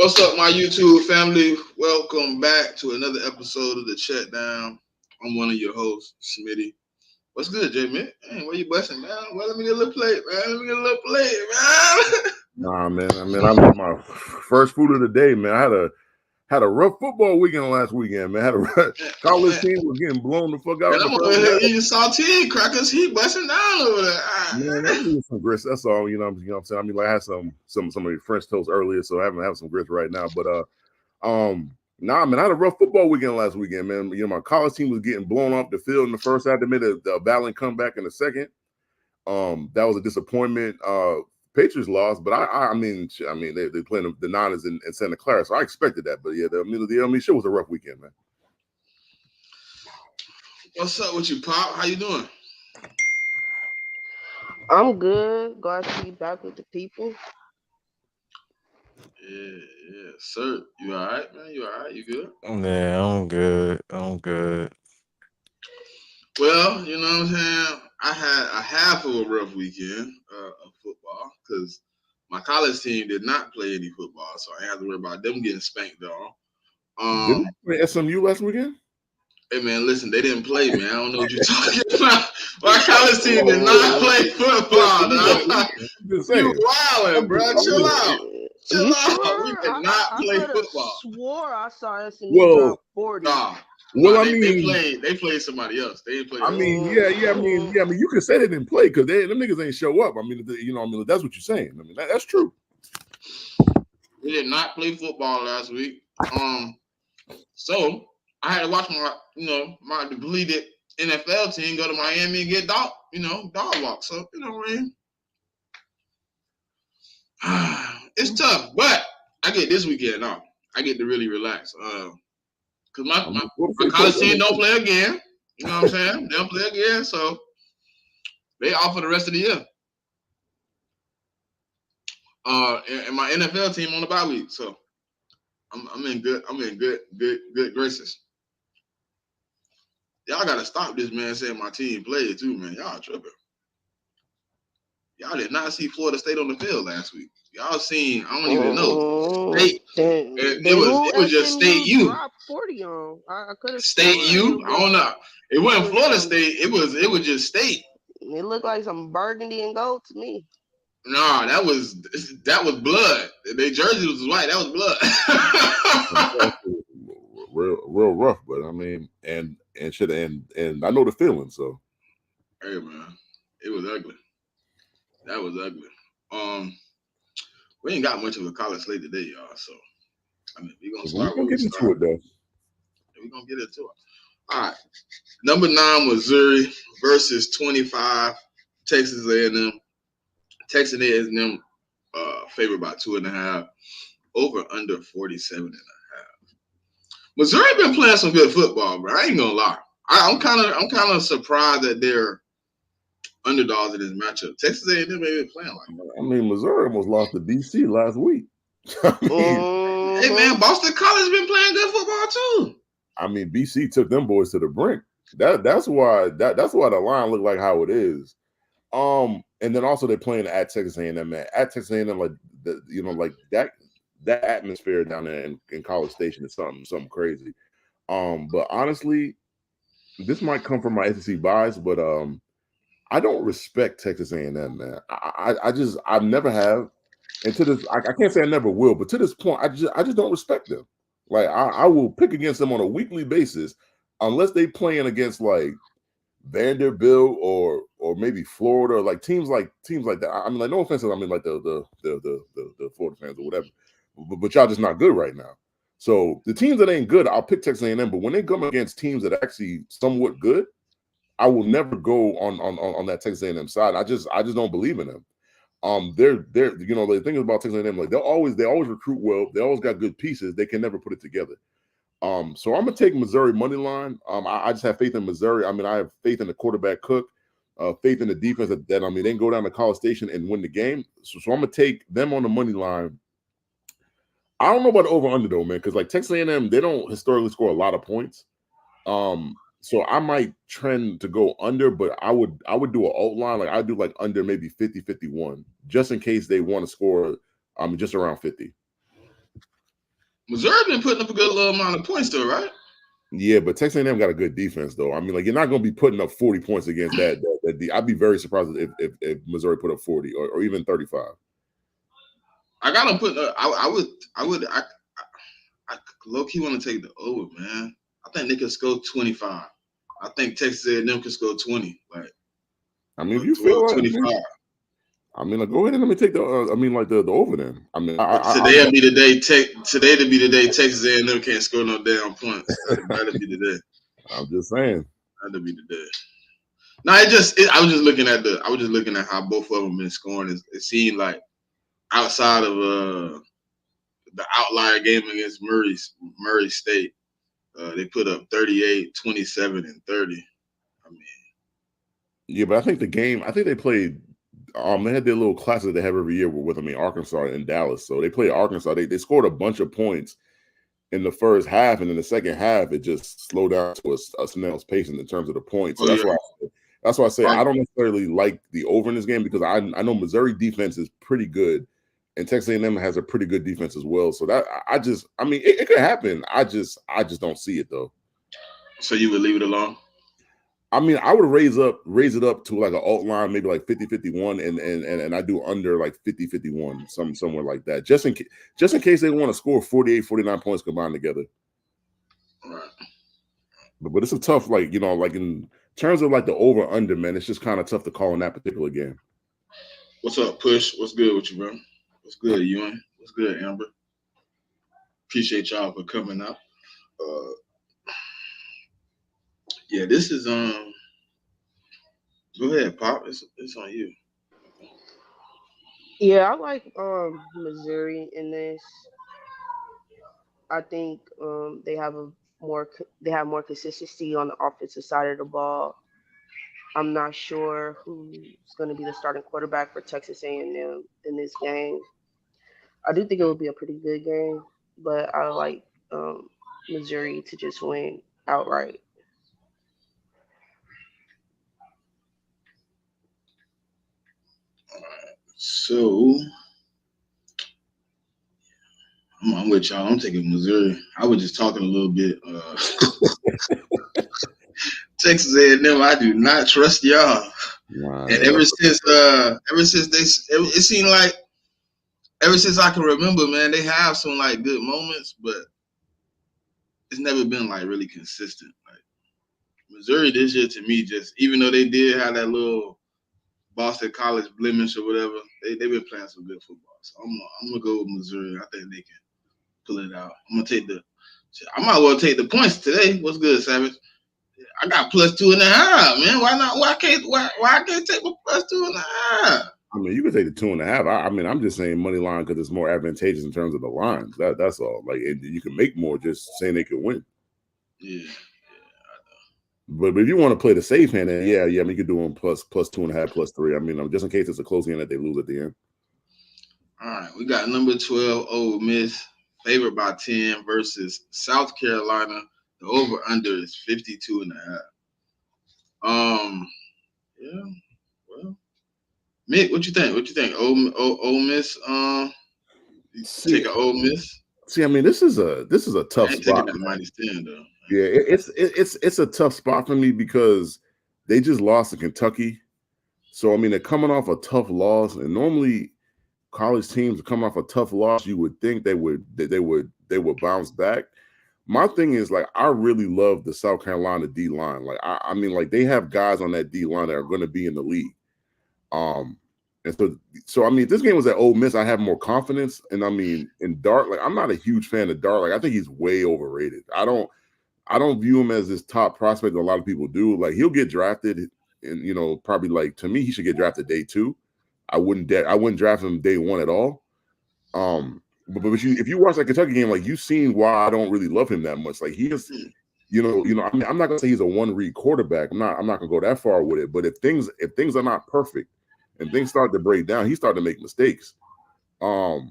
What's up, my YouTube family? Welcome back to another episode of the CheckDown. I'm one of your hosts, Smitty. What's good, J man? Hey, where you busting, man? Well, let me get a little plate, man. Let me get a little plate, man. Nah, man. I made my first food of the day, man. I had a rough football weekend last weekend, man. College team was getting blown the fuck out Man, in the I'm over first here half. eating saltine crackers. He busting down over there. Man, I'm eating some grits. That's all. You know what I'm saying. I mean, like, I had some of the French toast earlier, so I haven't had some grits right now. But nah, man, I had a rough football weekend last weekend, man. You know, my college team was getting blown off the field in the first half. They made a valiant comeback in the second. That was a disappointment. Patriots lost, but I mean, they playing the Niners in Santa Clara, so I expected that. But yeah, the shit was a rough weekend, man. What's up with you, Pop? How you doing? I'm good. Glad to be back with the people. Yeah, sir. You all right, man? You all right? You good? Yeah, I'm good. I'm good. Well, you know what I'm saying? I had a half of a rough weekend of football because my college team did not play any football, so I had to worry about them getting spanked on. Did we play SMU last weekend? Hey man, listen, they didn't play, man. I don't know what you're talking about. My college team did not play football. You wildin', bro. Chill out. Chill You out. sure? We did not play football. Swore I saw SMU Well, drop 40. Nah. Well, Nah, I mean, they played somebody else. They didn't play. I mean, yeah. I mean, you can say they didn't play because them niggas ain't show up. I mean, that's what you're saying. I mean, that's true. We did not play football last week. So I had to watch my depleted NFL team go to Miami and get dog walk. So you know what I mean. It's tough, but I get this weekend off. I get to really relax. Cause my college team don't play again. You know what I'm saying? They don't play again, so they off for the rest of the year. And my NFL team on the bye week, so I'm in good graces. Y'all gotta stop this man saying my team played too, man. Y'all tripping. Y'all did not see Florida State on the field last week. Y'all seen, I don't even know. State. It was just State U. 40 on. I could have State U. I don't know. It wasn't Florida State. It was just State. It looked like some burgundy and gold to me. Nah, that was blood. Their jersey was white. That was blood. real rough, but I mean, and I know the feeling. So, hey man, it was ugly. That was ugly. We ain't got much of a college slate today, y'all. So, I mean, we're gonna start. We're gonna get into it, though. We're gonna get into it. All right. Number 9, Missouri versus 25, Texas A&M. Texas A&M favored by 2.5. Over under 47.5. Missouri been playing some good football, bro. I ain't gonna lie. I'm kind of surprised that they're underdogs in this matchup. Texas A&M ain't been playing like that. I mean, Missouri almost lost to BC last week. Hey man, Boston College been playing good football too. I mean, BC took them boys to the brink. That's why the line looked like how it is. And then also they're playing at Texas A&M, man. At Texas A&M, like that atmosphere down there in College Station is something crazy. But honestly, this might come from my SEC bias, but I don't respect Texas A&M, man. I never have, and to this, I can't say I never will, but to this point, I just don't respect them. Like I will pick against them on a weekly basis, unless they playing against like Vanderbilt or maybe Florida, or like teams like that. I mean, like no offense, I mean like the Florida fans or whatever, but y'all just not good right now. So the teams that ain't good, I'll pick Texas A&M. But when they come against teams that are actually somewhat good, I will never go on that Texas A&M side. I just don't believe in them. They're the thing about Texas A&M, like they always recruit well. They always got good pieces. They can never put it together. So I'm gonna take Missouri money line. I just have faith in Missouri. I mean, I have faith in the quarterback Cook, faith in the defense that they can go down to College Station and win the game. So I'm gonna take them on the money line. I don't know about the over under though, man, because like Texas A&M, they don't historically score a lot of points. So I might trend to go under, but I would do an alt line. Like I'd do like under maybe 50-51, just in case they want to score just around 50. Missouri been putting up a good little amount of points though, right? Yeah, but Texas A&M got a good defense though. I mean, like you're not going to be putting up 40 points against that. I'd be very surprised if Missouri put up 40 or even 35. I got them put. I would. I low key want to take the over, man. I think they could score 25. I think Texas A&M could score 20. Like, I mean, if you feel like 25. I mean, like, go ahead and let me take the. The over then. I mean, today will be the day. Today to be the day Texas A&M can't score no damn points. That'll be the day. I'm just saying. That'll be the day. No, I was just looking at how both of them been scoring. It seemed like outside of the outlier game against Murray State, they put up 38, 27, and 30. I mean, yeah, but I think they played. They had their little classes that they have every year with Arkansas and Dallas. So they played Arkansas. They scored a bunch of points in the first half, and in the second half, it just slowed down to a snail's pace in terms of the points. So that's why I say I don't necessarily like the over in this game because I know Missouri defense is pretty good, and Texas A&M has a pretty good defense as well. So that it could happen. I just don't see it though. So you would leave it alone? I mean, I would raise it up to like an alt line, maybe like 50-51, and I do under like 50-51, somewhere like that, just in case they want to score 48, 49 points combined together. Right. But it's a tough, like in terms of like the over under, man, it's just kind of tough to call in that particular game. What's up, Push? What's good with you, bro? What's good, Ewan? What's good, Amber? Appreciate y'all for coming up. Yeah, this is Go ahead, Pop. It's on you. Yeah, I like Missouri in this. I think they have more consistency on the offensive side of the ball. I'm not sure who's going to be the starting quarterback for Texas A&M in this game. I do think it will be a pretty good game, but I like Missouri to just win outright. So I'm with y'all. I'm taking Missouri. I was just talking a little bit. Texas A&M, I do not trust y'all. Wow. And ever since it seemed like ever since I can remember, man, they have some like good moments, but it's never been like really consistent. Like Missouri this year to me, just even though they did have that little Boston College blemish or whatever, they've been playing some good football. So I'm gonna go with Missouri. I think they can pull it out. I might well take the points today. What's good, Savage? I got plus 2.5, man. Why not? Why I can't take my plus 2.5? I mean, you could take the 2.5. I mean, I'm just saying money line because it's more advantageous in terms of the lines. That's all. Like, you can make more just saying they could win. Yeah. But if you want to play the safe hand, then I mean, you could do them plus 2.5, plus 3. I mean, just in case it's a close game that they lose at the end. All right, we got number 12, Ole Miss, favored by 10 versus South Carolina. The over/under is 52.5. Yeah. Well, Mick, what you think? Ole Miss. Take an Ole Miss. See, I mean, this is a tough spot. Taking that -10 though. Yeah, it's a tough spot for me because they just lost to Kentucky. So I mean, they're coming off a tough loss, and normally college teams are coming off a tough loss. You would think they would bounce back. My thing is, like, I really love the South Carolina D line. Like, I mean, like, they have guys on that D line that are going to be in the league. And so I mean, if this game was at Ole Miss, I have more confidence. And I mean, in Dart, like, I'm not a huge fan of Dart. Like, I think he's way overrated. I don't view him as this top prospect that a lot of people do. Like, he'll get drafted, and probably, like, to me, he should get drafted day 2. I wouldn't draft him day 1 at all. But if you watch that Kentucky game, like, you've seen why I don't really love him that much. Like, he is, I mean, I'm not gonna say he's a one-read quarterback. I'm not gonna go that far with it. But if things are not perfect and things start to break down, he started to make mistakes. So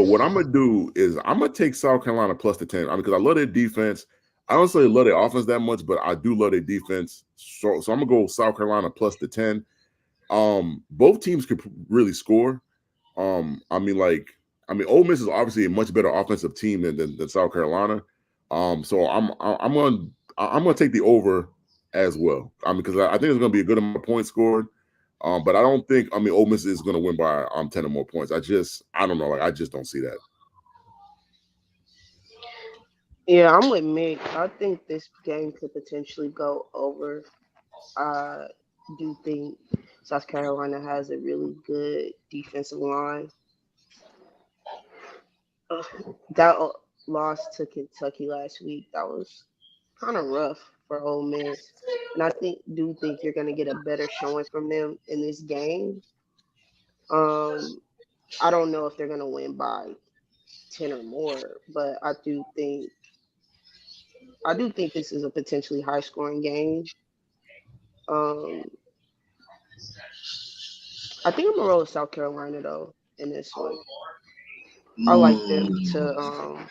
what I'm gonna do is I'm gonna take South Carolina plus the 10. I mean, because I love their defense. I don't say love their offense that much, but I do love their defense. So I'm gonna go South Carolina plus the 10. Both teams could really score. I mean, like, I mean, Ole Miss is obviously a much better offensive team than South Carolina. So I'm gonna take the over as well. I mean, because I think it's gonna be a good amount of points scored. But I don't think Ole Miss is gonna win by 10 or more points. I don't know. Like I just don't see that. Yeah, I'm with Mick. I think this game could potentially go over. I do think South Carolina has a really good defensive line. That loss to Kentucky last week, that was kind of rough for Ole Miss. And I do think you're going to get a better showing from them in this game. I don't know if they're going to win by 10 or more, but I do think this is a potentially high scoring game. Um, I think I'm gonna roll with South Carolina though in this one. I like them to I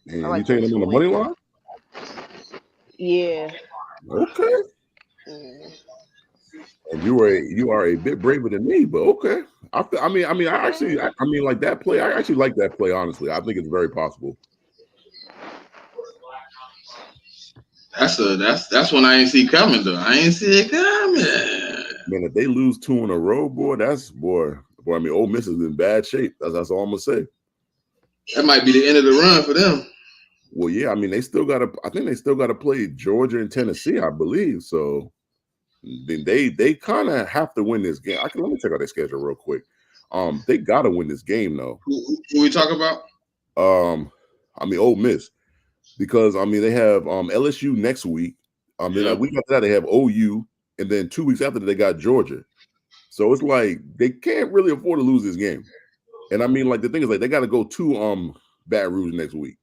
And you like them taking them to on the money win. line? Yeah. Okay. Yeah. And you are a bit braver than me, but okay. I mean, like that play. I actually like that play. Honestly, I think it's very possible. That's one I ain't see coming though. I ain't see it coming. Man, if they lose 2 in a row, boy. I mean, Ole Miss is in bad shape. That's all I'm gonna say. That might be the end of the run for them. Well, yeah. I mean, I think they still got to play Georgia and Tennessee, I believe. So then they kind of have to win this game. Let me check out their schedule real quick. They got to win this game though. Who we talk about? I mean, Ole Miss, because they have LSU next week. Then a week after that they have OU, and then 2 weeks after that they got Georgia. So it's like they can't really afford to lose this game. And I mean, like the thing is, like they got to go to Baton Rouge next week,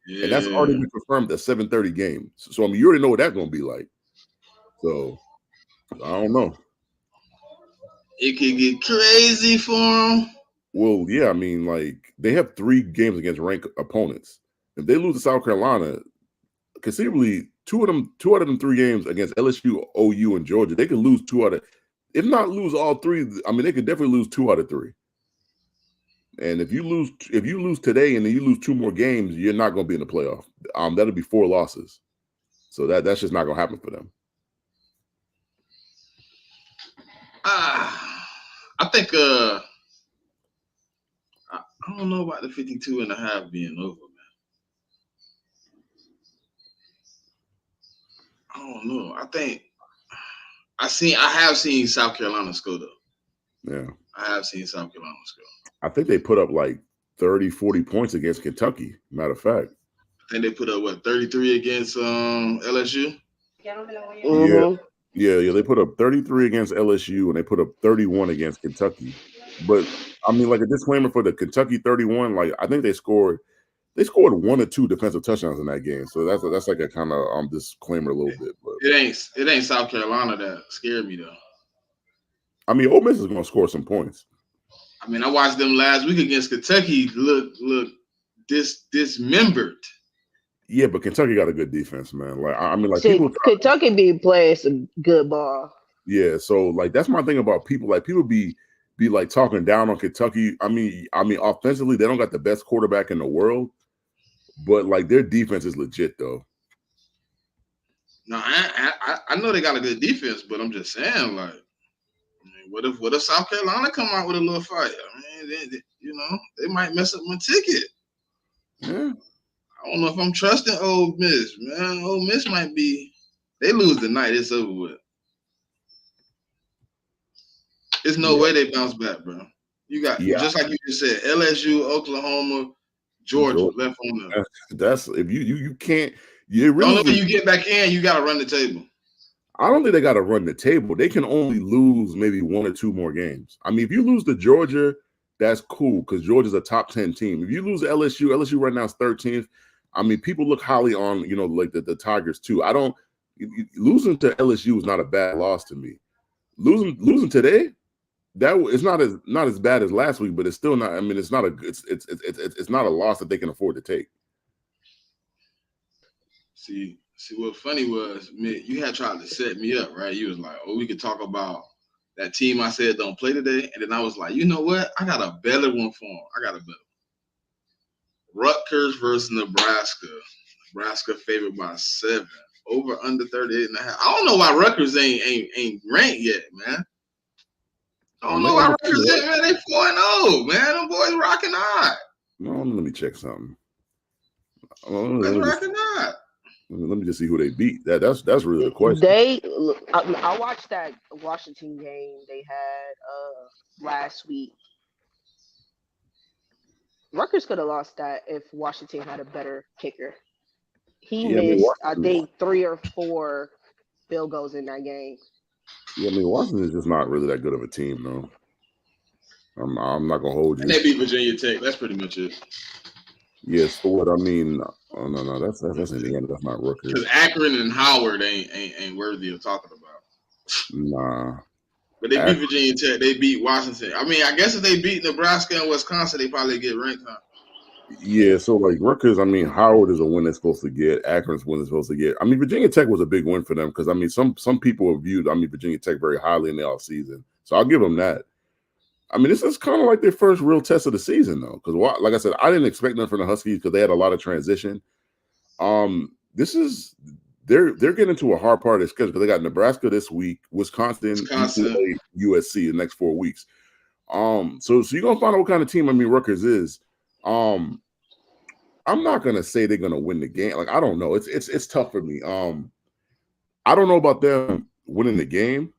and that's already been confirmed a 7:30 game. So I mean, you already know what that's going to be like. So I don't know. It could get crazy for them. Well, yeah, I mean, like they have 3 games against ranked opponents. If they lose to South Carolina, conceivably two out of them 3 games against LSU, OU, and Georgia, they could lose 2 out of, if not lose all 3. I mean, they could definitely lose 2 out of 3. And if you lose today and then you lose 2 more games, you're not going to be in the playoff. That'll be 4 losses. So that's just not going to happen for them. I think I don't know about the 52.5 being over, man. I don't know. I think I have seen South Carolina score though. Yeah. I have seen South Carolina score. I think they put up like 30, 40 points against Kentucky, matter of fact. I think they put up 33 against LSU? Mm-hmm. Yeah. They put up 33 against LSU and they put up 31 against Kentucky. But I mean, like a disclaimer for the Kentucky 31, like I think they scored 1 or 2 defensive touchdowns in that game. So that's like a kind of disclaimer a little bit. But it ain't South Carolina that scared me though. I mean, Ole Miss is going to score some points. I mean, I watched them last week against Kentucky. Look dismembered. Yeah, but Kentucky got a good defense, man. Like I mean, like Kentucky be playing some good ball. Yeah, so like that's my thing about people. Like people be like talking down on Kentucky. I mean, offensively, they don't got the best quarterback in the world, but like their defense is legit though. No, I know they got a good defense, but I'm just saying, like, I mean, what if South Carolina come out with a little fight? I mean, they might mess up my ticket. Yeah. I don't know if I'm trusting Ole Miss, man. Ole Miss might be. They lose tonight, it's over with. There's no way they bounce back, bro. You got just like you just said, LSU, Oklahoma, Georgia left on them. That's if you can't. You really. The only way you get back in, you got to run the table. I don't think they got to run the table. They can only lose maybe 1 or 2 more games. I mean, if you lose to Georgia, that's cool because Georgia's a top 10 team. If you lose to LSU right now is 13th. I mean, people look highly on like the Tigers too. Losing to LSU is not a bad loss to me. Losing today, it's not as bad as last week, but it's still not. I mean, it's not a loss that they can afford to take. See what funny was, man, you had tried to set me up, right? You was like, oh, we could talk about that team I said don't play today. And then I was like, you know what? I got a better one for them. Rutgers versus Nebraska. Nebraska favored by 7. Over under 38.5. I don't know why Rutgers ain't ranked yet, man. I don't know why Rutgers ain't, man. They 4-0, man. Them boys rocking hot. No, let me check something. Rocking hot. Let me just see who they beat. That's really the question. I watched that Washington game they had last week. Rutgers could have lost that if Washington had a better kicker. He missed, I think, 3 or 4 field goals in that game. Yeah, I mean, Washington is just not really that good of a team, though. I'm not gonna hold you. And they beat Virginia Tech. That's pretty much it. Yeah, so what I mean, oh no, that's Indiana. That's not Rutgers. Because Akron and Howard ain't worthy of talking about. Nah. But they beat Virginia Tech. They beat Washington. I mean, I guess if they beat Nebraska and Wisconsin, they probably get ranked, huh? Yeah, so like Rutgers, I mean, Howard is a win they're supposed to get. Akron's win they're supposed to get. I mean, Virginia Tech was a big win for them because I mean, some people have viewed Virginia Tech very highly in the offseason. So I'll give them that. I mean, this is kind of like their first real test of the season, though, because like I said, I didn't expect them from the Huskies because they had a lot of transition. They're getting into a hard part of their schedule because they got Nebraska this week, Wisconsin, UCLA, USC the next 4 weeks. So you're gonna find out what kind of team Rutgers is. I'm not gonna say they're gonna win the game. Like I don't know. It's tough for me. I don't know about them winning the game.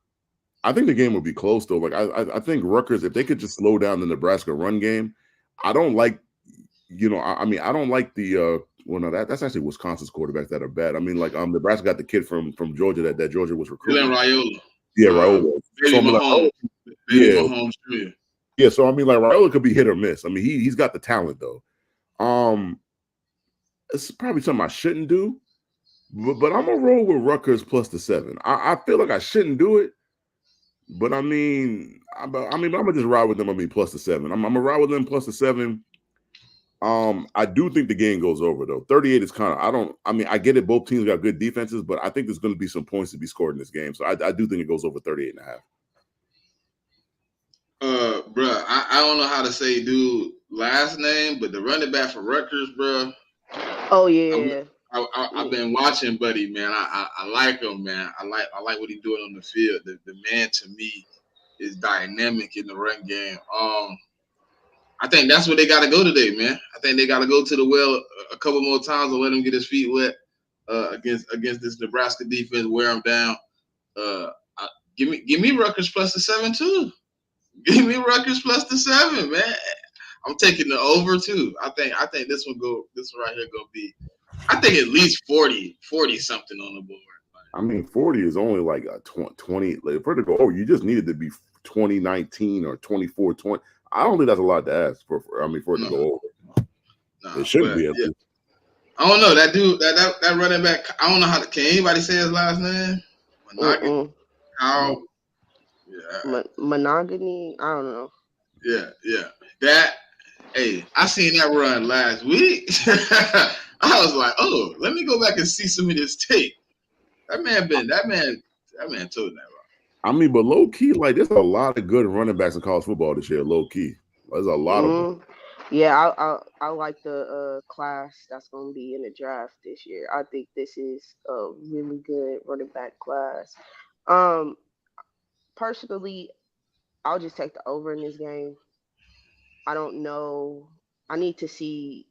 I think the game would be close though. Like I think Rutgers, if they could just slow down the Nebraska run game, I don't like. I don't like the. Well, no, that's actually Wisconsin's quarterbacks that are bad. I mean, like Nebraska got the kid from Georgia that Georgia was recruiting. Raiola. Yeah, Raiola. Mahomes Jr. Yeah, so I mean, like Raiola could be hit or miss. I mean, he's got the talent though. It's probably something I shouldn't do, but I'm gonna roll with Rutgers plus the 7. I feel like I shouldn't do it, but I'm gonna just ride with them. Plus the 7. I'm gonna ride with them plus the 7. I do think the game goes over though. 38 is kind of. I get it. Both teams got good defenses, but I think there's going to be some points to be scored in this game. So I do think it goes over 38.5. Bruh, I don't know how to say dude last name, but the running back for Rutgers, bruh. Oh yeah. I've been watching Buddy, man. I like him, man. I like what he's doing on the field. The man to me is dynamic in the run game. I think that's where they got to go today, man. I think they got to go to the well a couple more times and let him get his feet wet against this Nebraska defense, wear him down. Give me Rutgers plus the 7 too. Give me Rutgers plus the 7, man. I'm taking the over too. I think this one right here gonna be. I think at least 40 something on the board. I mean, 40 is only like a 20. Like, for it to go over, you just needed to be 2019 or 24-20. I don't think that's a lot to ask for it to go over. No, it shouldn't be. Yeah. I don't know that dude. That running back. I don't know how to. Can anybody say his last name? Monogamy. How? Yeah. Monogamy. I don't know. Yeah. That. Hey, I seen that run last week. I was like, oh, let me go back and see some of this tape. That man told that right. I mean, but low key, like there's a lot of good running backs in college football this year. Low key, there's a lot of them. Yeah, I like the class that's going to be in the draft this year. I think this is a really good running back class. Personally, I'll just take the over in this game. I don't know. I need to see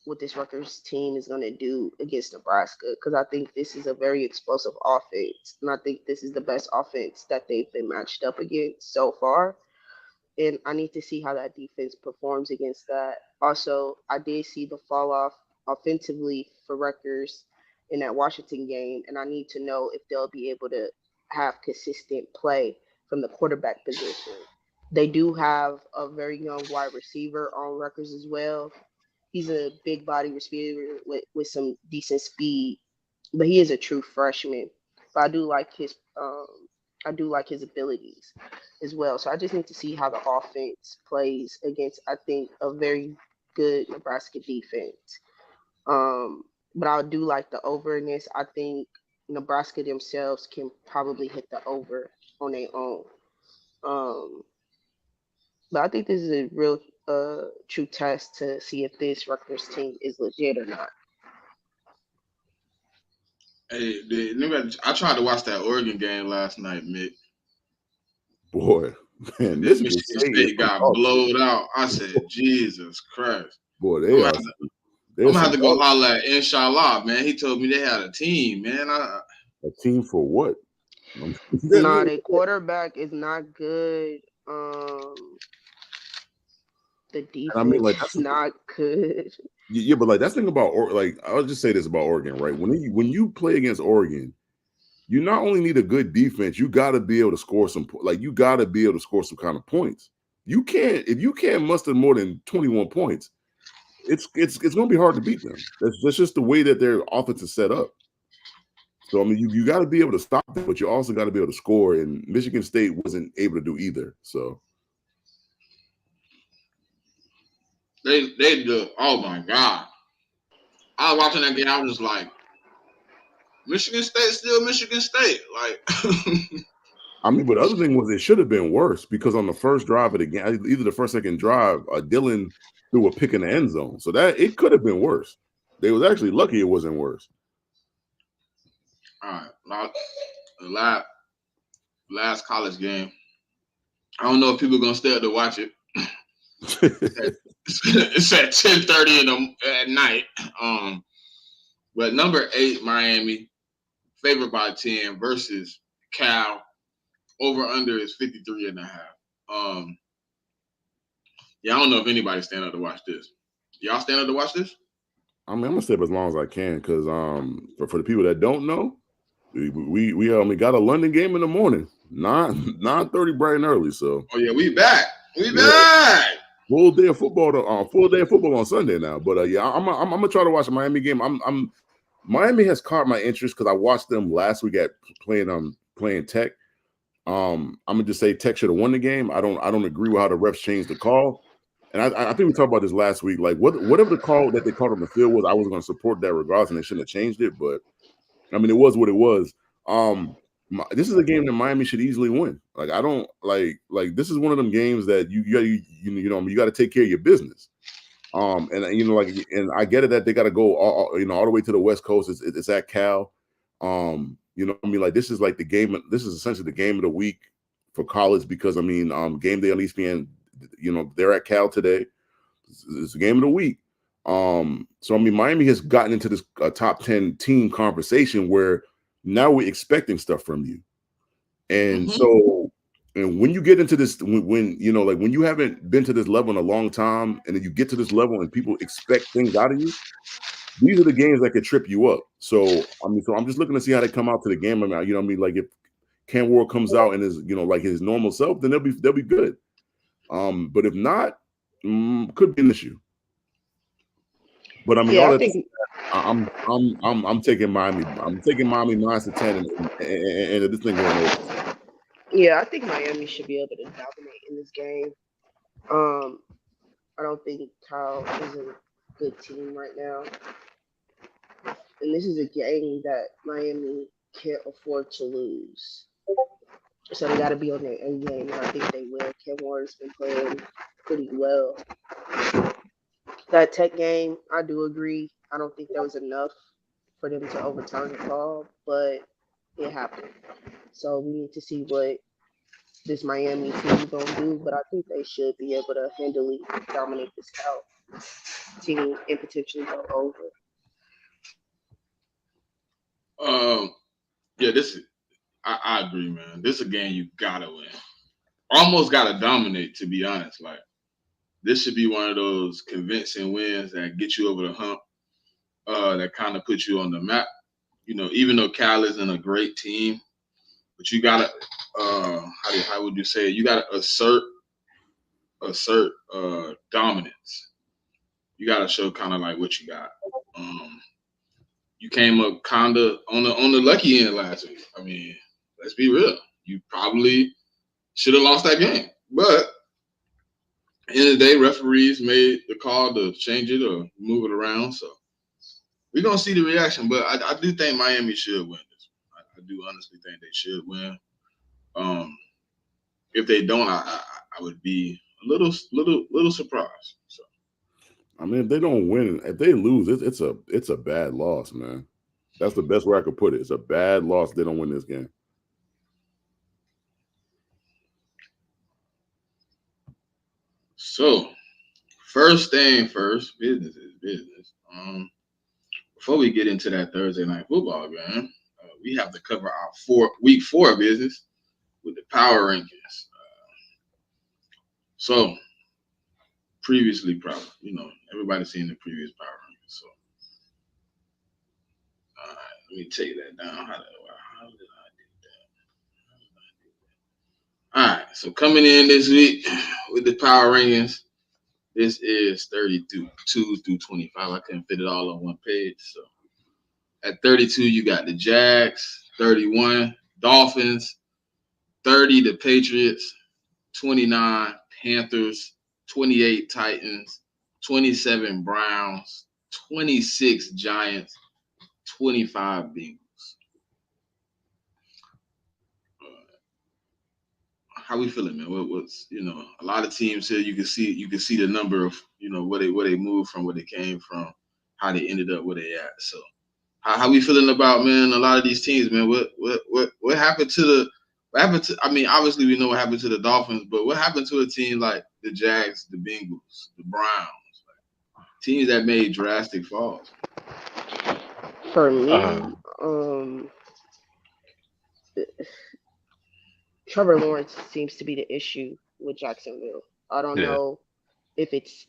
what this Rutgers team is going to do against Nebraska because I think this is a very explosive offense. And I think this is the best offense that they've been matched up against so far. And I need to see how that defense performs against that. Also, I did see the fall off offensively for Rutgers in that Washington game, and I need to know if they'll be able to have consistent play from the quarterback position. They do have a very young wide receiver on Rutgers as well. He's a big body receiver with some decent speed, but he is a true freshman. But I do like his abilities as well. So I just need to see how the offense plays against, I think, a very good Nebraska defense. But I do like the over in this. I think Nebraska themselves can probably hit the over on their own. But I think this is a a true test to see if this Rutgers team is legit or not. Hey, I tried to watch that Oregon game last night, Mick. Boy, man, That Michigan Michigan State is State some got dog shit. blowed out. I said, Jesus Christ. Boy, I'm they gonna are. have to, They're I'm gonna have some to go dog holler at Inshallah, man. He told me they had a team, man. A team for what? Nah, their quarterback is not good. The And I mean, defense like is that's not good. yeah, but like that's the thing about like I'll just say this about Oregon, right? When you play against Oregon, you not only need a good defense, you got to be able to score you got to be able to score some kind of points. You can't if you can't muster more than 21 points, it's going to be hard to beat them. That's just the way that their offense is set up. So I mean, you got to be able to stop them, but you also got to be able to score. And Michigan State wasn't able to do either. So they do. Oh my God! I was watching that game. I was just like, Michigan State still Michigan State. Like, I mean, but the other thing was it should have been worse because on the first drive of the game, either the first second drive, Dylan threw a pick in the end zone, so that it could have been worse. They was actually lucky it wasn't worse. all right, now, the last college game. I don't know if people are gonna stay up to watch it. It's at 10:30 at night. But number 8 Miami, favored by 10 versus Cal. Over under is 53.5. Yeah, I don't know if anybody's stand up to watch this. Y'all stand up to watch this? I mean, I'm gonna stay up as long as I can because for the people that don't know, we got a London game in the morning, 9:30 bright and early. So Oh yeah, we back. We back. Full day of football on Sunday now. But yeah, I'm gonna try to watch the Miami game. Miami has caught my interest because I watched them last week at playing Tech. I'm gonna just say Tech should have won the game. I don't agree with how the refs changed the call. And I think we talked about this last week. Like whatever the call that they called on the field was, I was going to support that regardless, and they shouldn't have changed it. But I mean, it was what it was. This is a game that Miami should easily win. Like I don't like this is one of them games that you got to take care of your business. And and I get it that they got to go all the way to the West Coast. It's at Cal. Like this is like the game. This is essentially the game of the week for college because game day on ESPN. They're at Cal today. It's the game of the week. So Miami has gotten into this top 10 team conversation where now we're expecting stuff from you. And so when you get into this, when you haven't been to this level in a long time, and then you get to this level and people expect things out of you, these are the games that could trip you up. So I'm just looking to see how they come out to the game. Like if Cam Ward comes out and is like his normal self, then they'll be good. But if not, could be an issue. But I'm taking Miami. I'm taking Miami -10, and this thing going over. Yeah, I think Miami should be able to dominate in this game. I don't think Cal is a good team right now, and this is a game that Miami can't afford to lose. So they got to be on their A game, and I think they will. Cam Ward's been playing pretty well. That Tech game, I do agree. I don't think there was enough for them to overturn the call, but it happened. So we need to see what this Miami team is going to do, but I think they should be able to handily dominate this Cal team and potentially go over. Yeah, I agree, man. This is a game you gotta win. Almost gotta dominate, to be honest. Like this should be one of those convincing wins that get you over the hump. That kind of puts you on the map. Even though Cal isn't a great team, but you gotta how would you say it? You gotta assert dominance. You gotta show kind of like what you got. You came up kind of on the lucky end last week. I mean, let's be real. You probably should have lost that game, but at the end of the day, referees made the call to change it or move it around. So we're gonna see the reaction. But I do think Miami should win this. I do honestly think they should win. If they don't, I would be little surprise. So, I mean, if they don't win, if they lose, it's a bad loss, man. That's the best way I could put it. It's a bad loss. If they don't win this game. so first thing first, business is business. Before we get into that Thursday night football game, we have to cover our week 4 business with the power rankings. So previously, probably everybody's seen the previous power rankings. So let me take that down. How did I do that? All right. So coming in this week with the power rankings, this is 32 through 25. I couldn't fit it all on one page. So at 32, you got the Jags, 31 Dolphins, 30 the Patriots, 29 Panthers, 28 Titans, 27 Browns, 26 Giants, 25 Bengals. How we feeling, man? What's a lot of teams here. You can see the number of where they moved from, where they came from, how they ended up where they at. So how we feeling about, man, a lot of these teams, man? What happened to I mean, obviously we know what happened to the Dolphins, but what happened to a team like the Jags, the Bengals, the Browns, teams that made drastic falls? For me, Trevor Lawrence seems to be the issue with Jacksonville. I don't Yeah. know if it's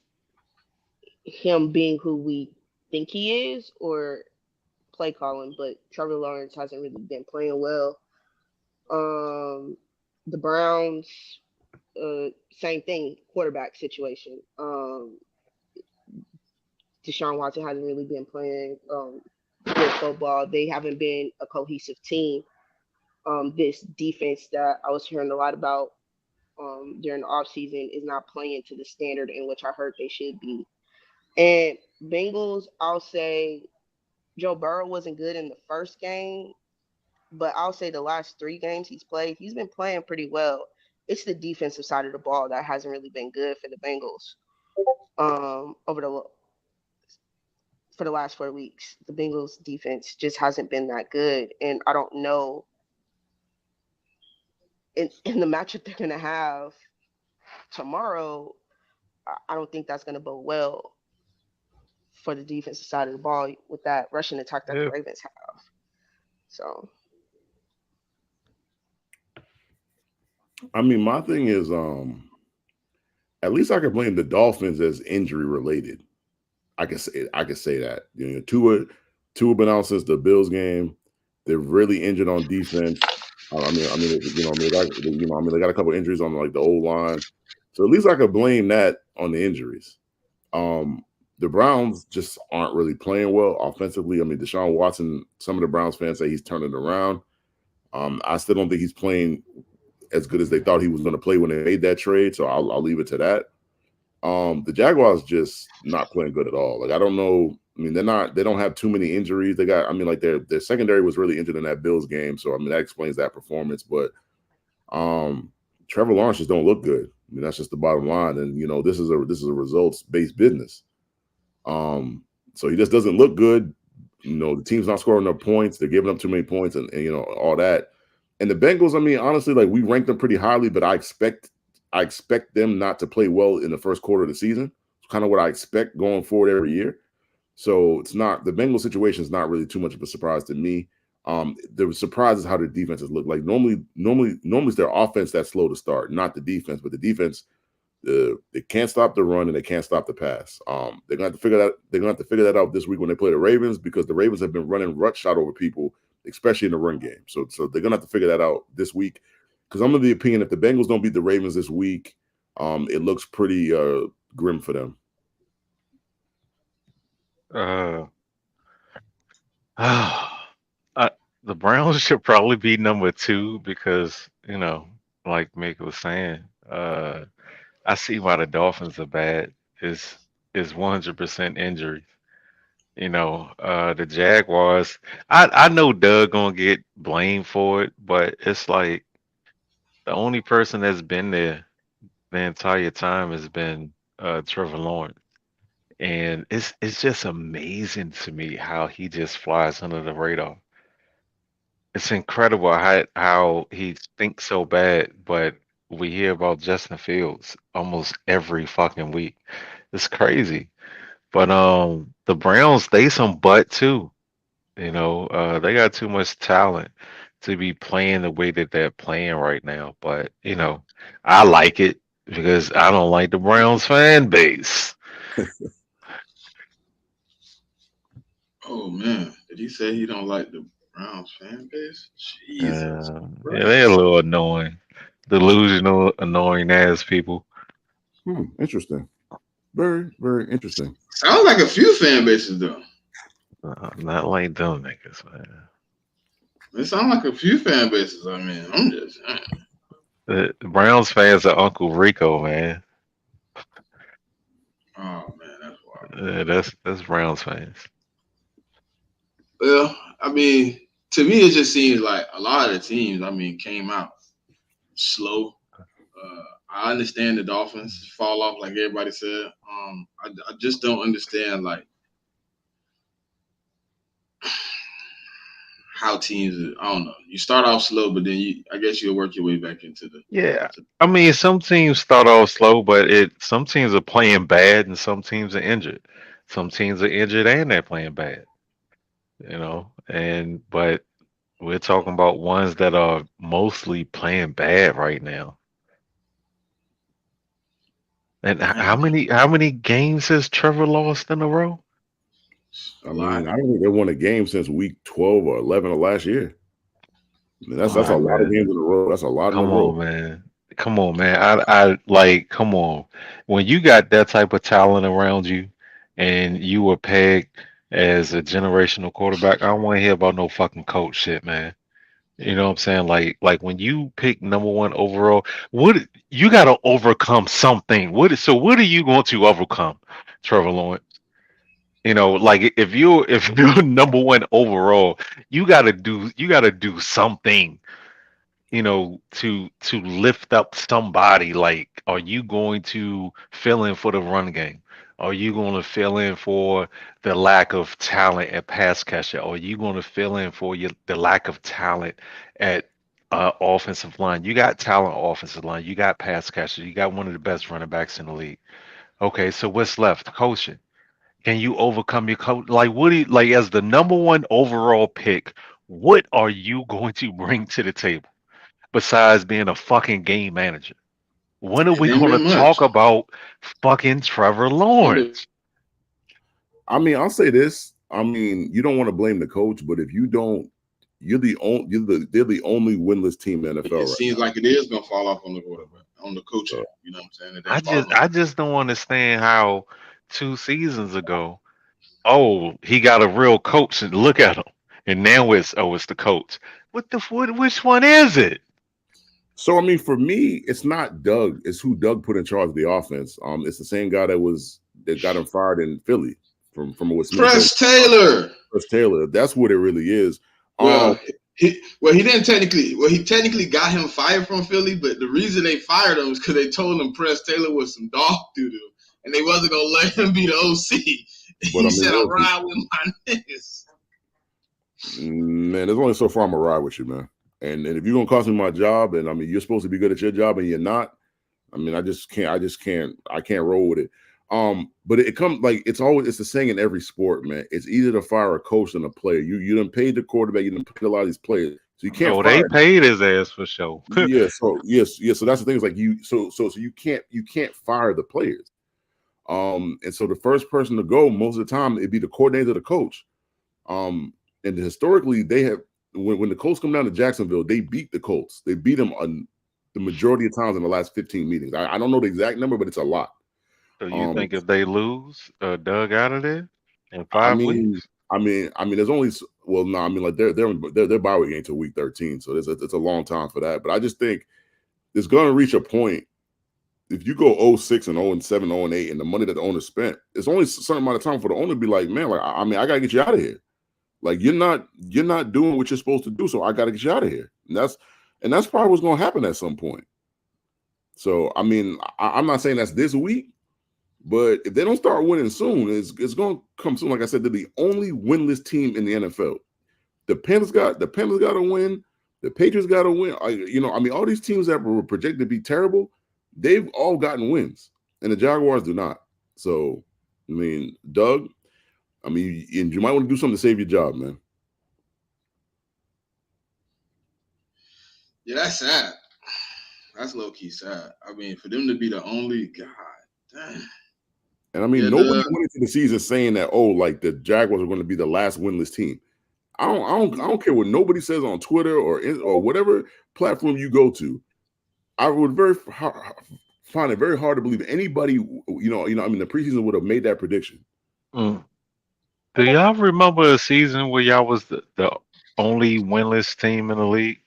him being who we think he is or play calling, but Trevor Lawrence hasn't really been playing well. The Browns, same thing, quarterback situation. Deshaun Watson hasn't really been playing good football. They haven't been a cohesive team. This defense that I was hearing a lot about during the offseason is not playing to the standard in which I heard they should be. And Bengals, I'll say Joe Burrow wasn't good in the first game, but I'll say the last 3 games he's played, he's been playing pretty well. It's the defensive side of the ball that hasn't really been good for the Bengals for the last 4 weeks. The Bengals defense just hasn't been that good, and I don't know in the matchup they're gonna have tomorrow. I don't think that's gonna bode well for the defensive side of the ball with that rushing attack that the Yeah. Ravens have. So I mean, my thing is, at least I can blame the Dolphins as injury related. I can say that. Tua been out since the Bills game. They're really injured on defense. They got a couple injuries on like the old line. So at least I could blame that on the injuries. The Browns just aren't really playing well offensively. I mean, Deshaun Watson, some of the Browns fans say he's turning around. I still don't think he's playing as good as they thought he was going to play when they made that trade. So I'll leave it to that. The Jaguars just not playing good at all. Like, I don't know. I mean, they don't have too many injuries. They got, I mean, like their secondary was really injured in that Bills game. So, I mean, that explains that performance. But Trevor Lawrence just don't look good. I mean, that's just the bottom line. And, this is a results-based business. So he just doesn't look good. The team's not scoring enough points. They're giving up too many points and all that. And the Bengals, I mean, honestly, like, we ranked them pretty highly, but I expect them not to play well in the first quarter of the season. It's kind of what I expect going forward every year. So it's not, the Bengals situation is not really too much of a surprise to me. The surprise is how their defenses look. Like, normally it's their offense that's slow to start, not the defense. But the defense, they can't stop the run and they can't stop the pass. They're gonna have to figure that. They're gonna have to figure that out this week when they play the Ravens, because the Ravens have been running rut shot over people, especially in the run game. So they're gonna have to figure that out this week. Because I'm of the opinion, if the Bengals don't beat the Ravens this week, it looks pretty grim for them. The Browns should probably be number 2 because, like Mick was saying, I see why the Dolphins are bad. Is 100% injuries. The Jaguars. I know Doug gonna get blamed for it, but it's like the only person that's been there the entire time has been Trevor Lawrence. And it's just amazing to me how he just flies under the radar. It's incredible how he thinks so bad, but we hear about Justin Fields almost every fucking week. It's crazy. But the Browns, they some butt too. They got too much talent to be playing the way that they're playing right now. But, I like it because I don't like the Browns fan base. Oh man, did he say he don't like the Browns fan base? Jesus Yeah, they're a Christ. little annoying. Delusional, annoying ass people. Interesting. Very, very interesting. Sounds like a few fan bases though. Not like them niggas, man. It sounds like a few fan bases. I mean, I'm just. The Browns fans are Uncle Rico, man. Oh man, that's wild. That's Browns fans. Well, I mean, to me, it just seems like a lot of the teams, I mean, came out slow. I understand the Dolphins fall off, like everybody said. I just don't understand, like, how teams, I don't know. You start off slow, but then I guess you'll work your way back into the. Yeah. I mean, some teams start off slow, but some teams are playing bad and some teams are injured. Some teams are injured and they're playing bad, but we're talking about ones that are mostly playing bad right now. And how many games has Trevor lost in a row? I mean, I don't think they won a game since week 12 or 11 of last year. I mean, that's a lot of games in a row. That's a lot in a row. Come on, man. Come on, man. I like, come on. When you got that type of talent around you and you were pegged as a generational quarterback, I don't want to hear about no fucking coach shit, man. You know what I'm saying? Like when you pick number one overall, what you got to overcome something. What are you going to overcome, Trevor Lawrence? Like if you're number one overall, you got to do something, to lift up somebody. Like, are you going to fill in for the run game? Are you going to fill in for the lack of talent at pass catcher? Are you going to fill in for the lack of talent at offensive line? You got talent offensive line. You got pass catcher. You got one of the best running backs in the league. Okay, so what's left? Coaching. Can you overcome your coach? Like, what do you like as the number one overall pick? What are you going to bring to the table besides being a fucking game manager? When are It we ain't going to been much. talk about fucking Trevor Lawrence? I mean, I'll say this. I mean, you don't want to blame the coach, but if you don't, they're the only winless team in the NFL It seems like it is gonna fall off on the quarterback, on the coaching. You know what I'm saying? I just don't understand how 2 seasons ago, oh, he got a real coach and look at him. And now it's the coach. Which one is it? So I mean, for me, it's not Doug. It's who Doug put in charge of the offense. It's the same guy that got him fired in Philly from Wisconsin. Press Taylor. Press Taylor. That's what it really is. Well, he technically got him fired from Philly, but the reason they fired him is because they told him Press Taylor was some dog doo-doo, and they wasn't gonna let him be the OC. He said, "I'm riding with my niggas." Man, there's only so far I'm gonna ride with you, man. And if you're gonna cost me my job, and I mean you're supposed to be good at your job and you're not, I mean I can't roll with it. But it comes like it's the saying in every sport, man. It's easier to fire a coach than a player. You done paid the quarterback, you done paid a lot of these players. So you can't they paid his ass for sure. Yeah, so so that's the thing, is like you can't fire the players. And so the first person to go most of the time it'd be the coordinator or the coach. And historically they have when the Colts come down to Jacksonville, they beat the Colts. They beat them on the majority of times in the last 15 meetings. I don't know the exact number, but it's a lot. So you think if they lose, Doug out of there in I 5 mean, weeks? I mean, there's only I mean, like they're bye week ain't till week 13, so it's a long time for that. But I just think it's going to reach a point if you go 0-6 and 0-7, 0-8, and the money that the owner spent, it's only a certain amount of time for the owner to be like, man, like I mean, I gotta get you out of here. Like you're not doing what you're supposed to do, so I gotta get you out of here. And that's probably what's going to happen at some point. So I mean, I'm not saying that's this week, but if they don't start winning soon, it's going to come soon. Like I said, they're the only winless team in the NFL. The Panthers got to win. The Patriots got to win. All these teams that were projected to be terrible, they've all gotten wins, and the Jaguars do not. So, I mean, Doug, you might want to do something to save your job, man. Yeah, that's sad. That's low key sad. I mean, for them to be the only, God damn. And I mean, nobody went into the season saying that, like the Jaguars are going to be the last winless team. I don't care what nobody says on Twitter or whatever platform you go to. I would find it very hard to believe anybody, the preseason would have made that prediction. Do y'all remember a season where y'all was the only winless team in the league?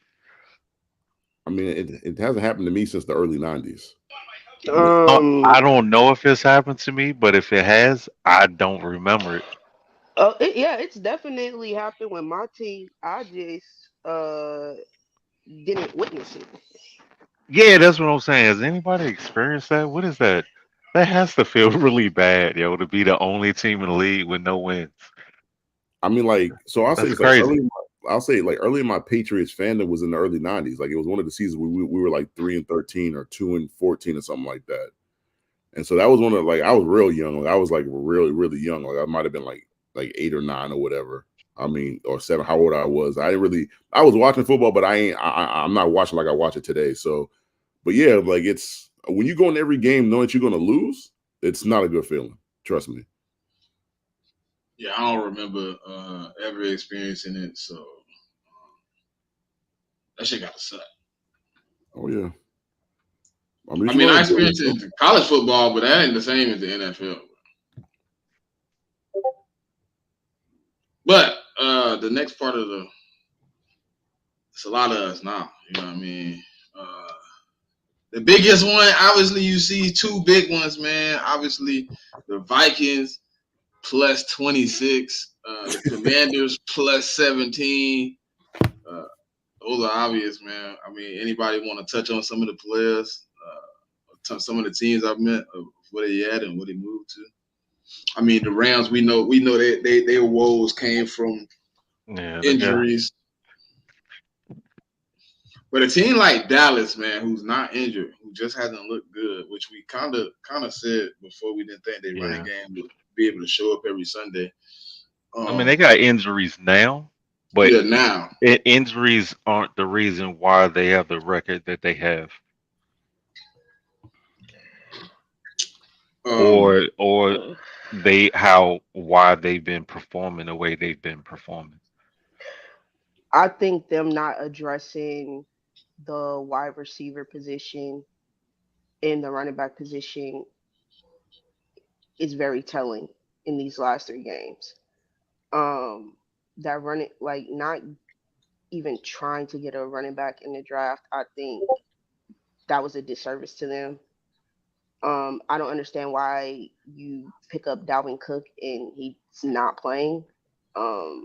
I mean, it hasn't happened to me since the early 90s. I don't know if it's happened to me, but if it has, I don't remember it. It's definitely happened with my team. I just didn't witness it. Yeah, that's what I'm saying. Has anybody experienced that? What is that? That has to feel really bad, to be the only team in the league with no wins. I mean, I'll say it's crazy. Early in my Patriots fandom was in the early 90s. Like, it was one of the seasons we were like 3-13 or 2-14 or something like that. And so that was one of I was real young. Like, I was like really, really young. Like, I might have been like 8 or 9 or whatever. I mean, or 7, how old I was. I was watching football, but I'm not watching like I watch it today. So, but yeah, like, it's when you go in every game knowing that you're going to lose, it's not a good feeling. Trust me. Yeah, I don't remember ever experiencing it. So that shit gotta suck. Oh yeah. I experienced it in college football, but that ain't the same as the NFL. But the next part of it's a lot of us now. You know what I mean? The biggest one, obviously, you see 2 big ones, man. Obviously, the Vikings plus 26, the Commanders plus 17. Those are obvious, man. I mean, anybody want to touch on some of the players, some of the teams I've met, where they at and where they moved to? I mean, the Rams, we know their woes came from injuries. But a team like Dallas, man, who's not injured, who just hasn't looked good, which we kind of said before, we didn't think their running game would be able to show up every Sunday. I mean, they got injuries now, but now injuries aren't the reason why they have the record that they have, or why they've been performing the way they've been performing. I think them not addressing the wide receiver position and the running back position is very telling in these last 3 games. That running, not even trying to get a running back in the draft, I think that was a disservice to them. I don't understand why you pick up Dalvin Cook and he's not playing. I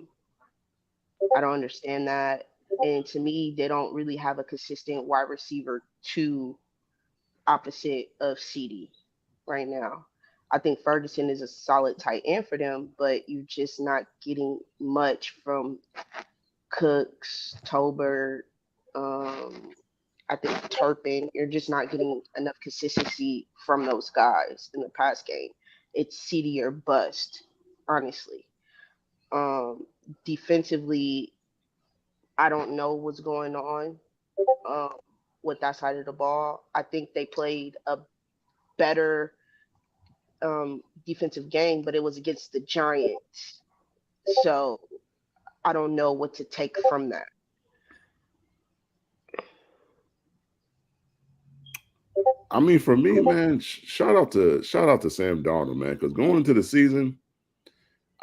don't understand that. And to me, they don't really have a consistent wide receiver 2 opposite of CD right now. I think Ferguson is a solid tight end for them, but you're just not getting much from Cooks, Tolbert, I think Turpin. You're just not getting enough consistency from those guys in the pass game. It's CD or bust, honestly. Defensively, I don't know what's going on with that side of the ball. I think they played a better defensive game, but it was against the Giants. So I don't know what to take from that. I mean, for me, man, shout out to Sam Darnold, man, because going into the season,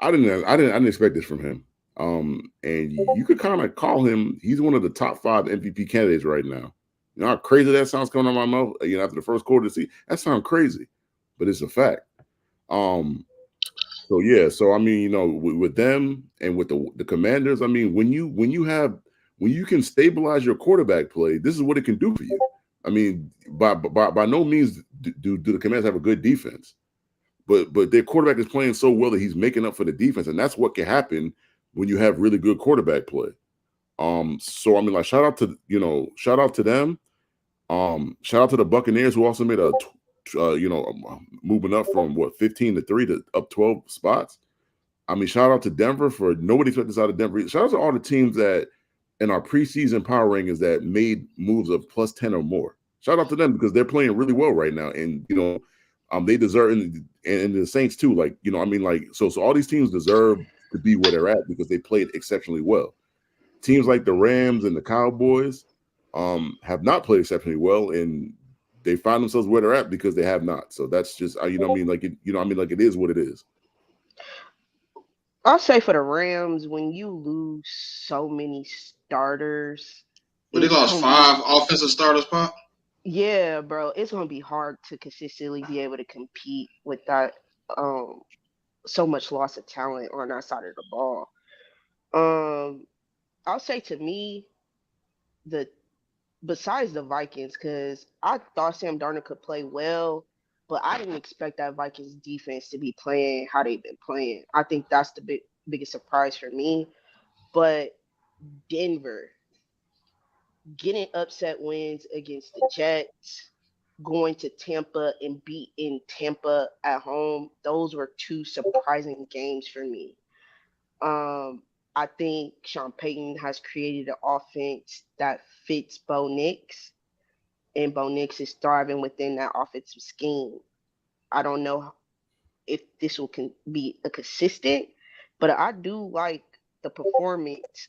I didn't expect this from him. And you could kind of call him, he's one of the top 5 MVP candidates right now. You know how crazy that sounds coming out of my mouth, after the first quarter of the season? That sounds crazy, but it's a fact. So yeah, so I mean, with them and with the Commanders, I mean, when you can stabilize your quarterback play, this is what it can do for you. I mean, by no means do the Commanders have a good defense, but their quarterback is playing so well that he's making up for the defense, and that's what can happen when you have really good quarterback play. So I mean, like, shout out to them. Shout out to the Buccaneers, who also made moving up from 15 to 3 to up 12 spots. I mean, shout out to Denver for nobody expected this out of Denver. Shout out to all the teams that in our preseason power rankings that made moves of plus 10 or more. Shout out to them because they're playing really well right now, and they deserve, and the Saints too. Like, I mean, like, so all these teams deserve to be where they're at because they played exceptionally well. Teams like the Rams and the Cowboys have not played exceptionally well, and they find themselves where they're at because they have not. So that's just like it is what it is. I'll say for the Rams, when you lose so many starters, but they lost 5 offensive starters, Pop. Yeah, bro, it's gonna be hard to consistently be able to compete with that so much loss of talent on that side of the ball. I'll say to me, besides the Vikings, because I thought Sam Darnold could play well, but I didn't expect that Vikings defense to be playing how they've been playing. I think that's the biggest surprise for me. But Denver getting upset wins against the Jets, going to Tampa and beating Tampa at home, those were 2 surprising games for me. I think Sean Payton has created an offense that fits Bo Nix, and Bo Nix is thriving within that offensive scheme. I don't know if this will be a consistent, but I do like the performance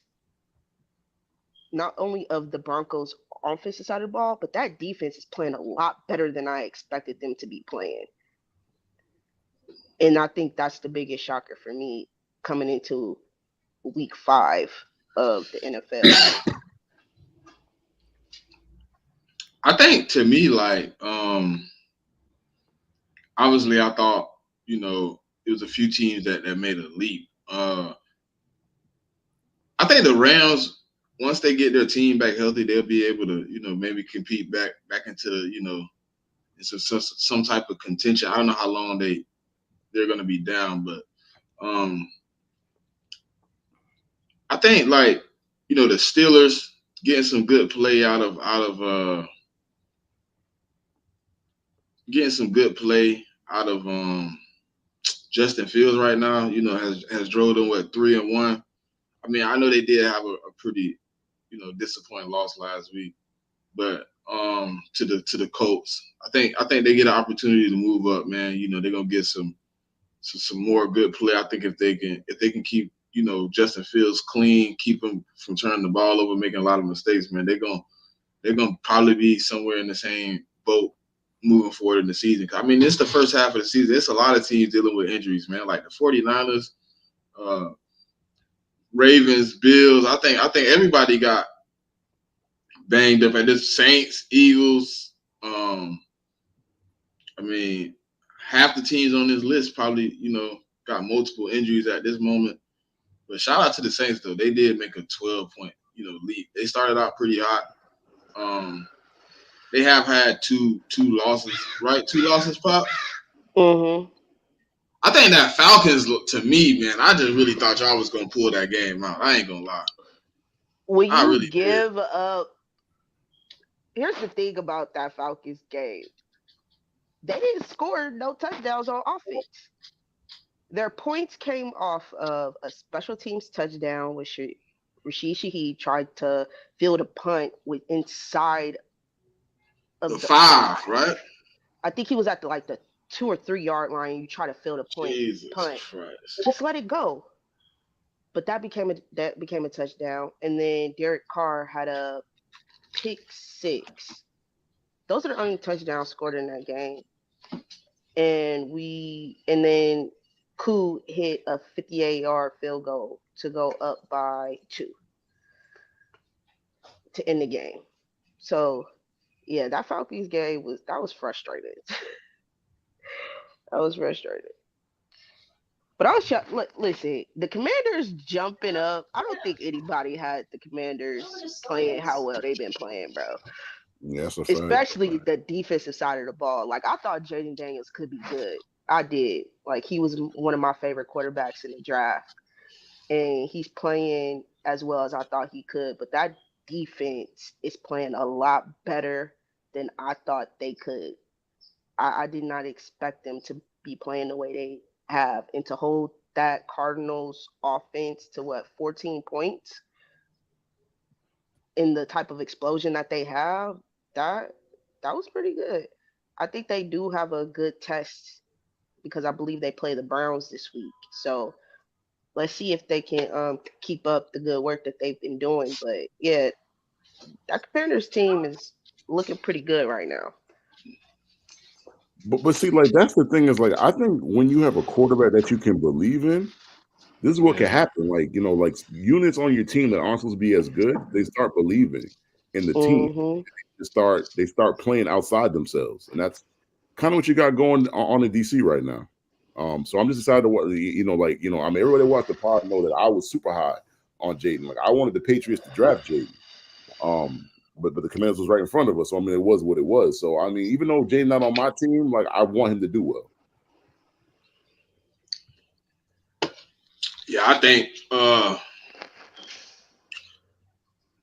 not only of the Broncos offensive side of the ball, but that defense is playing a lot better than I expected them to be playing. And I think that's the biggest shocker for me coming into week 5 of the NFL. I think to me, like, obviously I thought, it was a few teams that made a leap. I think the Rams, once they get their team back healthy, they'll be able to, maybe compete back into the, into some type of contention. I don't know how long they're going to be down, but I think, like, the Steelers getting some good play out of Justin Fields right now. Has drove them 3-1. I mean, I know they did have a pretty disappointing loss last week, but to the Colts, I think they get an opportunity to move up, man. They're gonna get some more good play. I think if they can keep Justin Fields clean, keep him from turning the ball over, making a lot of mistakes, man, they're gonna probably be somewhere in the same boat moving forward in the season. I mean, it's the first half of the season. It's a lot of teams dealing with injuries, man. Like the 49ers, Ravens, Bills. I think everybody got banged up. And this Saints, Eagles. I mean, half the teams on this list probably got multiple injuries at this moment. But shout out to the Saints though. They did make a 12-point lead. They started out pretty hot. They have had two losses, right? 2 losses, Pop. Mm-hmm. I think that Falcons look to me, man. I just really thought y'all was gonna pull that game out. I ain't gonna lie. When I you really give up, here's the thing about that Falcons game. They didn't score no touchdowns on offense. Their points came off of a special teams touchdown, which Rashid Shaheed tried to field a punt with inside of the 5, right? I think he was at the 2 or 3 yard line. You try to field a punt. Christ. Just let it go. But that became a touchdown, and then Derek Carr had a pick 6. Those are the only touchdowns scored in that game. And then Koo hit a 58-yard field goal to go up by 2 to end the game. So yeah, that Falcons game was frustrating. I was frustrated. But I was shocked. Listen, the Commanders jumping up. I don't think anybody had the Commanders playing how well they've been playing, bro. Yeah, that's a fact. especially the defensive side of the ball. Like I thought Jaden Daniels could be good. I did. Like he was one of my favorite quarterbacks in the draft, and he's playing as well as I thought he could. But that defense is playing a lot better than I thought they could. I did not expect them to be playing the way they have, and to hold that Cardinals offense to 14 points in the type of explosion that they have. That that was pretty good. I think they do have a good test because I believe they play the Browns this week. So let's see if they can keep up the good work that they've been doing. But yeah, that Commanders team is looking pretty good right now. But see, like that's the thing is like I think when you have a quarterback that you can believe in, this is what can happen. Like like units on your team that aren't supposed to be as good, they start believing in the team. Mm-hmm. They start playing outside themselves, and that's kind of what you got going on in DC right now. So I'm just excited to watch. I mean, everybody that watched the pod know that I was super high on Jaden. Like I wanted the Patriots to draft Jaden. But the Commanders was right in front of us. So I mean, it was what it was. So I mean, even though Jaden not on my team, like I want him to do well. Yeah, I think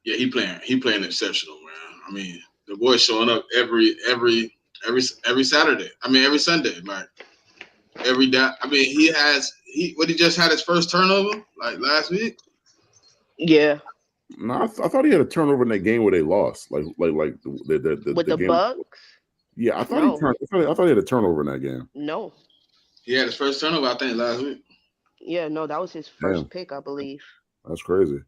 he playing exceptional, man. I mean, the boy's showing up every Saturday. I mean, every Sunday, like every day. I mean, he just had his first turnover like last week. Yeah. No, I thought he had a turnover in that game where they lost, like With the game. Bucks. Yeah, I thought No. I thought he had a turnover in that game. No. He had his first turnover, I think, last week. Yeah, no, that was his first pick, I believe. That's crazy.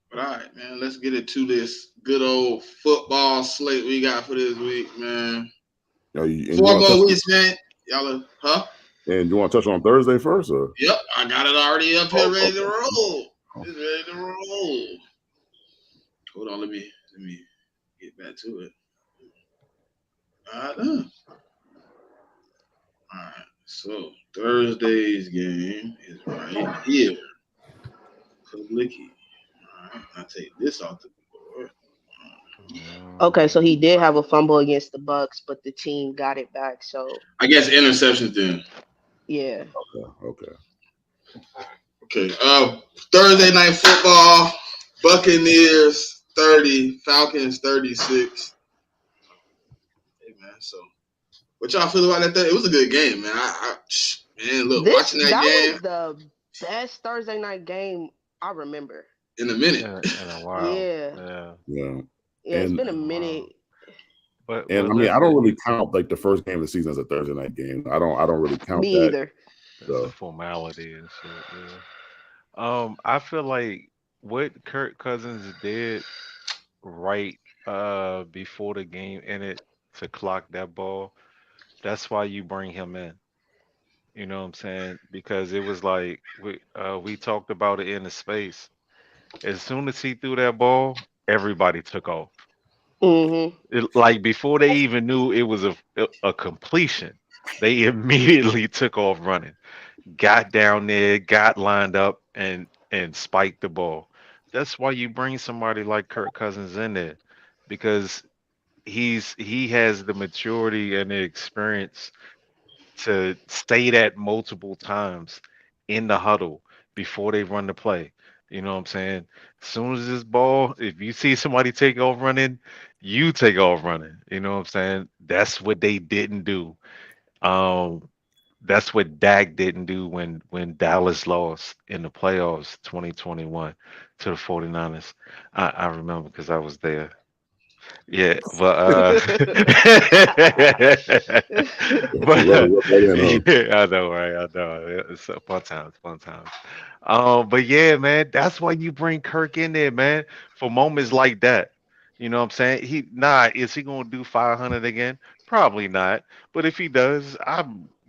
But all right, man, let's get into this good old football slate we got for this week, man. 4 more weeks, man. Y'all, huh? And you want to touch on Thursday first, or? Yep, I got it already up here, ready to roll. It's ready to roll. Hold on, let me get back to it. All right, so Thursday's game is right here. Publicky. All right, I'll take this off the board. Okay, so he did have a fumble against the Bucks, but the team got it back. So I guess interceptions then. Yeah. Okay. Thursday night football. Buccaneers 30, Falcons 36. Hey man, so what y'all feel about that? It was a good game, man. Watching that game was the best Thursday night game I remember in a minute. In a while. Yeah, it's been a minute. But I mean, I don't really count like the first game of the season as a Thursday night game. I don't really count Me that. either. It's a formality and shit. Yeah. I feel like what Kirk Cousins did right before the game ended to clock that ball. That's why you bring him in. You know what I'm saying? Because it was like we talked about it in the space. As soon as he threw that ball, everybody took off. Mm-hmm. Like before they even knew it was a completion, they immediately took off running, got down there, got lined up, and spiked the ball. That's why you bring somebody like Kirk Cousins in there, because he has the maturity and the experience to say that multiple times in the huddle before they run the play. You know what I'm saying? As soon as this ball, if you see somebody take off running, you take off running. You know what I'm saying? That's what they didn't do. Um, that's what Dak didn't do when Dallas lost in the playoffs 2021 to the 49ers. I remember because I was there. Yeah, but but yeah, I know, right? I know. It's fun times, fun times. But yeah, man, that's why you bring Kirk in there, man, for moments like that. You know what I'm saying? Is he gonna do 500 again? Probably not. But if he does, I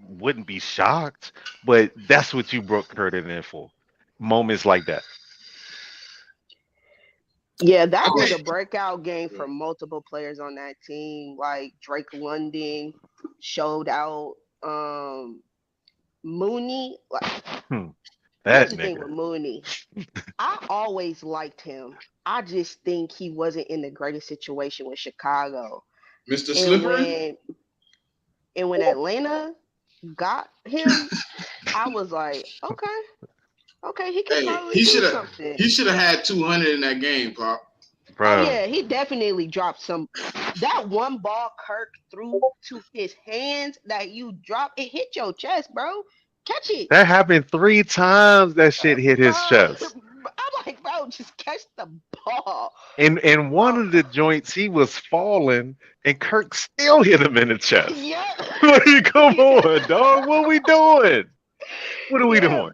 wouldn't be shocked. But that's what you brought Kurt in there for. Moments like that. Yeah, that was a breakout game for multiple players on that team. Like Drake London showed out. Mooney, Here's That the thing with nigga. Mooney. I always liked him. I just think he wasn't in the greatest situation with Chicago. Mr. And Slippery. when Atlanta got him, I was like, okay, okay, he could Hey, probably do something. he should have had 200 in that game, Pop. Oh Bro, yeah, he definitely dropped some. That one ball Kirk threw to his hands that you dropped, it hit your chest, bro. Catch it. that happened 3 times. That shit hit Bro, his chest. I'm like, bro, just catch the ball. In one Oh, of the joints, he was falling, and Kirk still hit him in the chest. yeah. Like, come on, dog. What we doing? What are we Yeah. doing?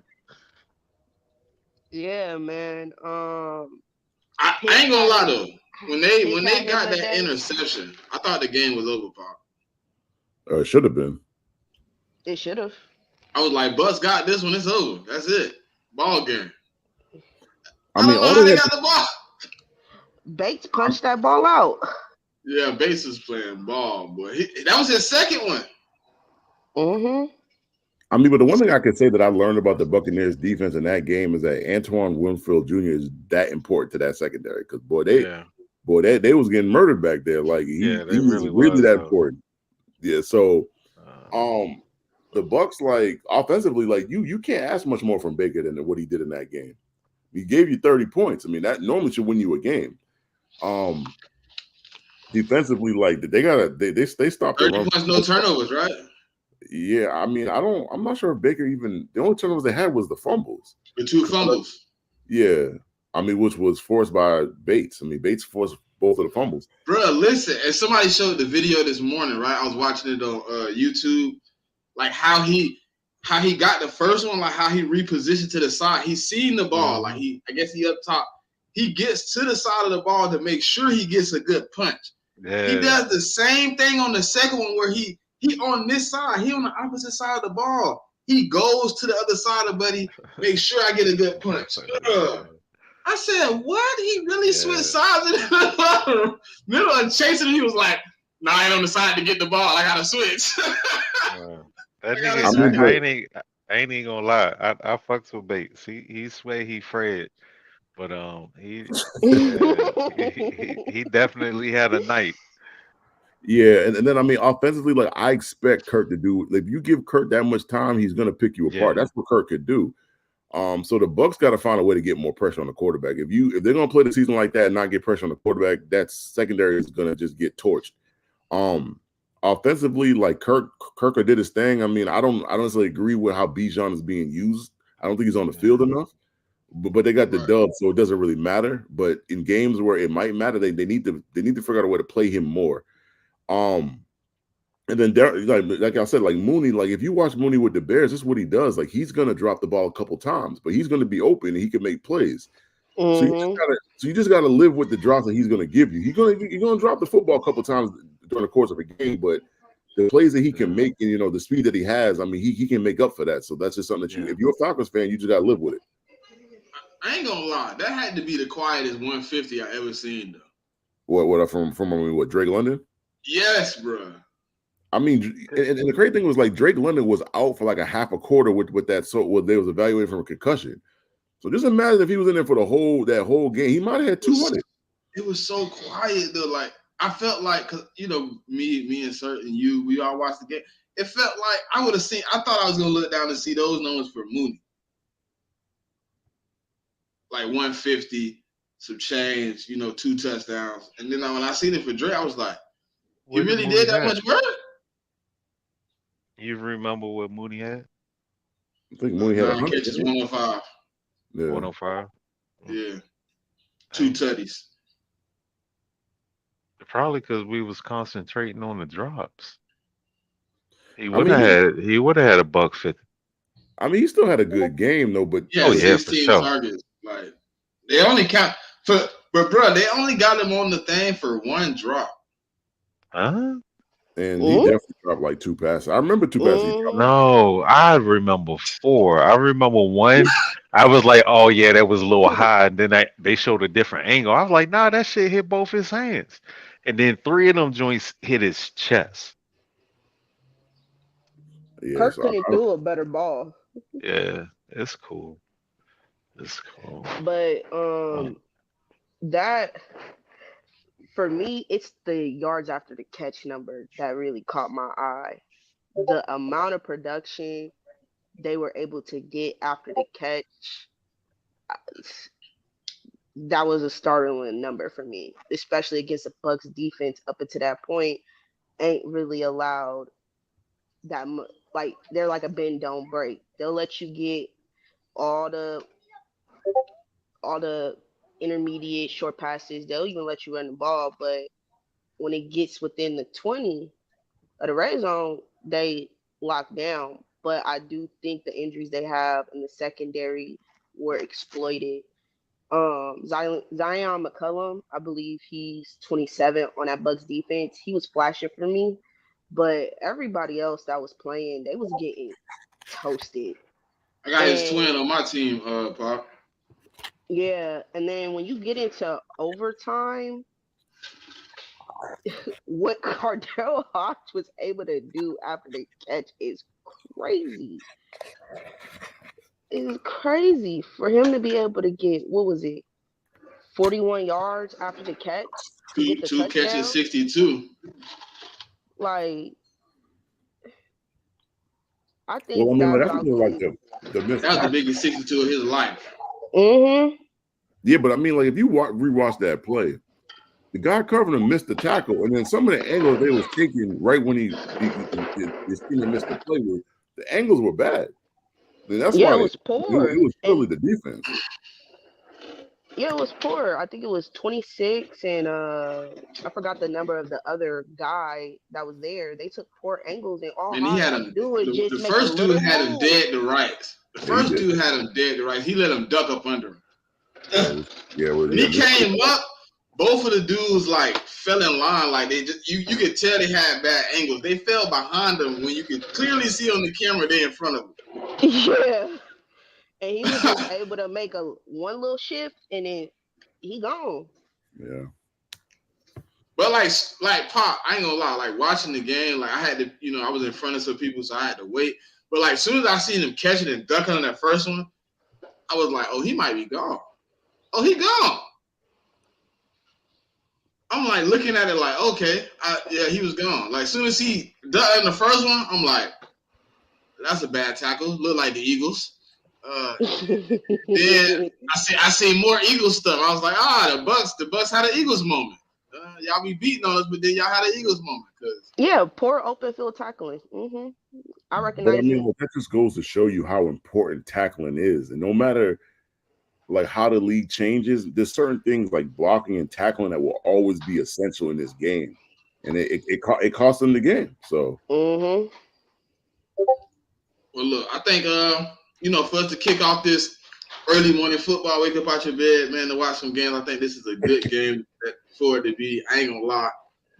Yeah, man. I Pitts ain't gonna had lie his though. Pitts When had they him got a that day. interception, I thought the game was over, Pop. It should have been. It should have. I was like, Bucks got this one. It's over. That's it. Ball game. I I mean, don't know all how they they had. got the ball. Bates punched that ball out. Yeah, Bates is playing ball, boy. That was his second one. Mm-hmm. I mean, but the one thing I could say that I learned about the Buccaneers defense in that game is that Antoine Winfield Jr. is that important to that secondary because Yeah, they was getting murdered back there. Like yeah, he they was really really was that though. important. Yeah. So Uh, the Bucks, like offensively, like you can't ask much more from Baker than what he did in that game. He gave you 30 points. I mean, that normally should win you a game. Defensively, like they stopped the 30 run. points, no turnovers, right? Yeah, I mean, I'm not sure if Baker even the only turnovers they had was the fumbles. The 2 fumbles. Yeah, I mean, which was forced by Bates. I mean, Bates forced both of the fumbles. Bro, listen, and somebody showed the video this morning, right? I was watching it on YouTube, like how he got the first one, like how he repositioned to the side. He seen the ball, like I guess he up top. He gets to the side of the ball to make sure he gets a good punch. He yeah, does the same thing on the second one where he on this side, he on the opposite side of the ball. He goes to the other side of buddy, make sure I get a good punch. I said, what? He really switched sides in the middle and chasing him. He was like, nah, I ain't on the side to get the ball. I gotta switch. that I gotta nigga, I mean, switch. I ain't even gonna lie. I fucks with Bates. He swear he Fred, but he definitely had a night. Yeah, and then I mean, offensively, like I expect Kirk to do. If you give Kirk that much time, he's gonna pick you apart. Yeah, That's what Kirk could do. So the Bucks got to find a way to get more pressure on the quarterback. If they're gonna play the season like that and not get pressure on the quarterback, that secondary is gonna just get torched. Offensively, like Kirk did his thing. I mean, I don't necessarily agree with how Bijan is being used. I don't think he's on the field enough. But they got the dub, so it doesn't really matter. But in games where it might matter, they need to figure out a way to play him more. And then like I said, like Mooney, like if you watch Mooney with the Bears, this is what he does. Like he's gonna drop the ball a couple times, but he's gonna be open and he can make plays. So you just gotta live with the drops that he's gonna give you. You're gonna drop the football a couple times during the course of a game, but the plays that he can make and the speed that he has, I mean, he can make up for that. So that's just something that if you're a Falcons fan, you just gotta live with it. I ain't gonna lie. That had to be the quietest 150 I ever seen, though. What from Drake London? Yes, bro. I mean, and the great thing was like Drake London was out for like a half a quarter with that. So what they was evaluated from a concussion. So just imagine if he was in there for that whole game, he might have had 200. It was so quiet though. Like I felt like, cause me and Sir and you, we all watched the game. It felt like I would have seen. I thought I was gonna look down and see those numbers for Mooney, like 150, some change, 2 touchdowns, and then when I seen it for Drake, I was like, he really did that much work. You remember what Mooney had? I think Mooney had 9 catches, 105. Yeah. 105. Yeah, 2 tutties. Probably because we was concentrating on the drops. He would have had a $150. I mean, he still had a good game though, but 16 for sure. targets. Like they only count but bro, they only got him on the thing for 1 drop. Huh? And he definitely dropped like 2 passes. I remember 2 passes. No, I remember 4. I remember 1. I was like, oh yeah, that was a little high. And then they showed a different angle. I was like, nah, that shit hit both his hands. And then 3 of them joints hit his chest. Yeah, Kirk couldn't throw a better ball. Yeah, it's cool. It's cool. But Um, that for me, it's the yards after the catch number that really caught my eye. The amount of production they were able to get after the catch, that was a startling number for me, especially against the Bucks defense up until that point ain't really allowed that much. Like they're like a bend don't break. They'll let you get all the all the intermediate short passes. They'll even let you run the ball, but when it gets within the 20 of the red zone, they lock down. But I do think the injuries they have in the secondary were exploited. Zion McCullum, I believe he's 27 on that Bucks defense. He was flashing for me, but everybody else that was playing, they was getting toasted. I got his twin And on my team, Pop. yeah, and then when you get into overtime, what Cardell Hodge was able to do after the catch is crazy. It's crazy for him to be able to get, what was it, 41 yards after the catch to get the Two catches, touchdown. 62. Like, I Well, I think mean, like that that's what like probably. the miss That was the tackle. biggest 62 of his life. Mm-hmm. Yeah, but I mean, like if you rewatch that play, the guy covering him missed the tackle, and then some of the angles they was taking right when his team missed the play with the angles were bad. And that's Yeah, why it was it poor. was And really the defense. yeah, it was poor. I think it was 26, and I forgot the number of the other guy that was there. They took poor angles, and all And he Hodge had had to him. do was The just make a first dude little had him move. dead to rights. The Yeah, he first did. dude had him dead to rights. He let him duck up under him. When he This came up, both of the dudes like fell in line. Like they just you could tell they had bad angles. They fell behind him when you could clearly see on the camera they in front of him. Yeah, and he was just able to make a one little shift, and then he gone. yeah. But like Pop, I ain't gonna lie. Like watching the game, like I had to, I was in front of some people, so I had to wait. But like as soon as I seen him catching and ducking on that first one, I was like, oh, he might be gone. Oh, he gone. I'm like looking at it like, okay, yeah, he was gone. Like as soon as he ducked in the first one, I'm like, that's a bad tackle. Look like the Eagles. Then I see more Eagles stuff. I was like, the Bucks had an Eagles moment. Y'all be beating on us, but then y'all had an Eagles moment because Yeah, poor open field tackling. I But I recognize mean, it. well, that just goes to show you how important tackling is, and no matter like how the league changes, there's certain things like blocking and tackling that will always be essential in this game, and it cost them the game. So Mm-hmm. well, look, I think for us to kick off this early morning football, wake up out your bed, man, to watch some games. I think this is a good game for it to be. I ain't gonna lie.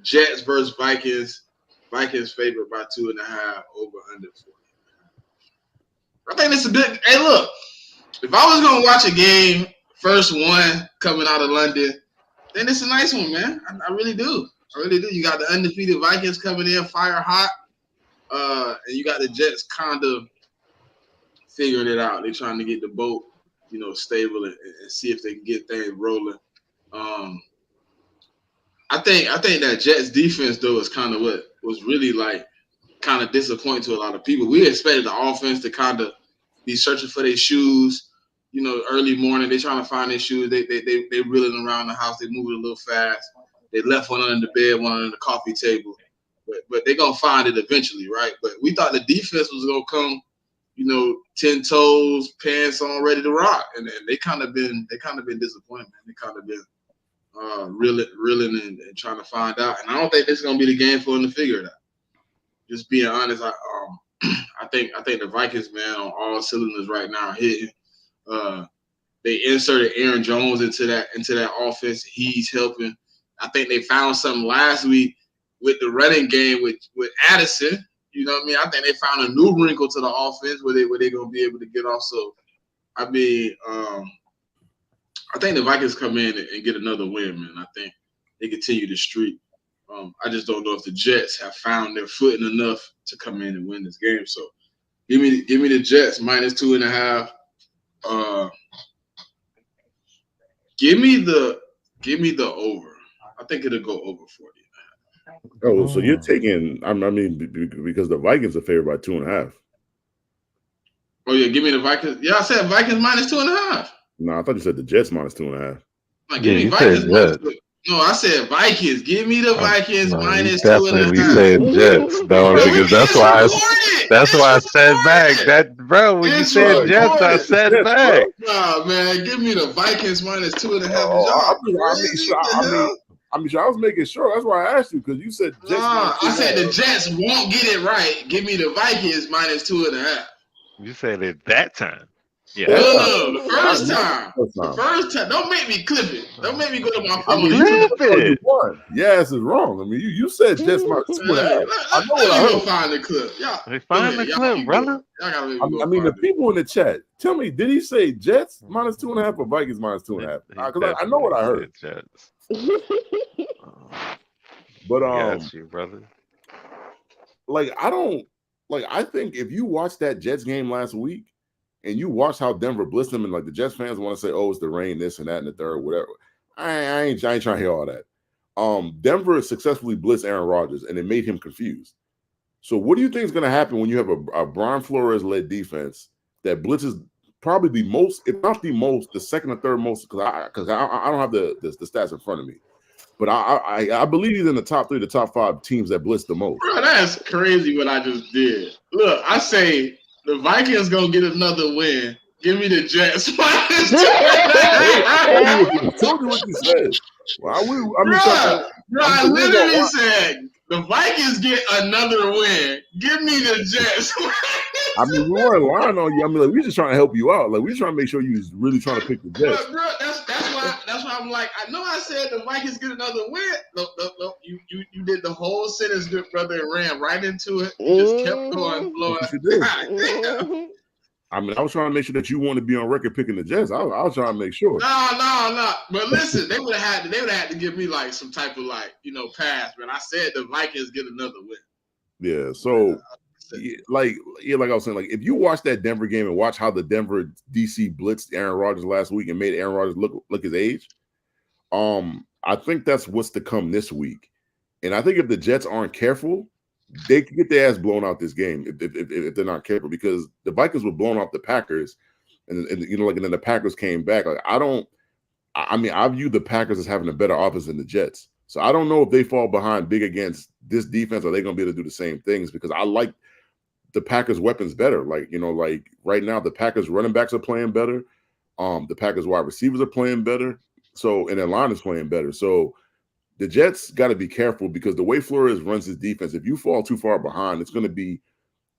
Jets versus Vikings. Vikings favored by 2.5 over under 40. I think this is a good. Hey, look, if I was gonna watch a game, first one coming out of London, then it's a nice one, man. I really do. I really do. You got the undefeated Vikings coming in fire hot, and you got the Jets kind of figuring it out. They're trying to get the boat, stable and see if they can get things rolling. I think that Jets defense though is kind of what was really like kind of disappointing to a lot of people. We expected the offense to kind of be searching for their shoes. Early morning, they trying to find their shoes. They reeling around the house. They moving a little fast. They left one under the bed, one under the coffee table. But they're gonna find it eventually, right? But we thought the defense was gonna come, 10 toes, pants on, ready to rock. And they kind of been disappointed, man. They kind of been reeling and trying to find out. And I don't think this is gonna be the game for them to figure it out. Just being honest, I think the Vikings, man, on all cylinders right now are hitting. They inserted Aaron Jones into that offense. He's helping. I think they found something last week with the running game with Addison. You know what I mean? I think they found a new wrinkle to the offense where they're gonna be able to get off. So I mean, I think the Vikings come in and get another win, man. I think they continue the streak. I just don't know if the Jets have found their footing enough to come in and win this game. So give me the Jets -2.5. Give me the over. I think it'll go over 40. Oh, so you're Mm. taking? I mean, because the Vikings are favored by 2.5. Oh yeah, give me the Vikings. Yeah, I said Vikings minus 2.5. No, I thought you said the Jets minus 2.5. Like, give Yeah, me you Vikings said minus Jets. two. No, I said Vikings. Give me the Vikings No, you minus two and a definitely half. said Jets, dog, Bro, we because get this recorded. that's It's why I said back. recorded. That bro, when you It's said Jets, I recorded. The said Jets, bro. back. Nah, man, give me the Vikings minus 2.5. Is Oh, y'all I mean, crazy? sure, The hell? I was making sure. That's why I asked you because you said Jets minus Nah, two I and a said half. the Jets won't get it right. Give me the Vikings minus 2.5. You said it that time. Yeah, That No, that no, time, time. no. The not first the time. first The time. first time. Don't make me clip it. Don't make me go to my I phone mean, and you clip said, it. Clip no, you it. won. Yes, is wrong. I mean, you said Jets minus two Man, and a half. I know let what I me go heard. find the clip. Y'all, Hey, go find ahead. the Y'all clip, keep going. brother. Y'all gotta make me go The find it. people in the chat, tell me, did he say Jets minus 2.5 or Vikings minus two and a half? He Because I know definitely what I heard. said Jets. But I got you, brother. like I don't like I think if you watch that Jets game last week and you watch how Denver blitzed them and like the Jets fans want to say, oh, it's the rain, this and that and the third, whatever. I ain't trying to hear all that. Denver successfully blitzed Aaron Rodgers and it made him confused. So what do you think is going to happen when you have a Brian Flores led defense that blitzes probably the most, if not the most, the second or third most? Because I don't have the stats in front of me, but I believe he's in the top 3, the top 5 teams that blitz the most. Bro, that's crazy what I just did. Look, I say the Vikings gonna get another win. Give me the Jets minus two and a half. I told you what you said. Well, I mean, Bruh, I we ain't gonna literally lie. said the Vikings get another win. Give me the Jets. I mean, we weren't lying on you. I mean, like, we just trying to help you out. Like, we just trying to make sure you was really trying to pick the Jets. Bro, that's why I'm like, I know I said the Vikings get another win. No, you did the whole sentence, good brother, and ran right into it. You just kept going, That's blowing. what you did. I mean, I was trying to make sure that you want to be on record picking the Jets. I was trying to make sure. No. But listen, they would have had to give me like some type of pass. But I said the Vikings get another win. Yeah. So, like I was saying, like if you watch that Denver game and watch how the Denver DC blitzed Aaron Rodgers last week and made Aaron Rodgers look his age, I think that's what's to come this week. And I think if the Jets aren't careful, they could get their ass blown out this game if they're not careful, because the Vikings were blown off the Packers, and then the Packers came back. Like I mean, I view the Packers as having a better offense than the Jets. So I don't know if they fall behind big against this defense, are they going to be able to do the same things? Because I like the Packers' weapons better. Like right now, the Packers running backs are playing better. The Packers wide receivers are playing better. So, and their line is playing better. So the Jets got to be careful, because the way Flores runs his defense, if you fall too far behind, it's going to be,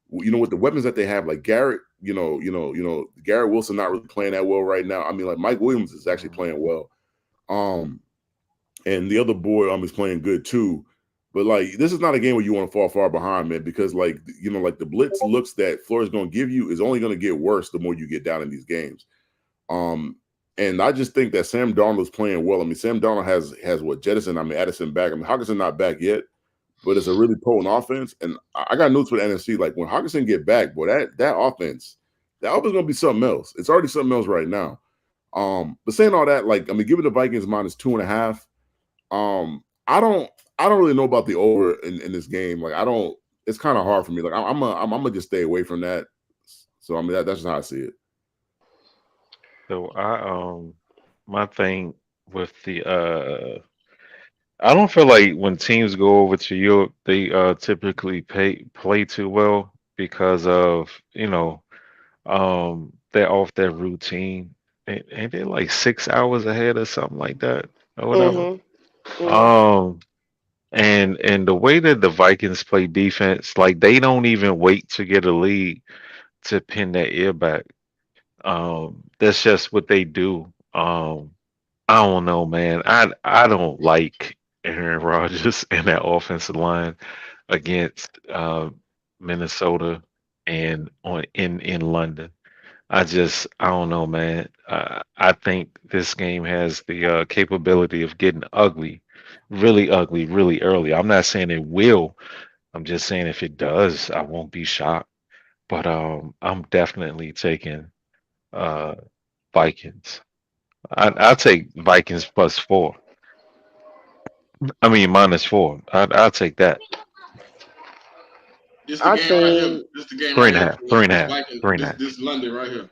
with the weapons that they have, like Garrett, Garrett Wilson not really playing that well right now. I mean, like Mike Williams is actually playing well. And the other boy is playing good too. But like, this is not a game where you want to fall far behind, man, because like the blitz looks that Flores is going to give you is only going to get worse the more you get down in these games. And I just think that Sam Darnold is playing well. I mean, Sam Darnold has what, Jettison, Addison back. I mean, Hockenson not back yet, but it's a really potent offense. And I got news for the NFC. Like when Hockenson get back, boy, that offense gonna be something else. It's already something else right now. But saying all that, like, I mean, give it the Vikings minus 2.5. I don't really know about the over in this game. Like, it's kind of hard for me. Like, I'm gonna just stay away from that. So I mean, that's just how I see it. So my thing with the I don't feel like when teams go over to Europe, they typically play too well because of, they're off their routine. And they're like 6 hours ahead or something like that or whatever. Um and the way that the Vikings play defense, like they don't even wait to get a lead to pin their ear back. That's just what they do. I don't know, man. I don't like Aaron Rodgers and that offensive line against Minnesota and in London. I don't know, man. I think this game has the capability of getting ugly, really early. I'm not saying it will. I'm just saying if it does, I won't be shocked. But I'm definitely taking uh Vikings. I'll take Vikings +4. I mean -4. I'll take that. This the I game right here. think This the game Three right and a here. half. Three and a This half. Vikings. Three and a This half. this London right here.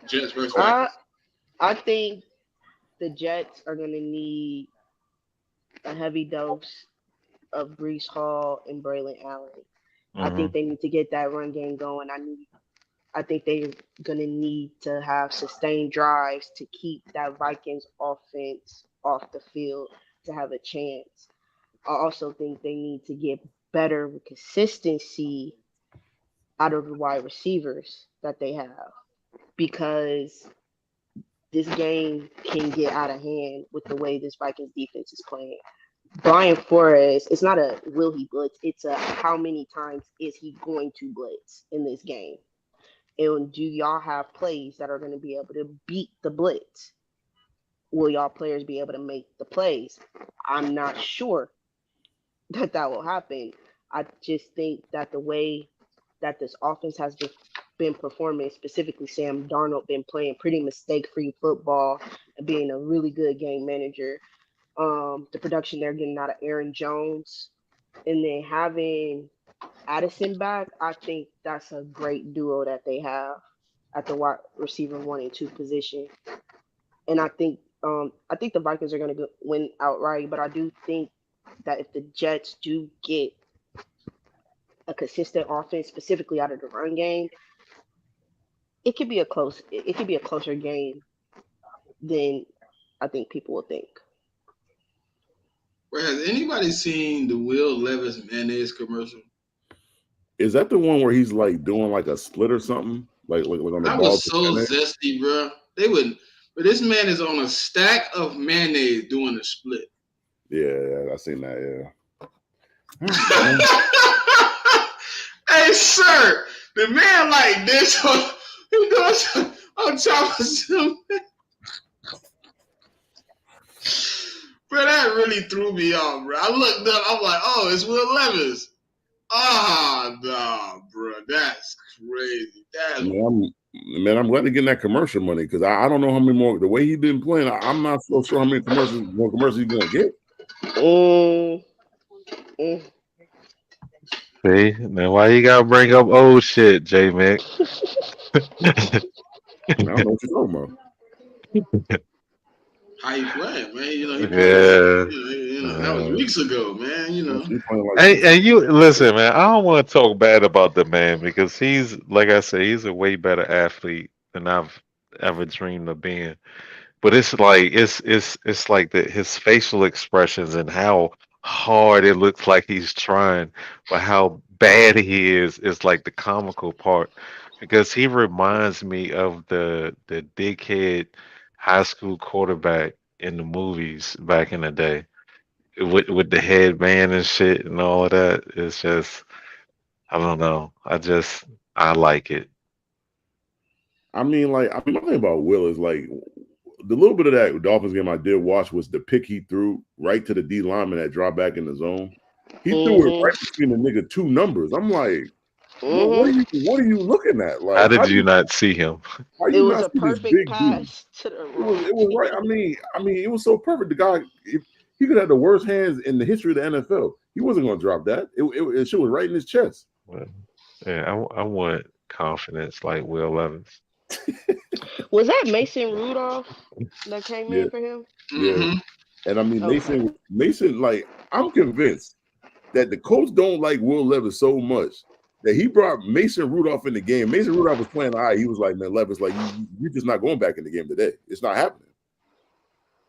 Jets versus I Vikings. I think the Jets are gonna need a heavy dose of Brees Hall and Braylon Allen. I Hmm. think they need to get that run game going. I think they're gonna need to have sustained drives to keep that Vikings offense off the field to have a chance. I also think they need to get better with consistency out of the wide receivers that they have because this game can get out of hand with the way this Vikings defense is playing. Brian Flores, it's not a will he blitz, it's a how many times is he going to blitz in this game? And do y'all have plays that are going to be able to beat the blitz? Will y'all players be able to make the plays? I'm not sure that will happen. I just think that the way that this offense has been performing, specifically Sam Darnold, been playing pretty mistake-free football and being a really good game manager. The production they're getting out of Aaron Jones, and then having Addison back, I think that's a great duo that they have at the wide receiver 1 and 2 position. And I think the Vikings are going to win outright, but I do think that if the Jets do get a consistent offense, specifically out of the run game, it could be a closer game than I think people will think. Bro, has anybody seen the Will Levis mayonnaise commercial? Is that the one where he's like doing like a split or something? Like on the That ball? was so zesty, bro. They would, but this man is on a stack of mayonnaise doing a split. Yeah, I seen that. Yeah. Hey, sir, the man like this, he goes on top of some. Bro, that really threw me off, bro. I looked up, I'm like, oh, it's Will Levis. Ah, nah, bro, that's crazy. That's I'm glad to get that commercial money because I don't know how many more. The way he been playing, I'm not so sure how many more commercials he's gonna get. Mm, mm. See, now why you gotta bring up old shit, J Mick? I don't know what you're talking about. how he playing, man. You know, he played. Yeah. That was weeks ago, man. You know. He playing like And you listen, man. I don't want to talk bad about the man because he's, like I said, he's a way better athlete than I've ever dreamed of being. But it's like it's like his facial expressions and how hard it looks like he's trying, but how bad he is like the comical part because he reminds me of the dickhead high school quarterback in the movies back in the day with the headband and shit and all of that. It's just I don't know. I like it. I mean, my thing about Will is like the little bit of that Dolphins game I did watch was the pick he threw right to the D lineman that dropped back in the zone. He threw it right between the nigga two numbers. I'm like, what are you looking at? Like, How did you not see him? how It you was not a see this perfect big dude? pass to the It was right. I mean, it was so perfect. The guy, he could have the worst hands in the history of the NFL. He wasn't going to drop that. It shit was right in his chest. Well, yeah, I want confidence like Will Levis. Was that Mason Rudolph that came Yeah, in for him? yeah. Mm-hmm. And I mean, Okay. Mason, like, I'm convinced that the coach don't like Will Levis so much that he brought Mason Rudolph in the game. Mason Rudolph was playing high. He was like, man, Levis, like, you're just not going back in the game today. It's not happening.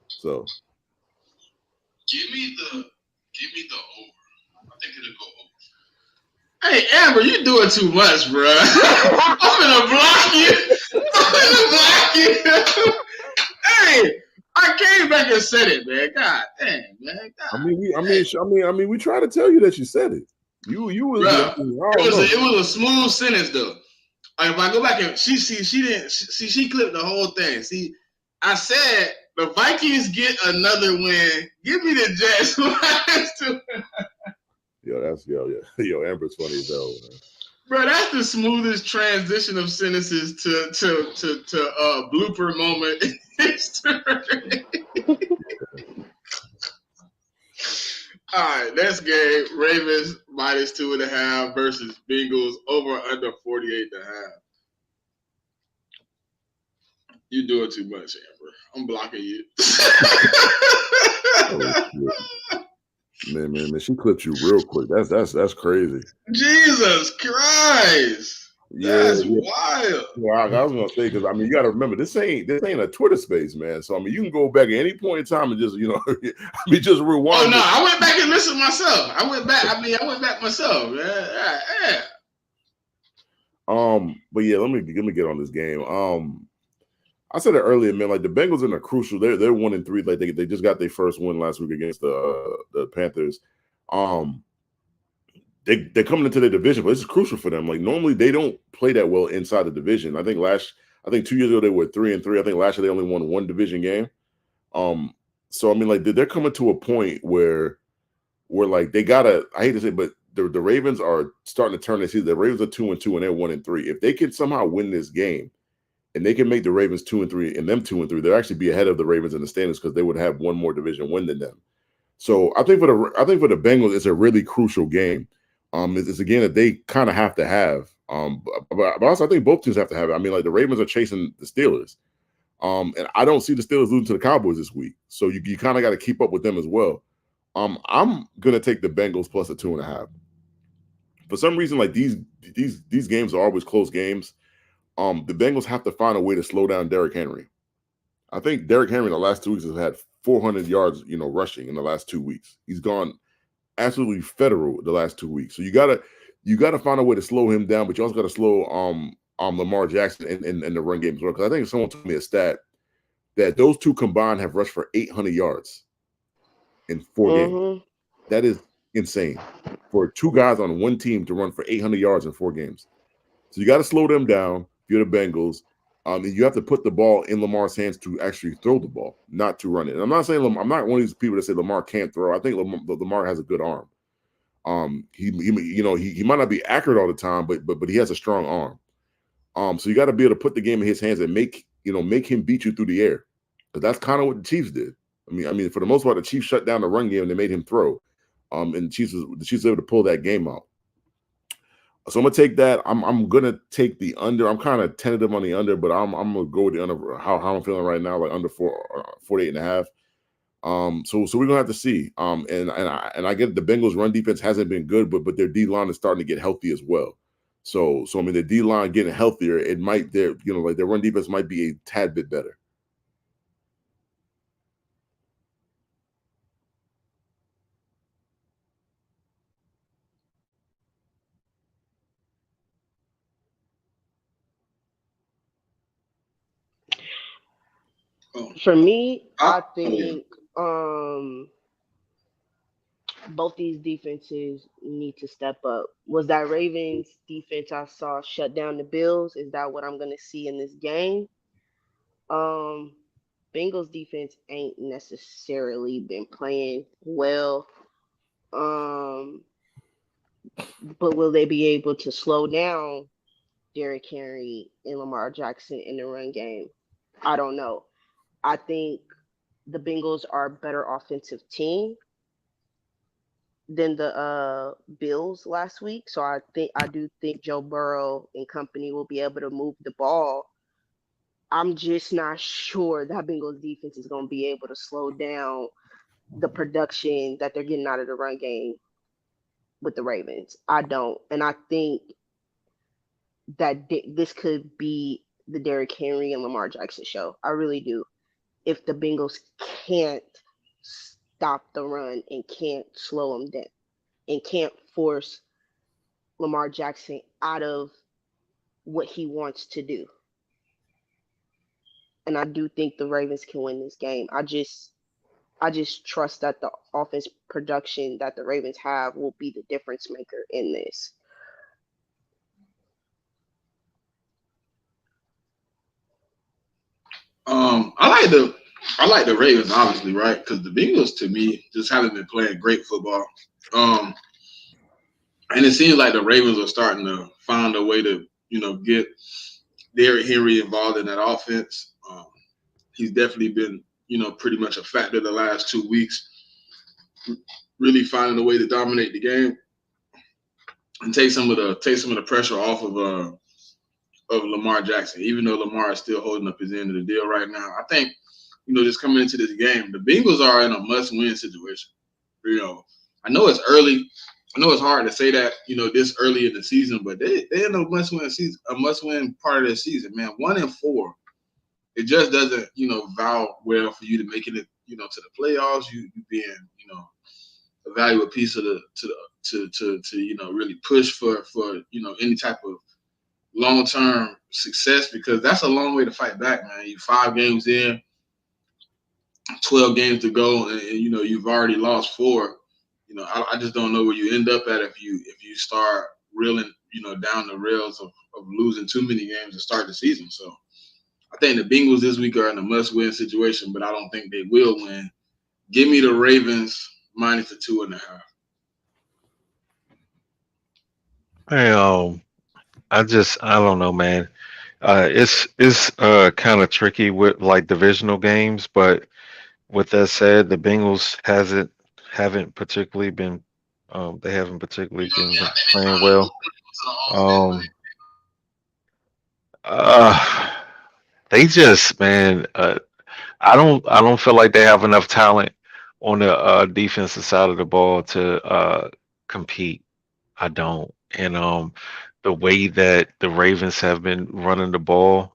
So Give me the over. I think it'll go over. Hey, Amber, you doing too much, bro. I'm gonna block you. I'm gonna block you. Hey, I came back and said it, man. God damn, man. God, I mean, we try to tell you that you said it. You was bro, I don't know. it was a smooth sentence though. Like, if I go back and she didn't she clipped the whole thing. See, I said the Vikings get another win. Give me the Jets. Yo, Amber's funny as hell, man. Bro, that's the smoothest transition of sentences to blooper moment in history. All right, next game, Ravens minus 2.5 versus Bengals over under 48.5. You doing too much, Amber. I'm blocking you. Man, she clipped you real quick. That's crazy. Jesus Christ. That's wild. Well, I was gonna say, because I mean, you got to remember, this ain't a Twitter space, man. So I mean, you can go back at any point in time and just just rewind. Oh no, I went back and listened myself. I went back myself, man. Yeah. But yeah, let me get on this game. I said it earlier, man. Like the Bengals are crucial. They're 1-3. Like they just got their first win last week against the Panthers. They're coming into the division, but this is crucial for them. Like normally they don't play that well inside the division. I think 2 years ago they were 3-3. I think last year they only won one division game. So I mean, like they're coming to a point where like they gotta. I hate to say, but the Ravens are starting to turn this season. The Ravens are 2-2 and they're 1-3. If they can somehow win this game, and they can make the Ravens 2-3 and them 2-3, they'll actually be ahead of the Ravens in the standings because they would have one more division win than them. So I think for the Bengals, it's a really crucial game. It's a game that they kind of have to have. But also I think both teams have to have it. I mean, like the Ravens are chasing the Steelers. And I don't see the Steelers losing to the Cowboys this week. So you kind of got to keep up with them as well. I'm gonna take the Bengals plus a 2.5. For some reason, like these games are always close games. The Bengals have to find a way to slow down Derrick Henry. I think Derrick Henry in the last 2 weeks has had 400 yards, rushing in the last 2 weeks. He's gone absolutely federal the last 2 weeks. So you gotta find a way to slow him down, but you also gotta slow Lamar Jackson in the run game as well. Because I think someone told me a stat that those two combined have rushed for 800 yards in 4 games. That is insane for two guys on one team to run for 800 yards in 4 games. So you got to slow them down. If you're the Bengals, you have to put the ball in Lamar's hands to actually throw the ball, not to run it. And I'm not saying I'm not one of these people that say Lamar can't throw. I think Lamar has a good arm. He might not be accurate all the time, but he has a strong arm. So you got to be able to put the game in his hands and make him beat you through the air. Because that's kind of what the Chiefs did. I mean, for the most part, the Chiefs shut down the run game and they made him throw. And the Chiefs were able to pull that game out. So I'm gonna take that. I'm gonna take the under. I'm kind of tentative on the under, but I'm gonna go with the under. How I'm feeling right now, like under 48.5. So we're gonna have to see. And I get the Bengals' run defense hasn't been good, but their D line is starting to get healthy as well. So I mean, the D line getting healthier, it might their run defense might be a tad bit better. For me, I think both these defenses need to step up. Was that Ravens defense I saw shut down the Bills? Is that what I'm going to see in this game? Bengals defense ain't necessarily been playing well. But will they be able to slow down Derrick Henry and Lamar Jackson in the run game? I don't know. I think the Bengals are a better offensive team than the Bills last week. So I do think Joe Burrow and company will be able to move the ball. I'm just not sure that Bengals defense is going to be able to slow down the production that they're getting out of the run game with the Ravens. I don't. And I think that this could be the Derrick Henry and Lamar Jackson show. I really do. If the Bengals can't stop the run and can't slow them down and can't force Lamar Jackson out of what he wants to do. And I do think the Ravens can win this game. I just trust that the offense production that the Ravens have will be the difference maker in this. I like the Ravens, obviously, right? Because the Bengals, to me, just haven't been playing great football. And it seems like the Ravens are starting to find a way to, get Derrick Henry involved in that offense. He's definitely been, pretty much a factor the last 2 weeks, really finding a way to dominate the game and take some of the pressure off of Lamar Jackson. Even though Lamar is still holding up his end of the deal right now, I think, just coming into this game, the Bengals are in a must-win situation. I know it's early. I know it's hard to say that, this early in the season, but they're in a must-win part of the season, man. 1-4. It just doesn't, vow well for you to making it, to the playoffs. You being, a valuable piece of to really push for any type of long-term success, because that's a long way to fight back, man. You 5 games in, 12 games to go, and you've already lost 4. I just don't know where you end up at if you start reeling, down the rails of losing too many games to start the season. So I think the Bengals this week are in a must-win situation, but I don't think they will win. Give me the Ravens minus the 2.5. Hey, I don't know, man. It's kind of tricky with like divisional games, but with that said, the Bengals haven't particularly been they haven't particularly been playing well. Um, uh, they just, man, I don't feel like they have enough talent on the defensive side of the ball to compete. I don't. And the way that the Ravens have been running the ball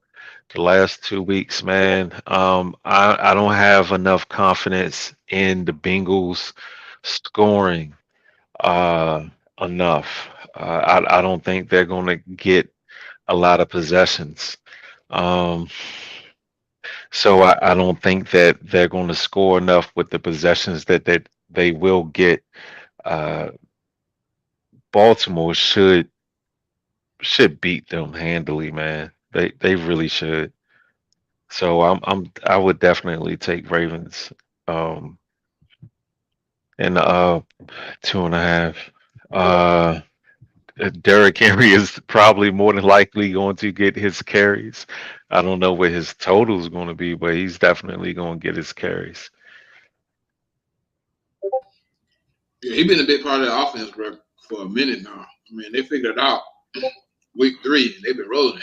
the last 2 weeks, man, I don't have enough confidence in the Bengals scoring uh, enough. I don't think they're going to get a lot of possessions. Um, so I don't think that they're going to score enough with the possessions that they will get. Uh, Baltimore should beat them handily, man. They really should. So I would definitely take Ravens and 2.5. Uh Derrick Henry is probably more than likely going to get his carries. I don't know what his total is going to be, but he's definitely going to get his carries. Yeah, he's been a big part of the offense, bro, for a minute now. I mean, they figured it out week 3. They've been rolling.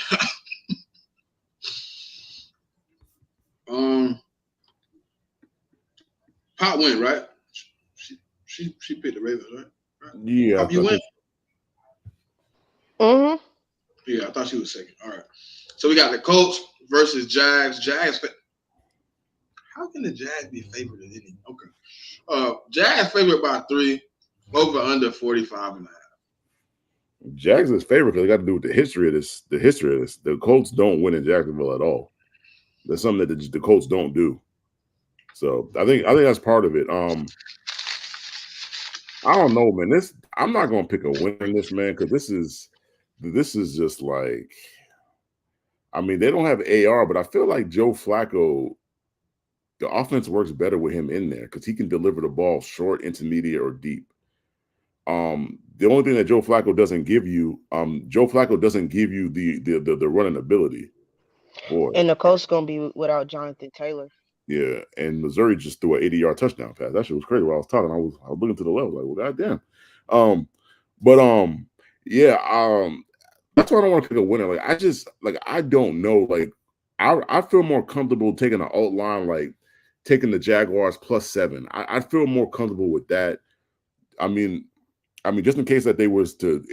Pop went, right? She picked the Ravens, right? Yeah, Pop, you went? Mm-hmm. Yeah, I thought she was second. All right. So we got the Colts versus Jags. How can the Jags be favored in any? Okay. Jags favored by 3, over under 45.5. Jags is favorite because they got to do with the history of this. The Colts don't win in Jacksonville at all. That's something that the Colts don't do. So I think that's part of it. I don't know, man. I'm not gonna pick a winner in this, man, because this is just like, I mean, they don't have AR, but I feel like Joe Flacco, the offense works better with him in there because he can deliver the ball short, intermediate, or deep. The only thing that Joe Flacco doesn't give you the running ability. Boy. And the Colts gonna be without Jonathan Taylor. Yeah, and Missouri just threw an 80-yard touchdown pass. That shit was crazy. While I was talking, I was looking to the left, like, well, goddamn. That's why I don't want to pick a winner. Like, I don't know. Like, I feel more comfortable taking an alt line, like taking the Jaguars +7. I feel more comfortable with that. I mean, just in case they was to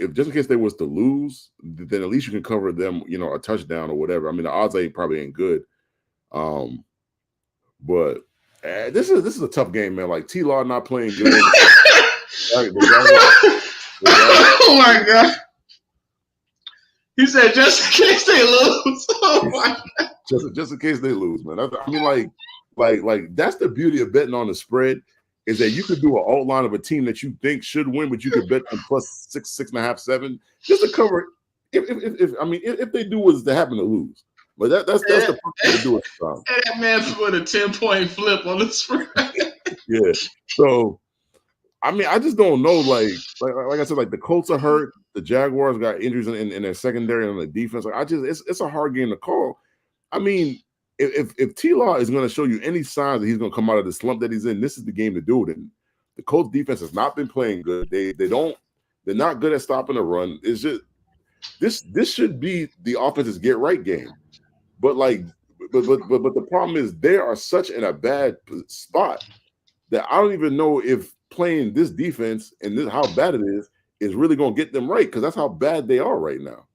lose, then at least you can cover them, a touchdown or whatever. I mean, the odds probably ain't good. But this is a tough game, man. Like T-Law not playing good. Oh my God. He said just in case they lose. Oh my God. Just in case they lose, man. I mean, like that's the beauty of betting on the spread, is that you could do an outline of a team that you think should win, but you could bet them +6, 6.5, 7, just to cover it. If they do what they happen to lose. But that's the perfect to do it. That man put a 10-point flip on the spread. Yeah. So I mean, I just don't know. Like I said, like the Colts are hurt. The Jaguars got injuries in their secondary and on the defense. Like it's a hard game to call. I mean, if T-Law is going to show you any signs that he's going to come out of the slump that he's in, this is the game to do it. And the Colts defense has not been playing good. They're not good at stopping the run. It's just this should be the offense's get right game. But the problem is they are such in a bad spot that I don't even know if playing this defense and how bad it is really going to get them right, because that's how bad they are right now.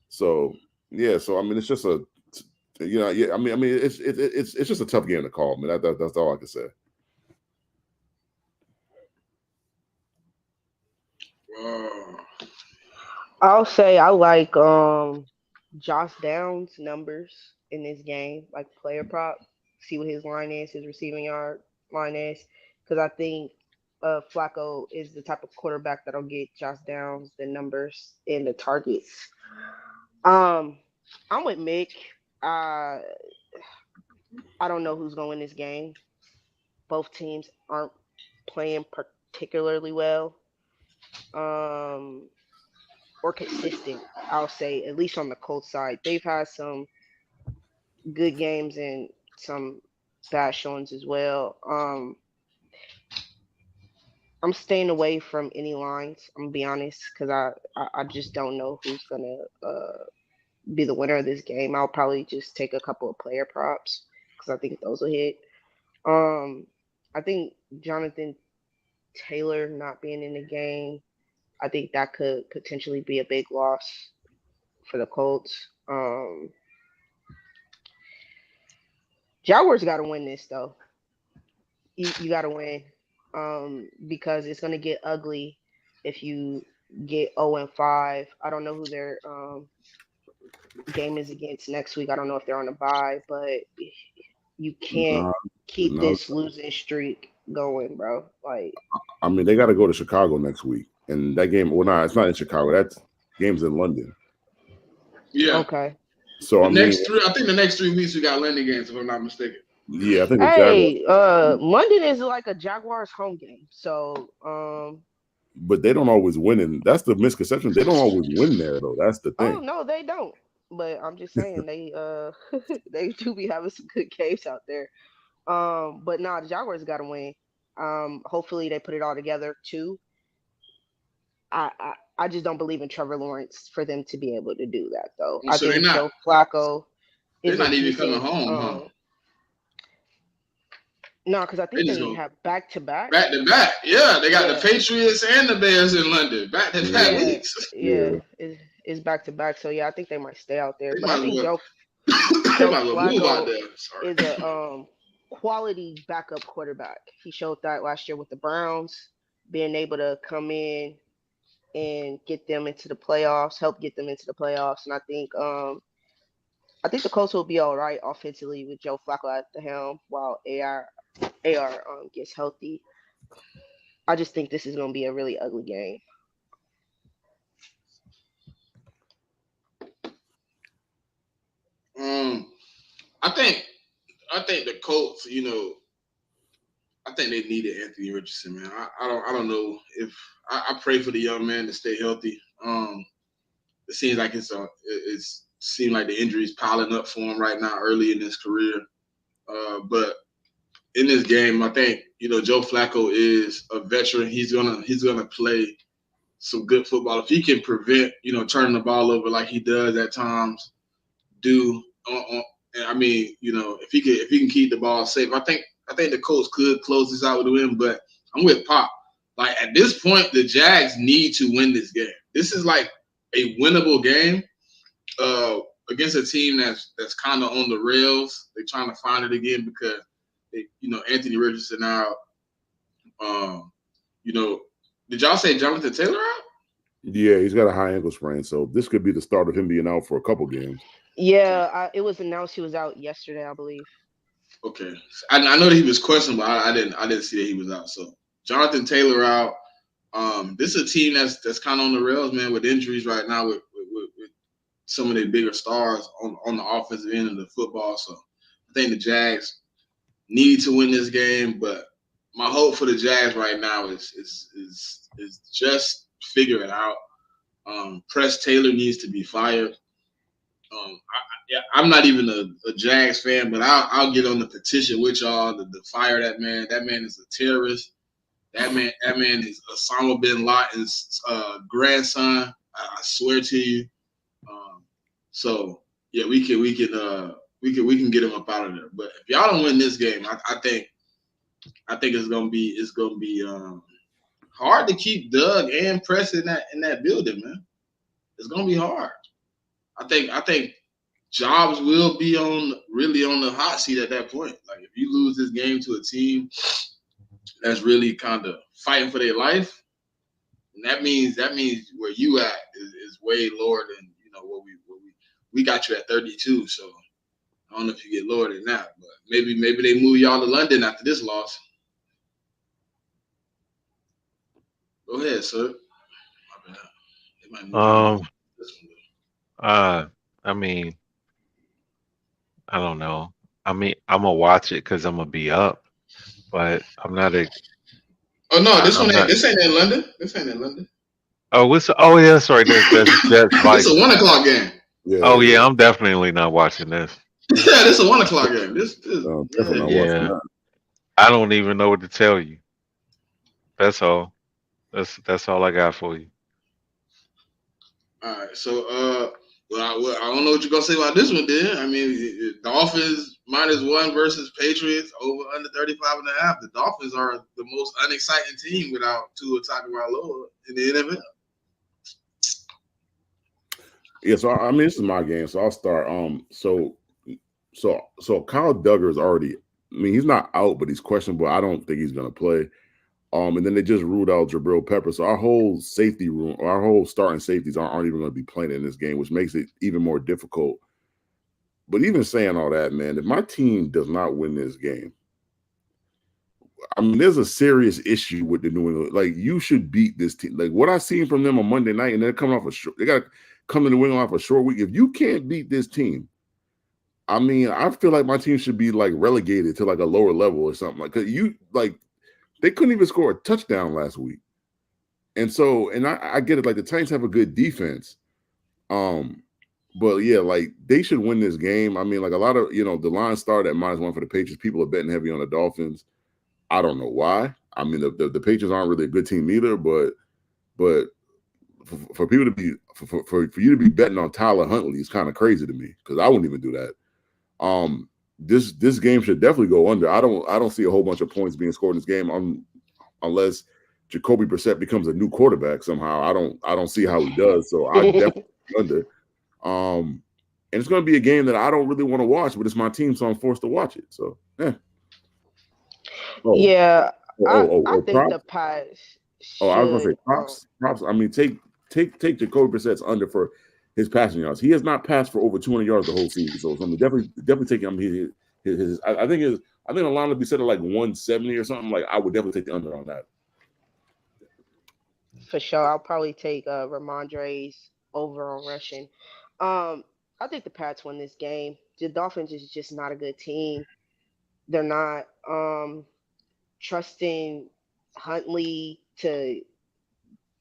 So yeah, I mean, it's just I mean, it's just a tough game to call, man. That's all I can say. I'll say I like Josh Downs' numbers in this game, like player prop. See what his line is, his receiving yard line is, because I think Flacco is the type of quarterback that'll get Josh Downs the numbers and the targets. I'm with Mick. I don't know who's going to win this game. Both teams aren't playing particularly well. Or consistent, I'll say, at least on the Colts side. They've had some good games and some bad showings as well. I'm staying away from any lines, I'm gonna be honest, because I just don't know who's gonna be the winner of this game. I'll probably just take a couple of player props because I think those will hit. I think Jonathan Taylor not being in the game, I think that could potentially be a big loss for the Colts. Jaguars got to win this though. You got to win because it's going to get ugly if you get 0-5. I don't know who their game is against next week. I don't know if they're on a bye, but you can't keep this losing streak going, bro. Like, I mean, they got to go to Chicago next week. And that game, it's not in Chicago. That game's in London. Yeah. Okay. So I think the next 3 weeks we got London games, if I'm not mistaken. Yeah, I think. London is like a Jaguars home game. So, but they don't always win, and that's the misconception. They don't always win there, though. That's the thing. Oh no, they don't. But I'm just saying they they do be having some good games out there. But nah, the Jaguars got to win. Hopefully they put it all together too. I just don't believe in Trevor Lawrence for them to be able to do that, though. So I think Joe Flacco is not even coming home, huh? No, because I think they have back-to-back. Back-to-back, yeah. They got the Patriots and the Bears in London. Back-to-back weeks. Yeah, it's back-to-back. So, yeah, I think they might stay out there. But I think Joe Flacco is a quality backup quarterback. He showed that last year with the Browns, being able to come in and get them into the playoffs, help get them into the playoffs. And I think the Colts will be all right offensively with Joe Flacco at the helm while AR gets healthy. I just think this is going to be a really ugly game. I think the Colts, I think they needed Anthony Richardson, man. I don't know if I pray for the young man to stay healthy. It seems like seems like the injuries piling up for him right now early in his career. But in this game, I think Joe Flacco is a veteran. He's gonna play some good football if he can prevent turning the ball over like he does at times. I mean, if he can keep the ball safe, I think the Colts could close this out with a win. But I'm with Pop. Like at this point, the Jags need to win this game. This is like a winnable game against a team that's kind of on the rails. They're trying to find it again because Anthony Richardson out. Did y'all say Jonathan Taylor out? Yeah, he's got a high ankle sprain, so this could be the start of him being out for a couple games. Yeah, it was announced he was out yesterday, I believe. Okay, I know that he was questionable. I didn't see that he was out. So Jonathan Taylor out. This is a team that's kind of on the rails, man, with injuries right now with some of their bigger stars on the offensive end of the football. So I think the Jags need to win this game, but my hope for the Jags right now is just figure it out. Press Taylor needs to be fired. I'm not even a Jags fan, but I'll get on the petition with y'all to fire that man. That man is a terrorist. That man is Osama bin Laden's grandson. I swear to you. So yeah, we can get him up out of there. But if y'all don't win this game, I think it's gonna be hard to keep Doug and Press in that building, man. It's gonna be hard. I think Jobs will be really on the hot seat at that point. Like if you lose this game to a team that's really kind of fighting for their life, and that means where you at is way lower than what we got you at 32. So I don't know if you get lower than that, but maybe they move y'all to London after this loss. Go ahead, sir. I mean, I don't know. I mean, I'm gonna watch it because I'm gonna be up, but I'm not a. Oh no, this I'm not. ain't in London. This ain't in London. Oh yeah, that's right. That's Jets This a Vikings. 1:00 game. Yeah, Oh yeah, I'm definitely not watching this. Yeah, this a 1:00 game. This definitely not watching Yeah, that. I don't even know what to tell you. That's all. That's all I got for you. All right, so well, I don't know what you're gonna say about this one, then. I mean, Dolphins -1 versus Patriots over under 35.5. The Dolphins are the most unexciting team without Tua Tagovailoa in the NFL. Yeah, so I mean, this is my game, so I'll start. So Kyle Duggar is already. I mean, he's not out, but he's questionable. I don't think he's gonna play. And then they just ruled out Jabril Pepper. So our whole safety room, our whole starting safeties aren't even going to be playing in this game, which makes it even more difficult. But even saying all that, man, if my team does not win this game, I mean, there's a serious issue with the New England. Like, you should beat this team. Like, what I seen from them on Monday night, and they're coming off they got to come to New England off a short week. If you can't beat this team, I mean, I feel like my team should be like relegated to like a lower level or something. Like, 'cause they couldn't even score a touchdown last week. And so, and I get it, like the Titans have a good defense. But yeah, like they should win this game. I mean, like a lot of, the line started at -1 for the Patriots. People are betting heavy on the Dolphins. I don't know why. I mean, the Patriots aren't really a good team either, but for people to be, for you to be betting on Tyler Huntley is kind of crazy to me because I wouldn't even do that. This game should definitely go under. I don't see a whole bunch of points being scored in this game unless Jacoby Brissett becomes a new quarterback somehow. I don't see how he does. So I definitely under. And it's going to be a game that I don't really want to watch, but it's my team, so I'm forced to watch it. So yeah. I think the Pats should. I was going to say props. I mean, take Jacoby Brissett's under for his passing yards. He has not passed for over 200 yards the whole season. So I'm definitely take him. I think the line would be set at like 170 or something. Like I would definitely take the under on that. For sure, I'll probably take Ramondre's over on rushing. I think the Pats win this game. The Dolphins is just not a good team. They're not trusting Huntley to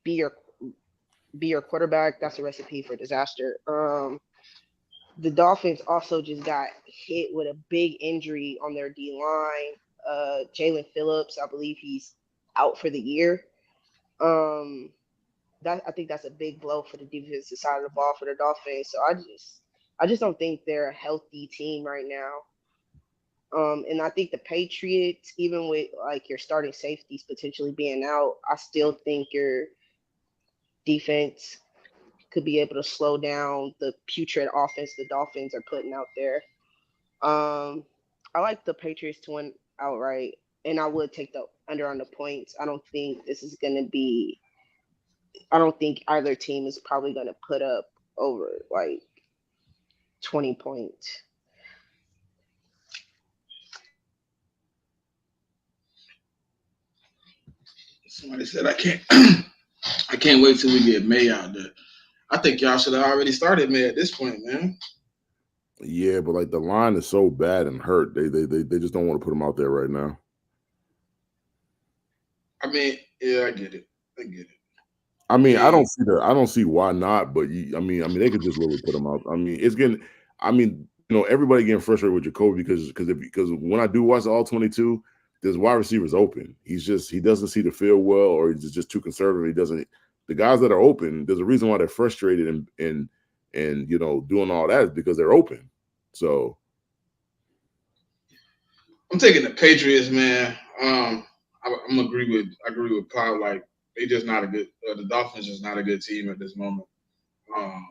be your quarterback. That's a recipe for disaster. The Dolphins also just got hit with a big injury on their D line. Jalen Phillips, I believe he's out for the year. I think that's a big blow for the defensive side of the ball for the Dolphins. So I just don't think they're a healthy team right now. And I think the Patriots, even with like your starting safeties potentially being out, I still think your defense could be able to slow down the putrid offense the Dolphins are putting out there. I like the Patriots to win outright, and I would take the under on the points. I don't think either team is probably going to put up over like 20 points. Somebody said I can't wait till we get May out there. I think y'all should have already started May at this point, man. Yeah, but like the line is so bad and hurt, they just don't want to put him out there right now. I mean, yeah, I get it. I get it. I mean, I Yeah. don't see why not, but they could just literally put him out. I mean, it's getting. I mean, everybody getting frustrated with Jacoby because when I do watch the all 22, there's wide receivers open. He doesn't see the field well, or he's just too conservative. He doesn't. The guys that are open, there's a reason why they're frustrated and doing all that is because they're open. So I'm taking the Patriots, man. I agree with Pop. Like they just not a good. The Dolphins just not a good team at this moment. Um,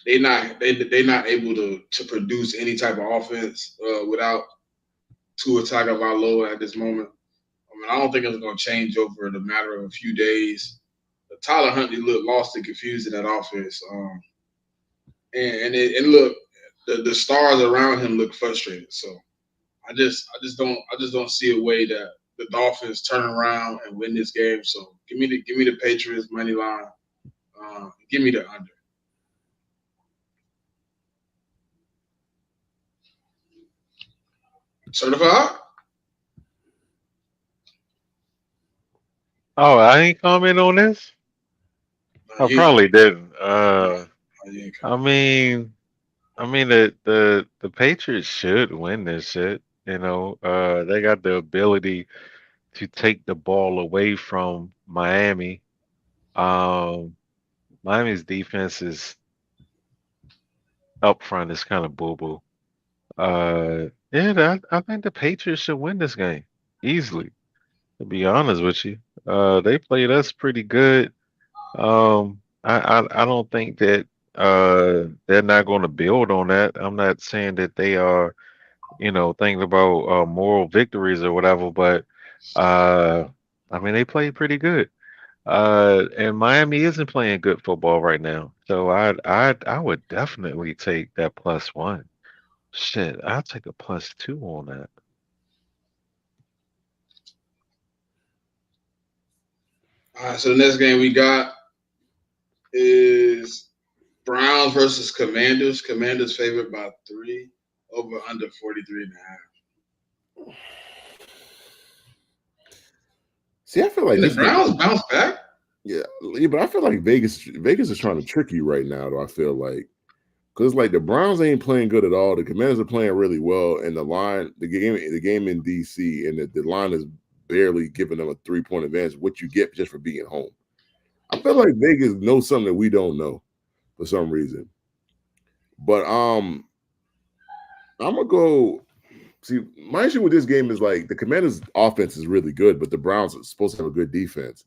they not able to produce any type of offense without Tua Tagovailoa at this moment. I mean, I don't think it's going to change over the matter of a few days. Tyler Huntley looked lost and confused in that offense, and look, the stars around him look frustrated. So I just don't see a way that the Dolphins turn around and win this game. So give me the Patriots money line. Give me the under. Certified? Oh, I ain't comment on this. No, I you ain't. probably didn't. No, you ain't. I mean, the Patriots should win this shit. They got the ability to take the ball away from Miami. Um, Miami's defense is up front is kind of boo boo. Yeah, I think the Patriots should win this game easily. To be honest with you, they played us pretty good. I don't think that they're not going to build on that. I'm not saying that they are, thinking about moral victories or whatever, but uh, I mean they played pretty good. And Miami isn't playing good football right now, so I would definitely take that +1. Shit, I'll take a +2 on that. All right, so the next game we got is Browns versus Commanders. Commanders favored by 3, over under 43.5. see, I feel like And the this game. Browns bounce back. Yeah, but I feel like Vegas is trying to trick you right now. Though I feel like because like the Browns ain't playing good at all. The Commanders are playing really well, and the game in DC, and the line is barely giving them a 3-point advantage. What you get just for being home. I feel like Vegas knows something that we don't know for some reason. But I'm gonna go. See, my issue with this game is like the Commanders' offense is really good, but the Browns are supposed to have a good defense.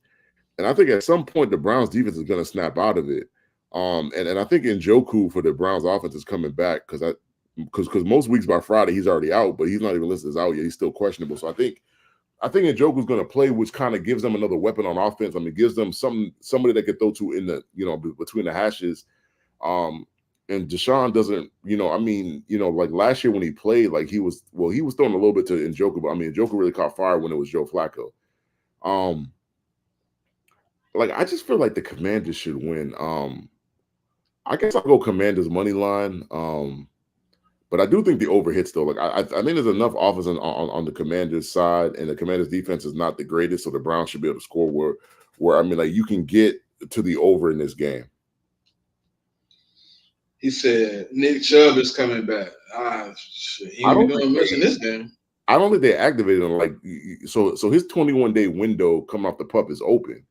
And I think at some point the Browns defense is going to snap out of it. And I think Njoku for the Browns offense is coming back because most weeks by Friday he's already out, but he's not even listed as out yet. He's still questionable. So I think Njoku's going to play, which kind of gives them another weapon on offense. I mean, gives them somebody they can throw to in the between the hashes. And Deshaun doesn't, like last year when he played, like he was throwing a little bit to Njoku, but I mean, Njoku really caught fire when it was Joe Flacco. Like I just feel like the Commanders should win. I guess I'll go Commanders money line. But I do think the over hits though. Like I think there's enough offense on the Commanders side, and the Commanders defense is not the greatest, so the Browns should be able to score where I mean like you can get to the over in this game. He said Nick Chubb is coming back. Shit, he I ain't don't been think doing much in this game. I don't think they activated him like so his 21-day window coming off the pup is open.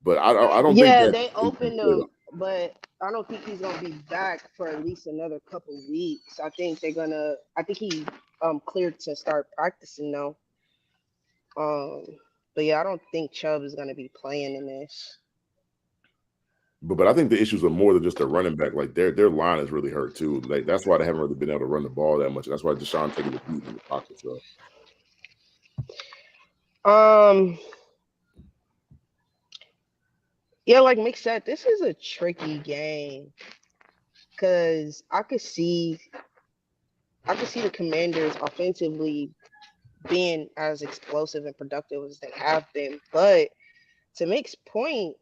But I don't think Yeah, that they is opened him, but I don't think he's gonna be back for at least another couple weeks. I think he cleared to start practicing now. Um, but yeah, I don't think Chubb is gonna be playing in this. But I think the issues are more than just a running back. Like their line is really hurt too. Like that's why they haven't really been able to run the ball that much. That's why Deshaun taking the beat in the pocket. So Um, yeah, like Mick said, this is a tricky game because I could see the Commanders offensively being as explosive and productive as they have been, but to Mick's point,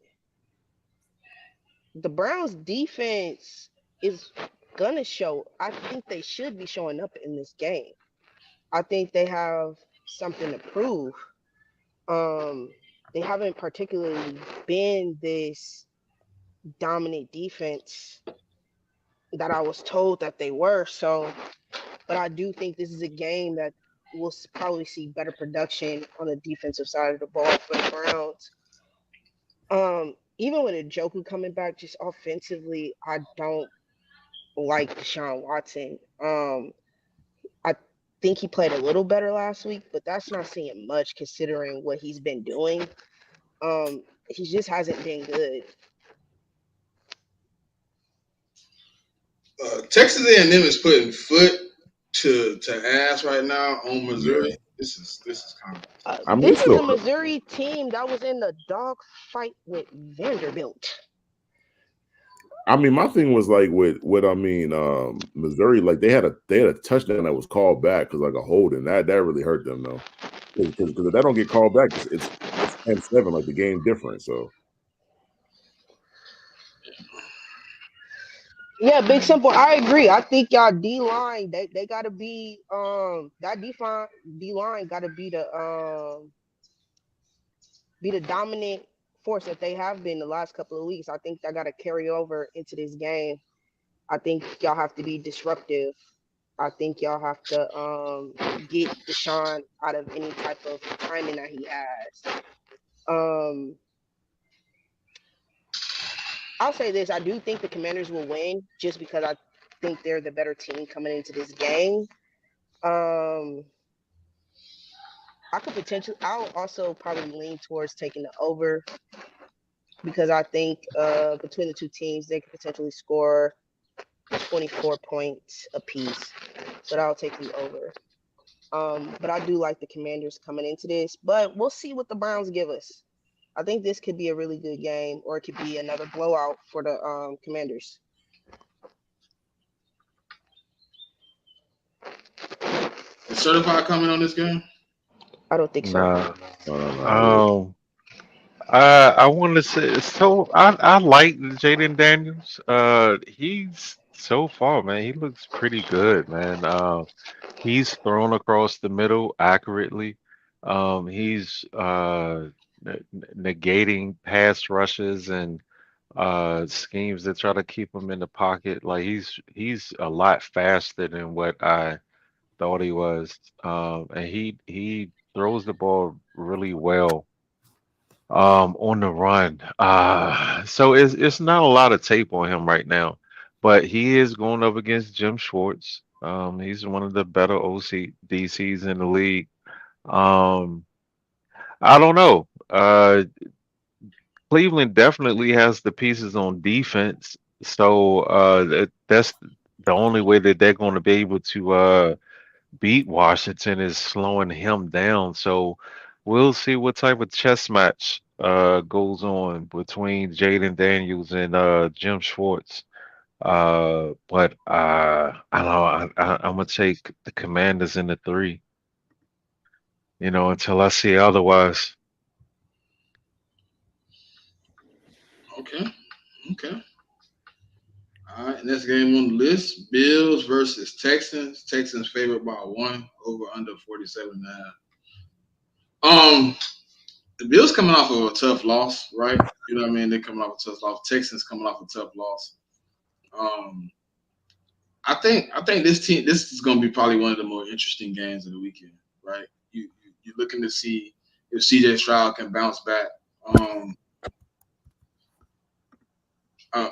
the Browns defense is gonna show. I think they should be showing up in this game. I think they have something to prove. They haven't particularly been this dominant defense that I was told that they were. So, but I do think this is a game that we'll probably see better production on the defensive side of the ball for the Browns. Even with Njoku coming back, just offensively, I don't like Deshaun Watson. I think he played a little better last week, but that's not saying much considering what he's been doing. He just hasn't been good. Texas A&M is putting foot to ass right now on Missouri. Yeah. This is kind of. I mean, This it's is still a Missouri team that was in the dog fight with Vanderbilt. I mean, my thing was like with Missouri, like they had a touchdown that was called back because like a holding that really hurt them though, because if that don't get called back, it's 10-7, like the game different. So Yeah, big simple. I agree. I think y'all D line they gotta be that D line gotta be the dominant force that they have been the last couple of weeks. I think that gotta carry over into this game. I think y'all have to be disruptive. I think y'all have to get Deshaun out of any type of timing that he has. I'll say this: I do think the Commanders will win, just because I think they're the better team coming into this game. I'll also probably lean towards taking the over because I think between the two teams they could potentially score 24 points apiece. So I'll take the over. But I do like the Commanders coming into this, but we'll see what the Browns give us. I think this could be a really good game, or it could be another blowout for the Commanders. Is certified coming on this game? I don't think so. Nah. no. I want to say so. I like Jaden Daniels. He's so far, man. He looks pretty good, man. He's thrown across the middle accurately. He's negating pass rushes and schemes that try to keep him in the pocket. Like he's a lot faster than what I thought he was. And he throws the ball really well on the run. So it's not a lot of tape on him right now, but he is going up against Jim Schwartz. He's one of the better OC DCs in the league. Um, I don't know. Cleveland definitely has the pieces on defense, so that's the only way that they're going to be able to beat Washington is slowing him down. So we'll see what type of chess match goes on between Jaden Daniels and Jim Schwartz. But I don't know. I'm gonna take the Commanders in the three. Until I see otherwise. Okay. Okay. All right. Next game on the list: Bills versus Texans. Texans favored by 1, over under 47.5. The Bills coming off of a tough loss, right? You know what I mean? They're coming off a tough loss. Texans coming off a tough loss. Um, I think this is going to be probably one of the more interesting games of the weekend, right? You're looking to see if CJ Stroud can bounce back. Uh,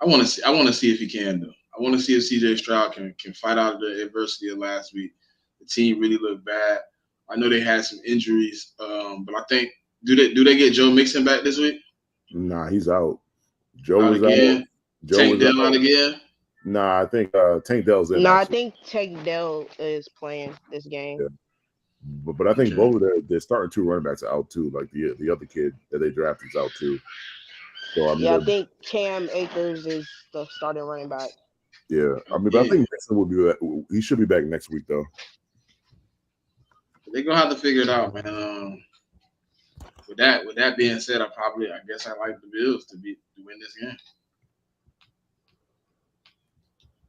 I want to see if he can though. I want to see if CJ Stroud can fight out of the adversity of last week. The team really looked bad. I know they had some injuries, but I think do they get Joe Mixon back this week? Nah, he's out. Joe Out is out. again? Joe Tank is Dell out. out again? Nah, I think Tank Dell's in No, I actually. think Tank Dell is playing this game. Yeah. But I think Okay. both of their starting two running backs are out too. Like the other kid that they drafted is out too. So I mean, Yeah, I think Cam Akers is the starting running back. yeah. I mean, but I think Mixon will be. He should be back next week though. They're gonna have to figure it out, man. With that being said, I guess I like the Bills to win this game.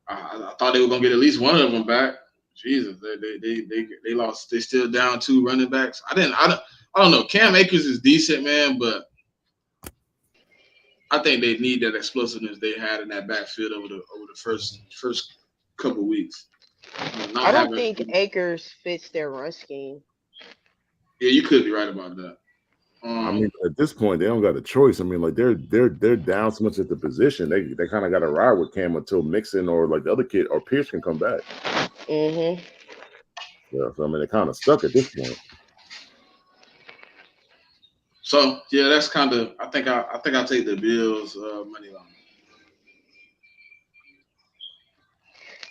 I thought they were gonna get at least one of them back. Jesus, they lost. They still down 2 running backs. I don't know. Cam Akers is decent, man, but I think they need that explosiveness they had in that backfield over the first couple weeks. I don't think Akers fits their run scheme. Yeah, you could be right about that. I mean, at this point, they don't got a choice. I mean, like they're down so much at the position. They kind of got to ride with Cam until Mixon or like the other kid or Pierce can come back. Mm-hmm. Yeah, so I mean, they're kind of stuck at this point. So yeah, that's kind of. I think I'll take the Bills money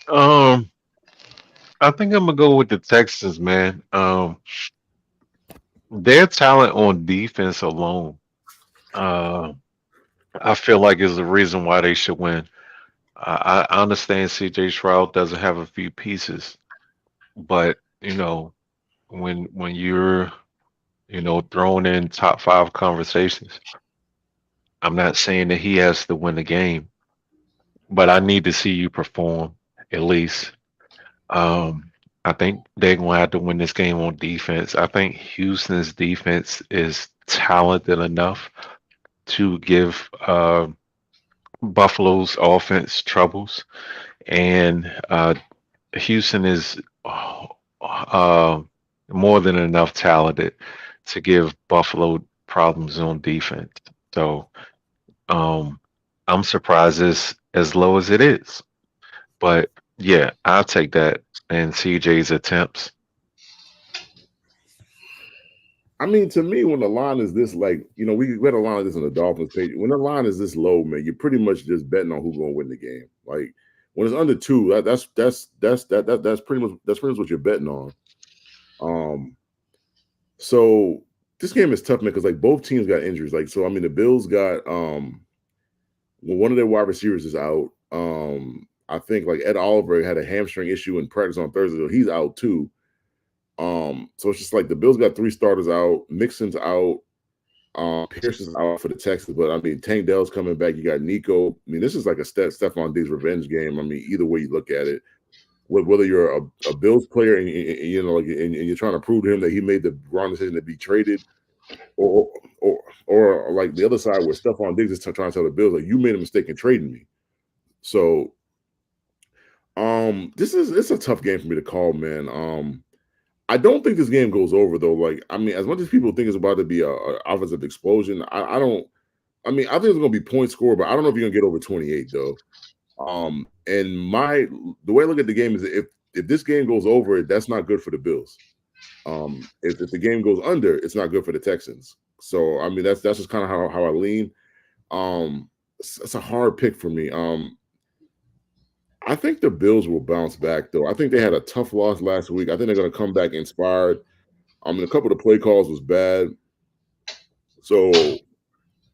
line. I think I'm gonna go with the Texans, man. Their talent on defense alone, I feel like is the reason why they should win. I understand CJ Stroud doesn't have a few pieces, but when you're thrown in top 5 conversations, I'm not saying that he has to win the game, but I need to see you perform at least. I think they're gonna have to win this game on defense. I think Houston's defense is talented enough to give Buffalo's offense troubles, and Houston is uh, more than enough talented to give Buffalo problems on defense. So I'm surprised it's as low as it is. But yeah, I'll take that and CJ's attempts. I mean, to me, when the line is this, like, we had a line like this on the Dolphins page. When the line is this low, man, you're pretty much just betting on who's going to win the game. Like when it's under 2, that's pretty much what you're betting on. So this game is tough, man, because like both teams got injuries. Like, so I mean, the Bills got one of their wide receivers is out. I think like Ed Oliver had a hamstring issue in practice on Thursday, so he's out too. So it's just like the Bills got 3 starters out, Mixon's out, Pierce is out for the Texans, but I mean Tank Dell's coming back. You got Nico. I mean, this is like a Stephon Diggs revenge game. I mean, either way you look at it, whether you're a Bills player and you're trying to prove to him that he made the wrong decision to be traded, or like the other side where Stephon Diggs is trying to tell the Bills like you made a mistake in trading me. So it's a tough game for me to call, man. I don't think this game goes over though. Like, I mean, as much as people think it's about to be a offensive explosion, I don't. I mean, I think it's going to be point score, but I don't know if you're going to get over 28 though. And the way I look at the game is if this game goes over, that's not good for the Bills. If the game goes under, it's not good for the Texans. So I mean, that's just kind of how I lean. It's a hard pick for me. I think the Bills will bounce back, though. I think they had a tough loss last week. I think they're going to come back inspired. I mean, a couple of the play calls was bad. So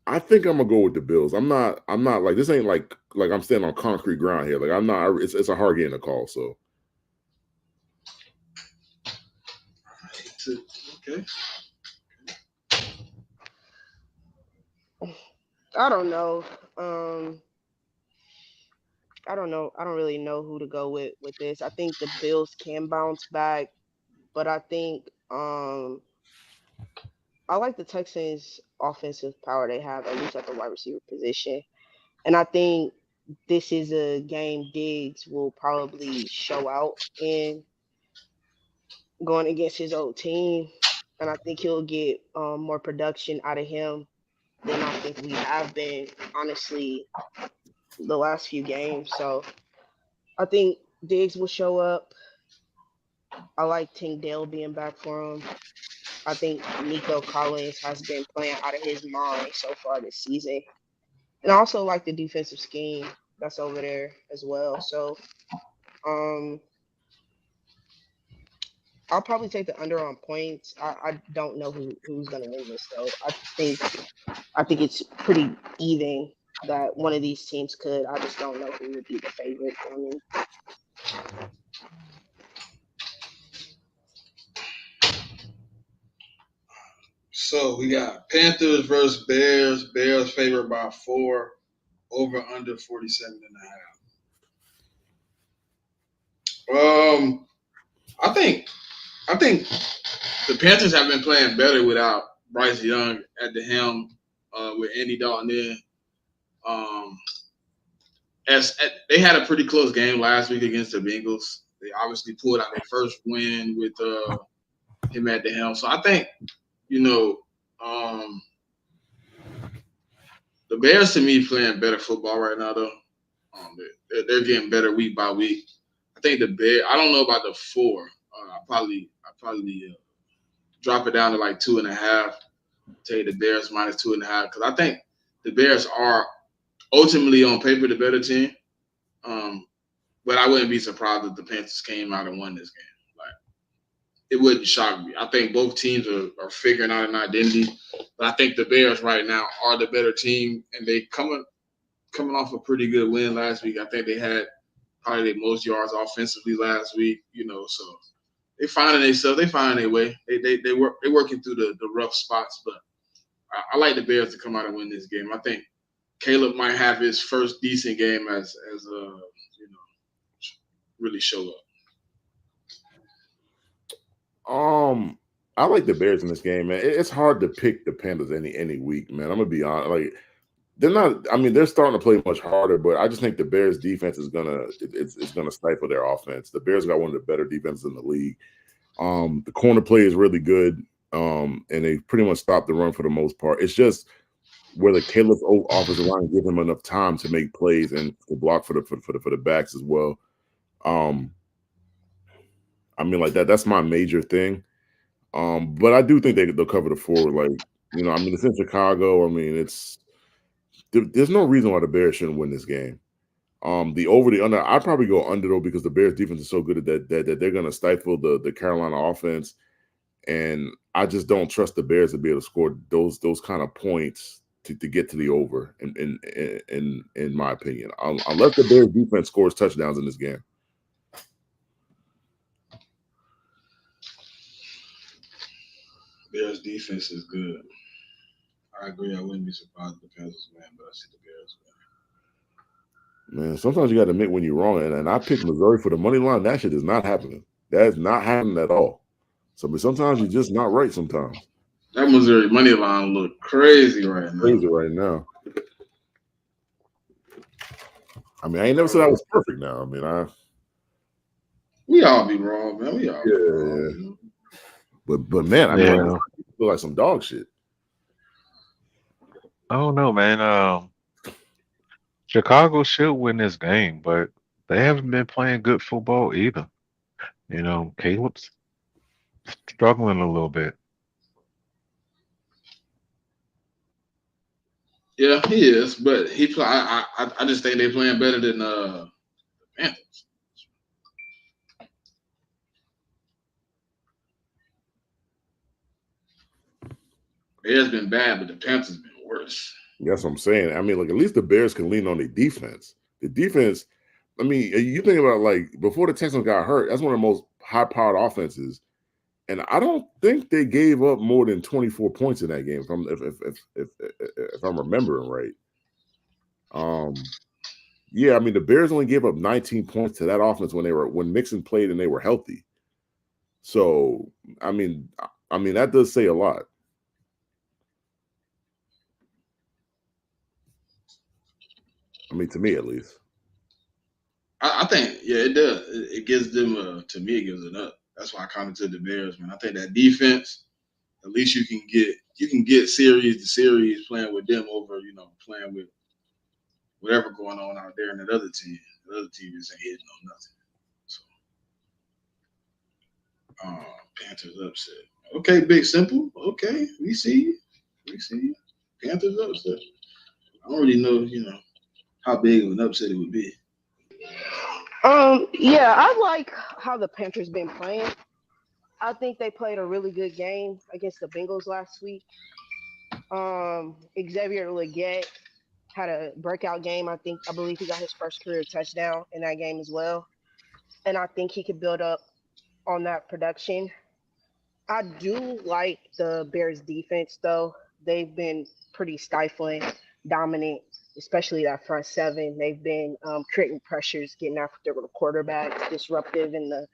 I think I'm going to go with the Bills. I'm not like, this ain't like I'm standing on concrete ground here. Like, I'm not, it's a hard game to call, so. Okay. I don't know. I don't know. I don't really know who to go with this. I think the Bills can bounce back, but I think I like the Texans' offensive power they have, at least at the wide receiver position. And I think this is a game Diggs will probably show out in going against his old team. And I think he'll get more production out of him than I think we have been, honestly, the last few games. So I think Diggs will show up. I like Tank Dell being back for him. I think Nico Collins has been playing out of his mind so far this season. And I also like the defensive scheme that's over there as well. So I'll probably take the under on points. I don't know who's gonna win this though. I think it's pretty even that one of these teams could. I just don't know who would be the favorite for me. So we got Panthers versus Bears. Bears favored by 4, over under 47.5. I think the Panthers have been playing better without Bryce Young at the helm, with Andy Dalton in. They had a pretty close game last week against the Bengals. They obviously pulled out their first win with him at the helm. So I think, the Bears to me playing better football right now though. They're getting better week by week. I think the Bears. I don't know about the 4. I probably drop it down to like 2.5. Take the Bears -2.5 because I think the Bears are ultimately on paper the better team. But I wouldn't be surprised if the Panthers came out and won this game. Like, it wouldn't shock me. I think both teams are figuring out an identity. But I think the Bears right now are the better team, and they coming off a pretty good win last week. I think they had probably their most yards offensively last week. So they finding themselves. They finding their way. They're working through the rough spots. But I like the Bears to come out and win this game. I think Caleb might have his first decent game as really show up. I like the Bears in this game, man. It's hard to pick the Panthers any week, man. I'm gonna be honest. Like, they're not. I mean, they're starting to play much harder, but I just think the Bears' defense is gonna stifle their offense. The Bears got one of the better defenses in the league. The corner play is really good, and they pretty much stopped the run for the most part. It's just whether Caleb's offensive line give him enough time to make plays and to block for the backs as well. I mean, like that's my major thing. But I do think they'll cover the 4. Like, I mean, it's in Chicago. I mean, there's no reason why the Bears shouldn't win this game. The over the under, I'd probably go under though because the Bears defense is so good at that they're going to stifle the Carolina offense, and I just don't trust the Bears to be able to score those kind of points to get to the over. In my opinion, unless the Bears defense scores touchdowns in this game. Bears defense is good. I agree. I wouldn't be surprised if the Panthers win, but I see the Bears win. Man, sometimes you got to admit when you're wrong. And I picked Missouri for the money line. That shit is not happening. That is not happening at all. So, but sometimes you're just not right sometimes. That Missouri money line look crazy right now. Crazy right now. I mean, I ain't never said I was perfect now. I mean, we all be wrong, man. We all be wrong. Yeah. But man, I mean, like, you feel like some dog shit. I don't know, man. Chicago should win this game, but they haven't been playing good football either. Caleb's struggling a little bit. Yeah, he is, but I just think they're playing better than the Panthers. Bears been bad, but the Panthers been worse. That's what I'm saying. I mean, like, at least the Bears can lean on the defense. The defense, I mean, you think about, like, before the Texans got hurt, that's one of the most high-powered offenses. And I don't think they gave up more than 24 points in that game, if I'm remembering right. Yeah, I mean, the Bears only gave up 19 points to that offense when Mixon played and they were healthy. So, I mean, that does say a lot. I mean, to me at least. I think, yeah, it does. It gives them to me, it gives it up. That's why I commented the Bears, man. I think that defense, at least you can get series to series playing with them over, playing with whatever going on out there in that other team. The other team just ain't hitting on nothing. So Panthers upset. Okay, Big Simple. Okay, we see you. Panthers upset. I don't really know, how big of an upset it would be. Yeah, I like how the Panthers been playing. I think they played a really good game against the Bengals last week. Xavier Legette had a breakout game. I believe he got his first career touchdown in that game as well. And I think he could build up on that production. I do like the Bears defense though. They've been pretty stifling, dominant, especially that front seven. They've been creating pressures, getting after the quarterbacks, disruptive in the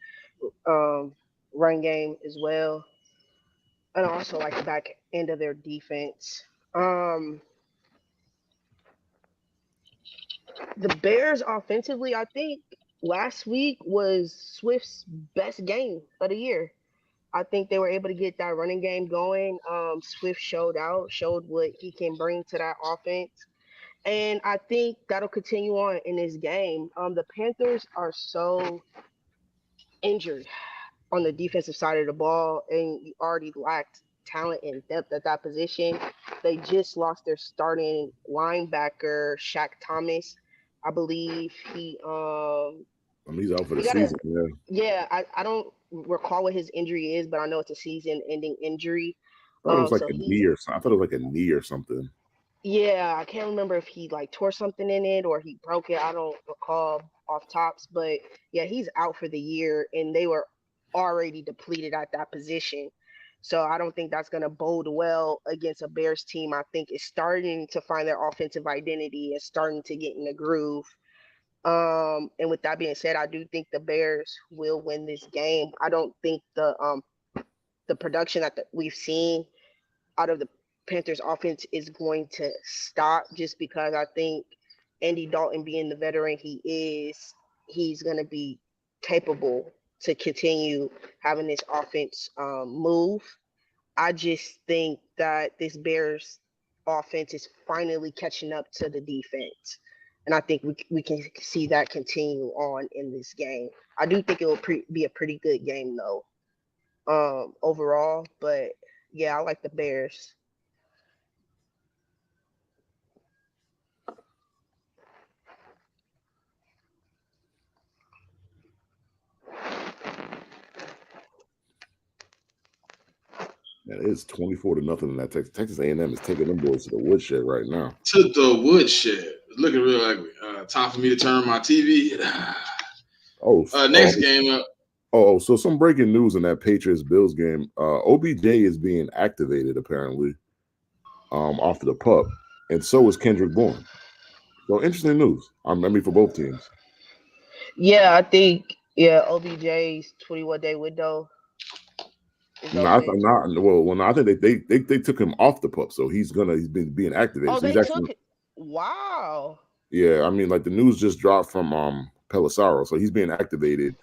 run game as well, and also like the back end of their defense. Um, the Bears offensively, I think last week was Swift's best game of the year. I think they were able to get that running game going. Swift showed what he can bring to that offense. And I think that'll continue on in this game. The Panthers are so injured on the defensive side of the ball, and you already lacked talent and depth at that position. They just lost their starting linebacker, Shaq Thomas. I believe I mean, he's out for the he got a season. Yeah, yeah. I don't recall what his injury is, but I know it's a season-ending injury. I thought it was like So a knee or something. I thought it was like a knee or something. yeah, I can't remember if he like tore something in it or he broke it. I don't recall off tops, but yeah, he's out for the year, and they were already depleted at that position. So I don't think that's going to bode well against a Bears team. I think is starting to find their offensive identity and starting to get in the groove. And with that being said, I do think the Bears will win this game. I don't think the production we've seen out of the Panthers offense is going to stop just because I think Andy Dalton being the veteran he is, he's going to be capable to continue having this offense move. I just think that this Bears offense is finally catching up to the defense. And I think we can see that continue on in this game. I do think it will be a pretty good game, though, overall. But yeah, I like the Bears. Man, it's 24-0 in that Texas A&M is taking them boys to the woodshed right now. To the woodshed. It's looking real ugly. Time for me to turn my TV. Next game up. So some breaking news in that Patriots Bills game. OBJ is being activated apparently after the pup, and so is Kendrick Bourne. So interesting news. I mean for both teams. Yeah, I think OBJ's 21-day window. No, I think they took him off the pup, so he's been being activated. Oh, so they took it. Wow. Yeah, I mean, like the news just dropped from Pelissaro, so he's being activated,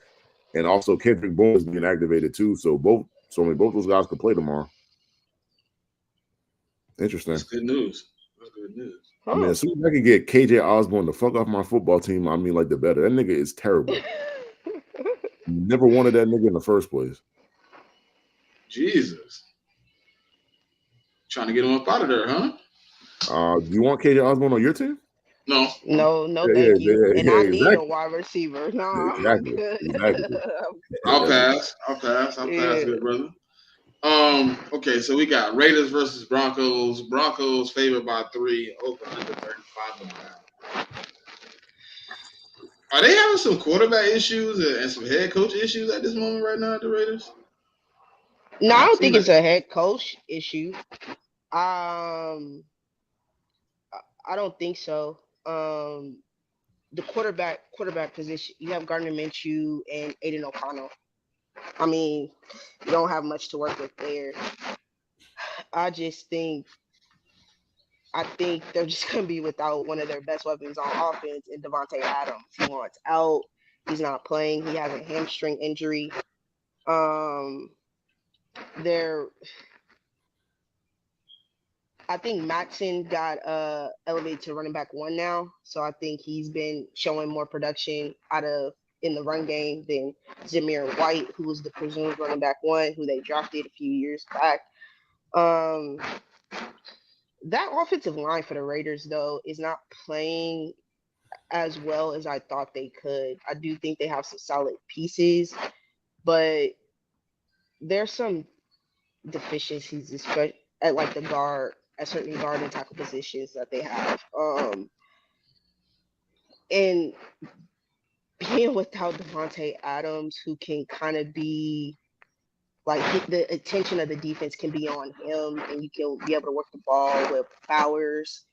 and also Kendrick Bourne is being activated too. So both those guys could play tomorrow. Interesting. That's good news. That's good news. I mean, as soon as I can get KJ Osborne the fuck off my football team, I mean, like the better. That nigga is terrible. Never wanted that nigga in the first place. Jesus. Trying to get him up out of there, huh? Do you want KJ Osborne on your team? No. Thank you. And I need a wide receiver. Nah, exactly. I'll pass, good brother. Okay, so we got Raiders versus Broncos. Broncos favored by 3, over under 35.5. Are they having some quarterback issues and some head coach issues at this moment right now at the Raiders? No, I don't think it's a head coach issue. I don't think so. The quarterback position, you have Gardner Minshew and Aiden O'Connell. I mean, you don't have much to work with there. I think they're just going to be without one of their best weapons on offense in Devontae Adams. He wants out. He's not playing. He has a hamstring injury. I think Matson got elevated to running back 1 now, so I think he's been showing more production in the run game than Zamir White, who was the presumed running back 1, who they drafted a few years back. That offensive line for the Raiders, though, is not playing as well as I thought they could. I do think they have some solid pieces, but there's some deficiencies, especially at like the guard, at certain guard and tackle positions that they have. And being without Devontae Adams, who can kind of be like the attention of the defense can be on him, and you can be able to work the ball with Bowers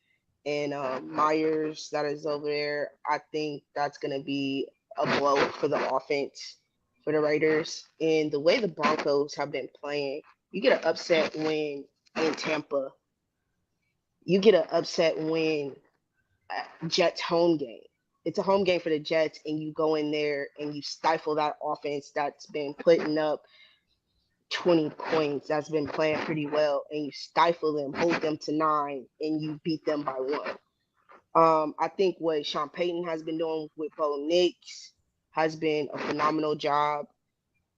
and Myers that is over there. I think that's going to be a blow for the offense. for the Raiders. And the way the Broncos have been playing, you get an upset win in Tampa. You get an upset win at Jets home game. It's a home game for the Jets, and you go in there and you stifle that offense that's been putting up 20 points, that's been playing pretty well, and you stifle them, hold them to 9, and you beat them by 1. I think what Sean Payton has been doing with Bo Nix has been a phenomenal job.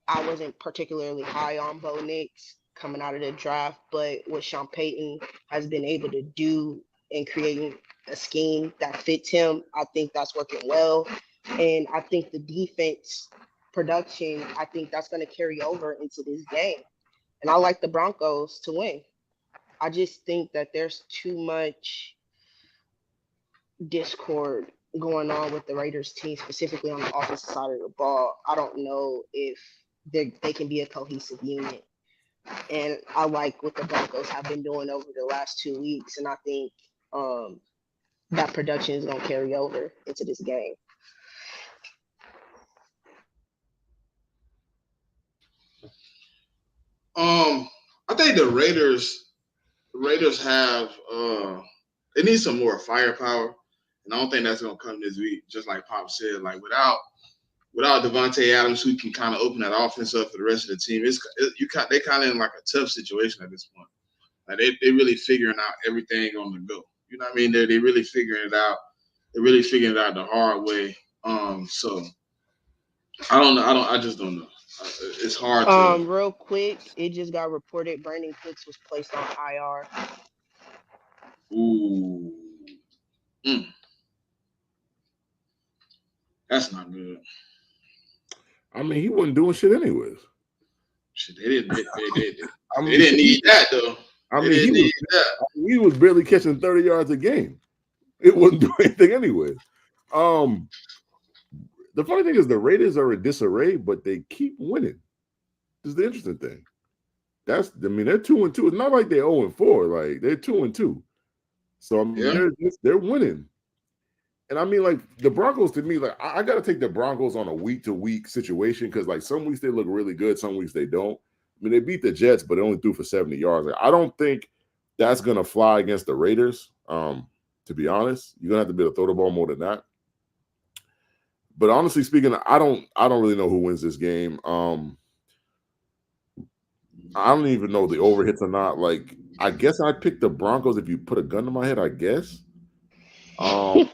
I wasn't particularly high on Bo Nix coming out of the draft, but what Sean Payton has been able to do in creating a scheme that fits him, I think that's working well. And I think the defense production, I think that's going to carry over into this game. And I like the Broncos to win. I just think that there's too much discord going on with the Raiders team, specifically on the offensive side of the ball. I don't know if they can be a cohesive unit. And I like what the Broncos have been doing over the last 2 weeks. And I think that production is going to carry over into this game. I think the Raiders have they need some more firepower, and I don't think that's gonna come this week. Just like Pop said, like without Devontae Adams, who can kind of open that offense up for the rest of the team, they kind of in like a tough situation at this point. Like they really figuring out everything on the go. You know what I mean? They really figuring it out. They're really figuring it out the hard way. So I don't know. I just don't know. It's hard to. Real quick, it just got reported Brandon Cooks was placed on IR. Ooh. That's not good. I mean, he wasn't doing shit anyways. Shit, they didn't need that though. I mean, he was barely catching 30 yards a game. It wasn't doing anything anyways. The funny thing is the Raiders are in disarray, but they keep winning. This is the interesting thing. They're 2-2. It's not like they're 0-4. Like they're 2-2. So I mean, they're winning. And I mean, like the Broncos to me, like I got to take the Broncos on a week-to-week situation because like some weeks they look really good, some weeks they don't. I mean, they beat the Jets, but they only threw for 70 yards. Like, I don't think that's gonna fly against the Raiders. To be honest, you're gonna have to be able to throw the ball more than that. But honestly speaking, I don't really know who wins this game. I don't even know the over hits or not. Like, I guess I'd pick the Broncos if you put a gun to my head, I guess. I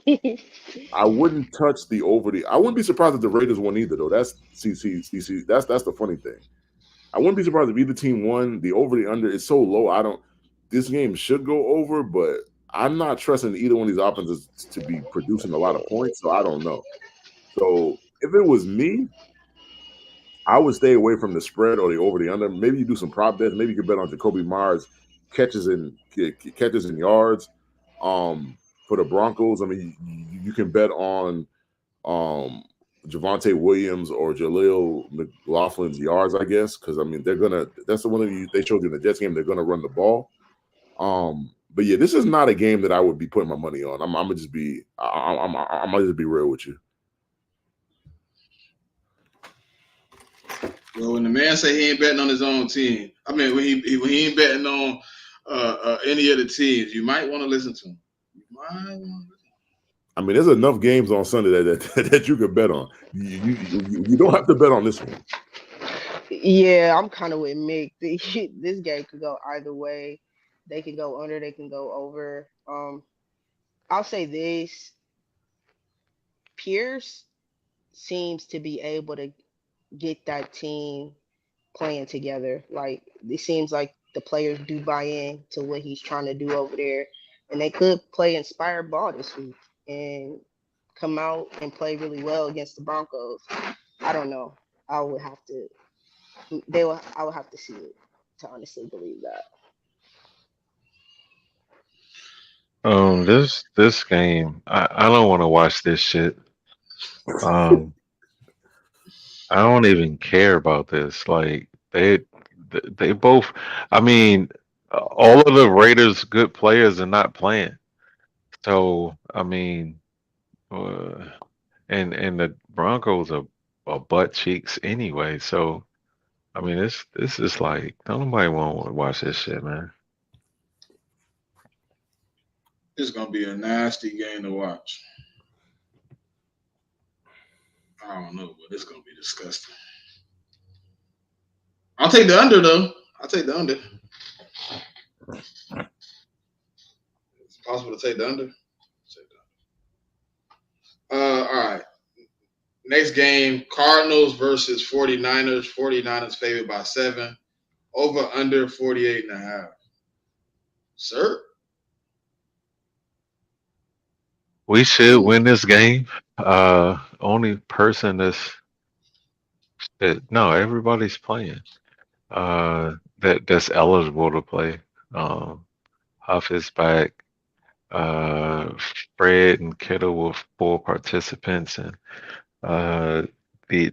wouldn't touch the over. I wouldn't be surprised if the Raiders won either, though. That's CC. That's the funny thing. I wouldn't be surprised if either team won. The over, the under is so low. This game should go over, but I'm not trusting either one of these offenses to be producing a lot of points, so I don't know. So if it was me, I would stay away from the spread or the over the under. Maybe you do some prop bets. Maybe you could bet on Jacoby Myers catches and yards. For the Broncos, I mean, you can bet on Javonte Williams or Jaleel McLaughlin's yards, I guess, because I mean that's the one they showed you in the Jets game. They're gonna run the ball. But yeah, this is not a game that I would be putting my money on. I'm gonna just be real with you. Well, when the man say he ain't betting on his own team, I mean when he ain't betting on any of the teams, you might want to listen to him. I mean, there's enough games on Sunday that you could bet on. You don't have to bet on this one. Yeah, I'm kind of with Mick. This game could go either way. They can go under, they can go over. I'll say this. Pierce seems to be able to get that team playing together. Like, it seems like the players do buy in to what he's trying to do over there. And they could play inspired ball this week and come out and play really well against the Broncos. I don't know. I would have to see it to honestly believe that. This game, I don't want to watch this shit. I don't even care about this. Like they both. I mean, all of the Raiders' good players are not playing. So I mean, and the Broncos are or butt cheeks anyway. So I mean, this is like don't nobody want to watch this shit, man. It's gonna be a nasty game to watch. I don't know, but it's gonna be disgusting. I'll take the under though. I'll take the under. It's possible to take the under. All right. Next game, Cardinals versus 49ers. 49ers favored by 7. Over under 48.5. Sir? We should win this game. Only person no, everybody's playing. That's eligible to play. Huff is back. Uh, Fred and Kittle were full participants, and uh, the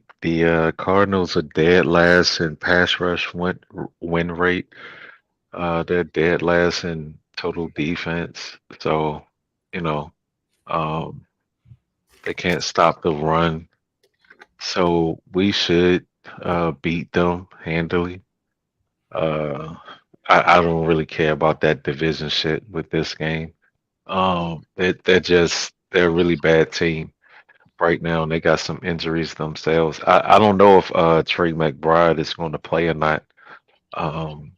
Cardinals are dead last in pass rush win rate. They're dead last in total defense. So, you know, um, they can't stop the run. So we should beat them handily. Uh, I don't really care about that division shit with this game. They're a really bad team right now, and they got some injuries themselves. I don't know if Trey McBride is going to play or not. Um,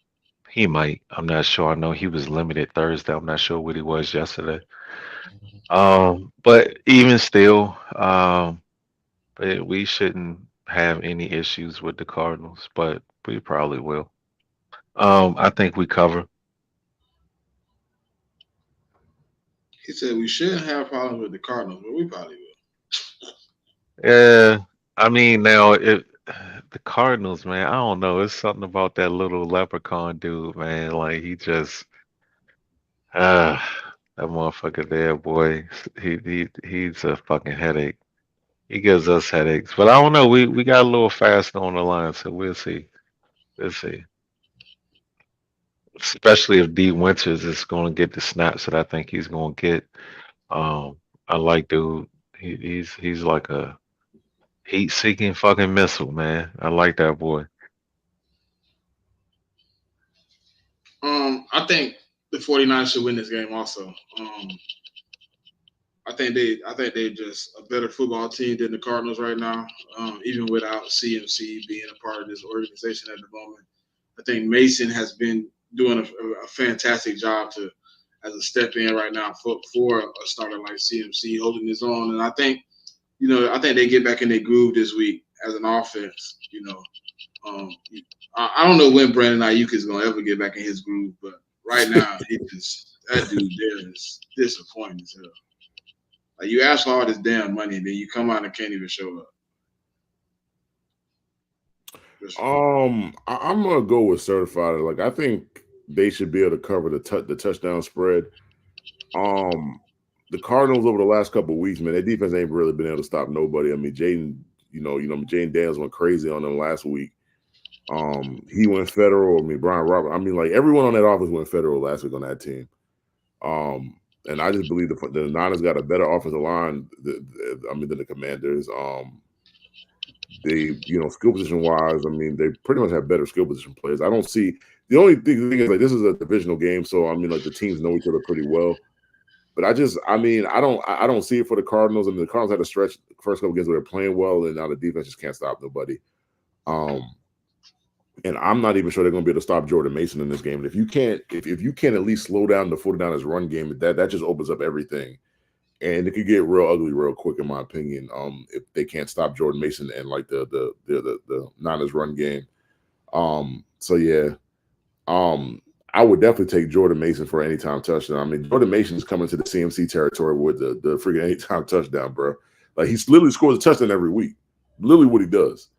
he might. I'm not sure. I know he was limited Thursday. I'm not sure what he was yesterday. But even still, we shouldn't have any issues with the Cardinals, but we probably will. I think we cover. He said we shouldn't have problems with the Cardinals, but we probably will. Yeah, I mean now if the Cardinals, man, I don't know. It's something about that little leprechaun dude, man. Like he just uh that motherfucker there, boy. He's a fucking headache. He gives us headaches. But I don't know. We got a little faster on the line, so we'll see. We'll see. Especially if D Winters is going to get the snaps that I think he's going to get. Um, I like dude. He's like a heat-seeking fucking missile, man. I like that boy. I think the 49ers should win this game also. I think they just a better football team than the Cardinals right now. Even without CMC being a part of this organization at the moment. I think Mason has been doing a fantastic job as a step in right now for a starter like CMC holding his own. And I think they get back in their groove this week as an offense. I don't know when Brandon Ayuk is going to ever get back in his groove, but right now that dude there is disappointing as hell. Like you ask for all this damn money, and then you come out and can't even show up. I'm gonna go with certified. Like I think they should be able to cover the touchdown spread. The Cardinals over the last couple of weeks, man, their defense ain't really been able to stop nobody. I mean, Jaden Daniels went crazy on them last week. He went federal. I mean, Brian Robert. I mean, like everyone on that offense went federal last week on that team. And I just believe the Niners got a better offensive line than the Commanders. They, skill position wise, I mean, they pretty much have better skill position players. I don't see the only thing is like this is a divisional game, so I mean, like the teams know each other pretty well. But I don't see it for the Cardinals. I mean, the Cardinals had a stretch first couple games where they're playing well, and now the defense just can't stop nobody. And I'm not even sure they're going to be able to stop Jordan Mason in this game. And if you can't at least slow down the 49ers run game, that just opens up everything. And it could get real ugly real quick, in my opinion, if they can't stop Jordan Mason and like the Niners run game. So yeah. I would definitely take Jordan Mason for an anytime touchdown. I mean, Jordan Mason is coming to the CMC territory with the freaking anytime touchdown, bro. Like he's literally scores a touchdown every week. Literally what he does.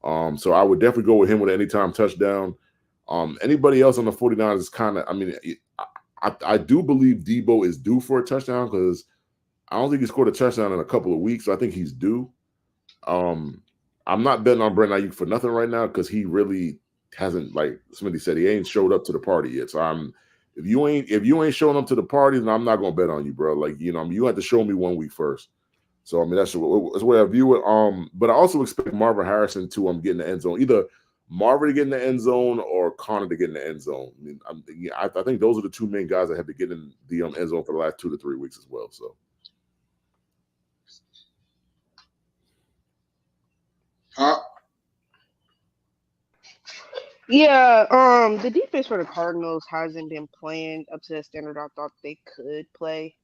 So I would definitely go with him with an anytime touchdown. Anybody else on the 49ers is kind of, I mean, I do believe Debo is due for a touchdown because I don't think he scored a touchdown in a couple of weeks. So I think he's due. I'm not betting on Brent Ayuk for nothing right now because he really hasn't, like somebody said, he ain't showed up to the party yet. So if you ain't showing up to the party, then I'm not gonna bet on you, bro. Like, you have to show me 1 week first. So I mean that's the way I view it. But I also expect Marvin Harrison to get in the end zone, either Marvin to get in the end zone or Connor to get in the end zone. I mean, I think those are the two main guys that have been getting in the end zone for the last 2 to 3 weeks as well. So. Yeah, the defense for the Cardinals hasn't been playing up to the standard I thought they could play.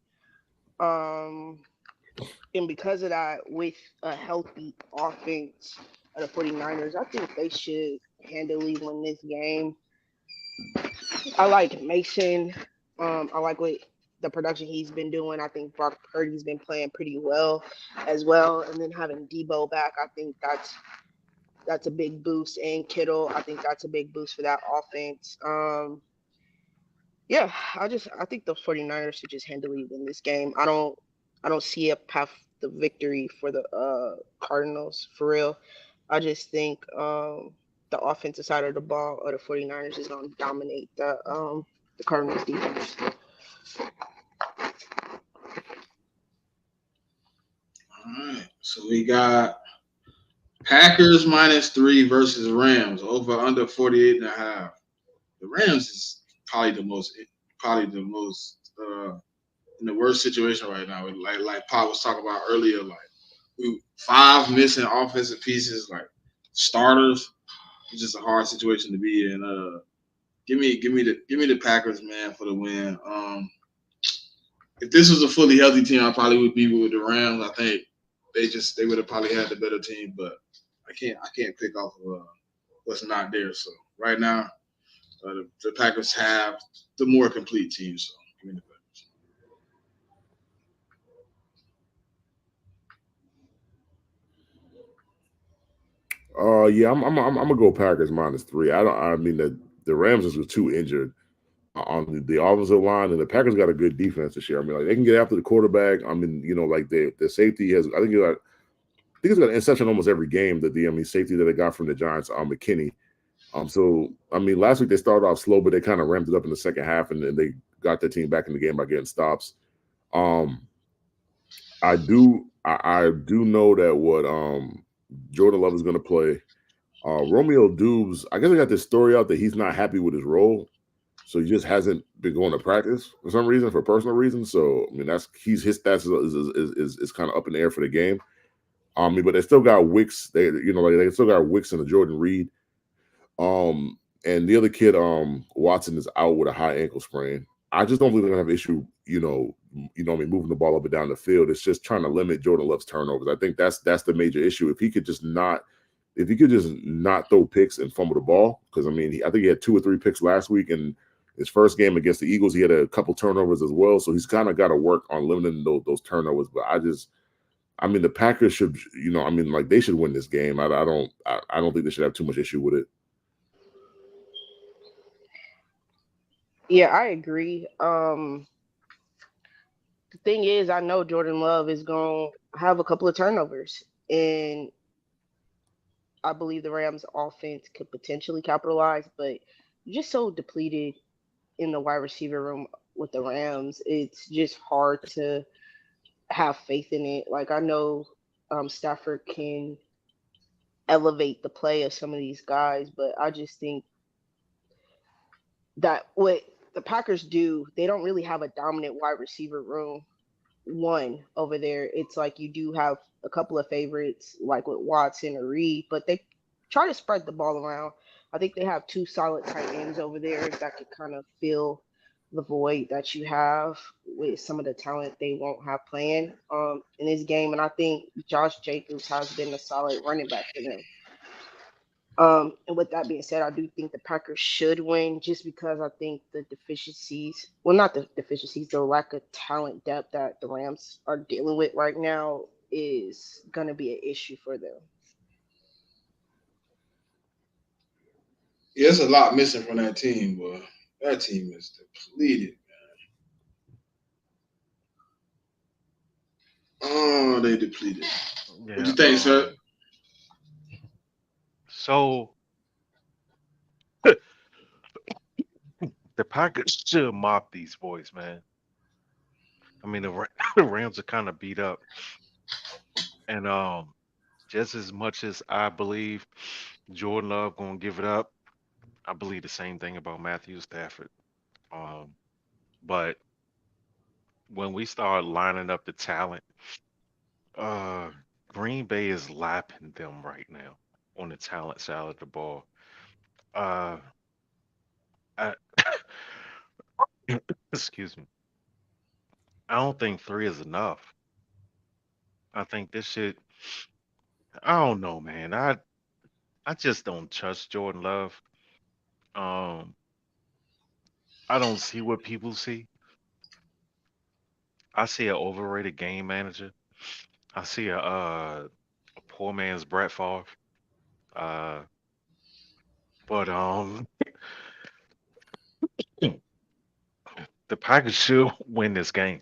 And because of that, with a healthy offense of the 49ers, I think they should handily win this game. I like Mason. I like what the production he's been doing. I think Brock Purdy's been playing pretty well as well. And then having Debo back, I think that's a big boost. And Kittle, I think that's a big boost for that offense. Yeah, I think the 49ers should just handily win this game. I don't see a path to victory for the Cardinals for real. I just think the offensive side of the ball of the 49ers is going to dominate the Cardinals defense. All right. So we got Packers -3 versus Rams over under 48.5. The Rams is probably the most in the worst situation right now. Like Pop was talking about earlier, like 5 missing offensive pieces, like starters. It's just a hard situation to be in. Give me the Packers, man, for the win. If this was a fully healthy team, I probably would be with the Rams. I think they would have probably had the better team, but I can't pick off of what's not there. So right now, the Packers have the more complete team. So give me the Packers. Yeah, I'm gonna go Packers -3. I mean the Rams was too injured on the offensive line, and the Packers got a good defense this year. I mean, like they can get after the quarterback. I mean, like the safety has. I think he's got an interception almost every game. The safety that they got from the Giants, McKinney. So I mean, last week they started off slow, but they kind of ramped it up in the second half, and then they got their team back in the game by getting stops. I do know that what Jordan Love is going to play. Romeo Dubes, I guess I got this story out that he's not happy with his role, so he just hasn't been going to practice for some reason, for personal reasons. So I mean, his stats is kind of up in the air for the game. But they still got Wicks. They still got Wicks and the Jordan Reed. And the other kid, Watson, is out with a high ankle sprain. I just don't think they're gonna have issue, moving the ball up and down the field. It's just trying to limit Jordan Love's turnovers. I think that's the major issue. If he could just not throw picks and fumble the ball, because I mean, I think he had 2 or 3 picks last week, and his first game against the Eagles, he had a couple turnovers as well. So he's kind of got to work on limiting those turnovers. But I mean, the Packers should, they should win this game. I don't think they should have too much issue with it. Yeah, I agree. The thing is, I know Jordan Love is going to have a couple of turnovers, and I believe the Rams offense could potentially capitalize, but you're just so depleted in the wide receiver room with the Rams. It's just hard to have faith in it. Like, I know Stafford can elevate the play of some of these guys, but I just think that what the Packers do, they don't really have a dominant wide receiver room over there. It's like you do have a couple of favorites like with Watson or Reed, but they try to spread the ball around. I think they have 2 solid tight ends over there that could kind of fill the void that you have with some of the talent they won't have playing in this game. And I think Josh Jacobs has been a solid running back for them. And with that being said, I do think the Packers should win just because I think the lack of talent depth that the Rams are dealing with right now is going to be an issue for them. Yeah, there's a lot missing from that team, but that team is depleted, man. Oh, they depleted. Yeah, what you think, sir? So the Packers should mop these boys, man. I mean, the Rams are kind of beat up. And just as much as I believe Jordan Love gonna give it up, I believe the same thing about Matthew Stafford. Um, but when we start lining up the talent, uh, Green Bay is lapping them right now on the talent side of the ball. Uh, I, excuse me. I don't think three is enough. I think this shit. I don't know, man. I just don't trust Jordan Love. Um, I don't see what people see. I see an overrated game manager. I see a poor man's Brett Favre. Uh, but the Packers should win this game.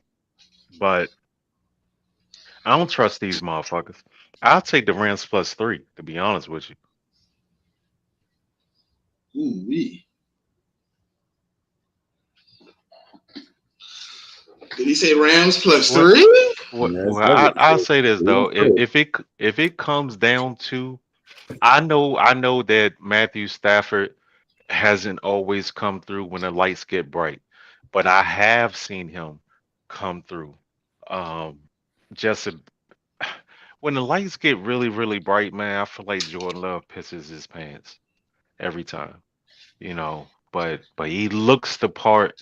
But I don't trust these motherfuckers. I'll take the Rams plus three, to be honest with you. Ooh wee. Did he say Rams plus What? three? What? Yeah, it's Well, never I'll true. say this It is though. true. If it comes down to, I know that Matthew Stafford hasn't always come through when the lights get bright, but I have seen him come through. Um, just a, when the lights get really, really bright, man, I feel like Jordan Love pisses his pants every time, but he looks the part,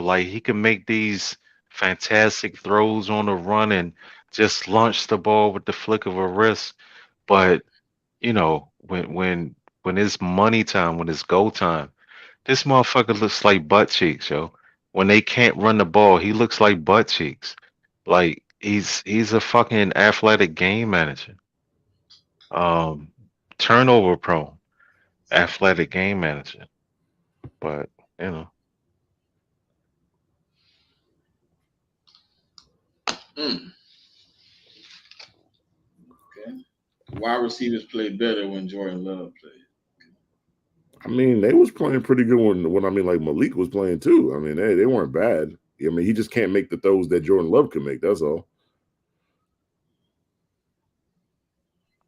like he can make these fantastic throws on the run and just launch the ball with the flick of a wrist. But when it's money time, when it's go time, this motherfucker looks like butt cheeks, yo. When they can't run the ball, he looks like butt cheeks. Like he's a fucking athletic game manager. Um, turnover prone, athletic game manager. But you know, Mm, okay. Wide receivers play better when Jordan Love plays. I mean, they was playing pretty good when I mean like Malik was playing too. I mean, they weren't bad. I mean, he just can't make the throws that Jordan Love can make. That's all.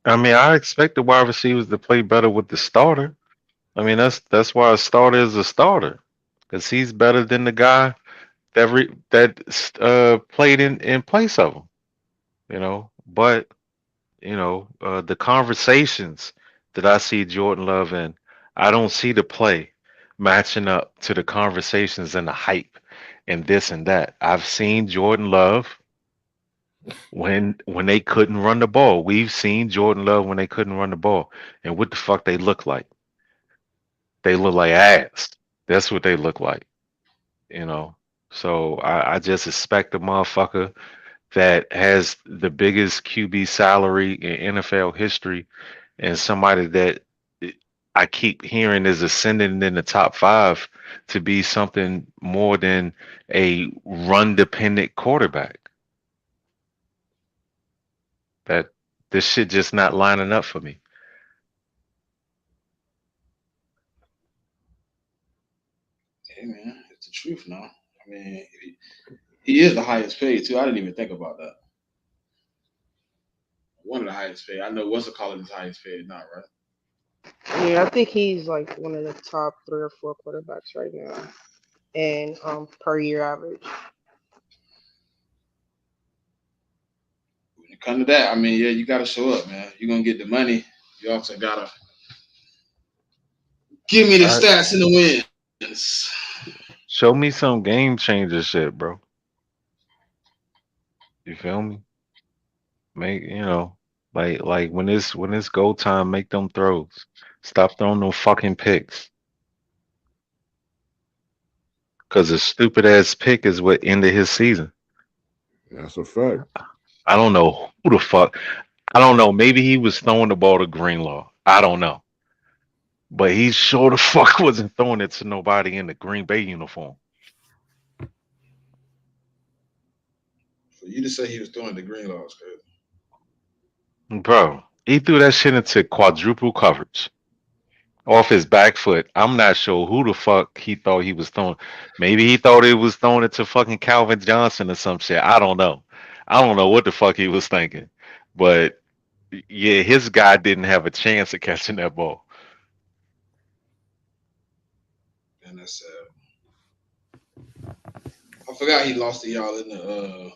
I mean, I expect the wide receivers to play better with the starter. I mean, that's why a starter is a starter, because he's better than the guy that played in place of him. But the conversations that I see Jordan Love in, I don't see the play matching up to the conversations and the hype and this and that. I've seen Jordan Love when they couldn't run the ball. We've seen Jordan Love when they couldn't run the ball. And what the fuck they look like? They look like ass. That's what they look like, you know. So I just expect a motherfucker that has the biggest QB salary in NFL history and somebody that I keep hearing is ascending in the top five to be something more than a run dependent quarterback. That this shit just not lining up for me. Hey man, it's the truth now. I mean, he is the highest paid too. I didn't even think about that. One of the highest paid. I know what's the call is highest paid, not right. Yeah, I think he's like one of the top 3 or 4 quarterbacks right now, and per year average. When it comes to that, I mean, yeah, you got to show up, man. You're gonna get the money. You also gotta give me the I stats and the wins. show me some game changer shit, bro. You feel me? Make like when it's go time, make them throws. Stop throwing no fucking picks. Cause a stupid ass pick is what ended his season. That's a fact. I don't know who the fuck. I don't know. Maybe he was throwing the ball to Greenlaw. I don't know. But he sure the fuck wasn't throwing it to nobody in the Green Bay uniform. For you to say he was throwing the green laws, crazy. Bro, he threw that shit into quadruple coverage off his back foot. I'm not sure who the fuck he thought he was throwing. Maybe he thought he was throwing it to fucking Calvin Johnson or some shit. I don't know. I don't know what the fuck he was thinking, but yeah, his guy didn't have a chance of catching that ball. And that's I forgot he lost to y'all in the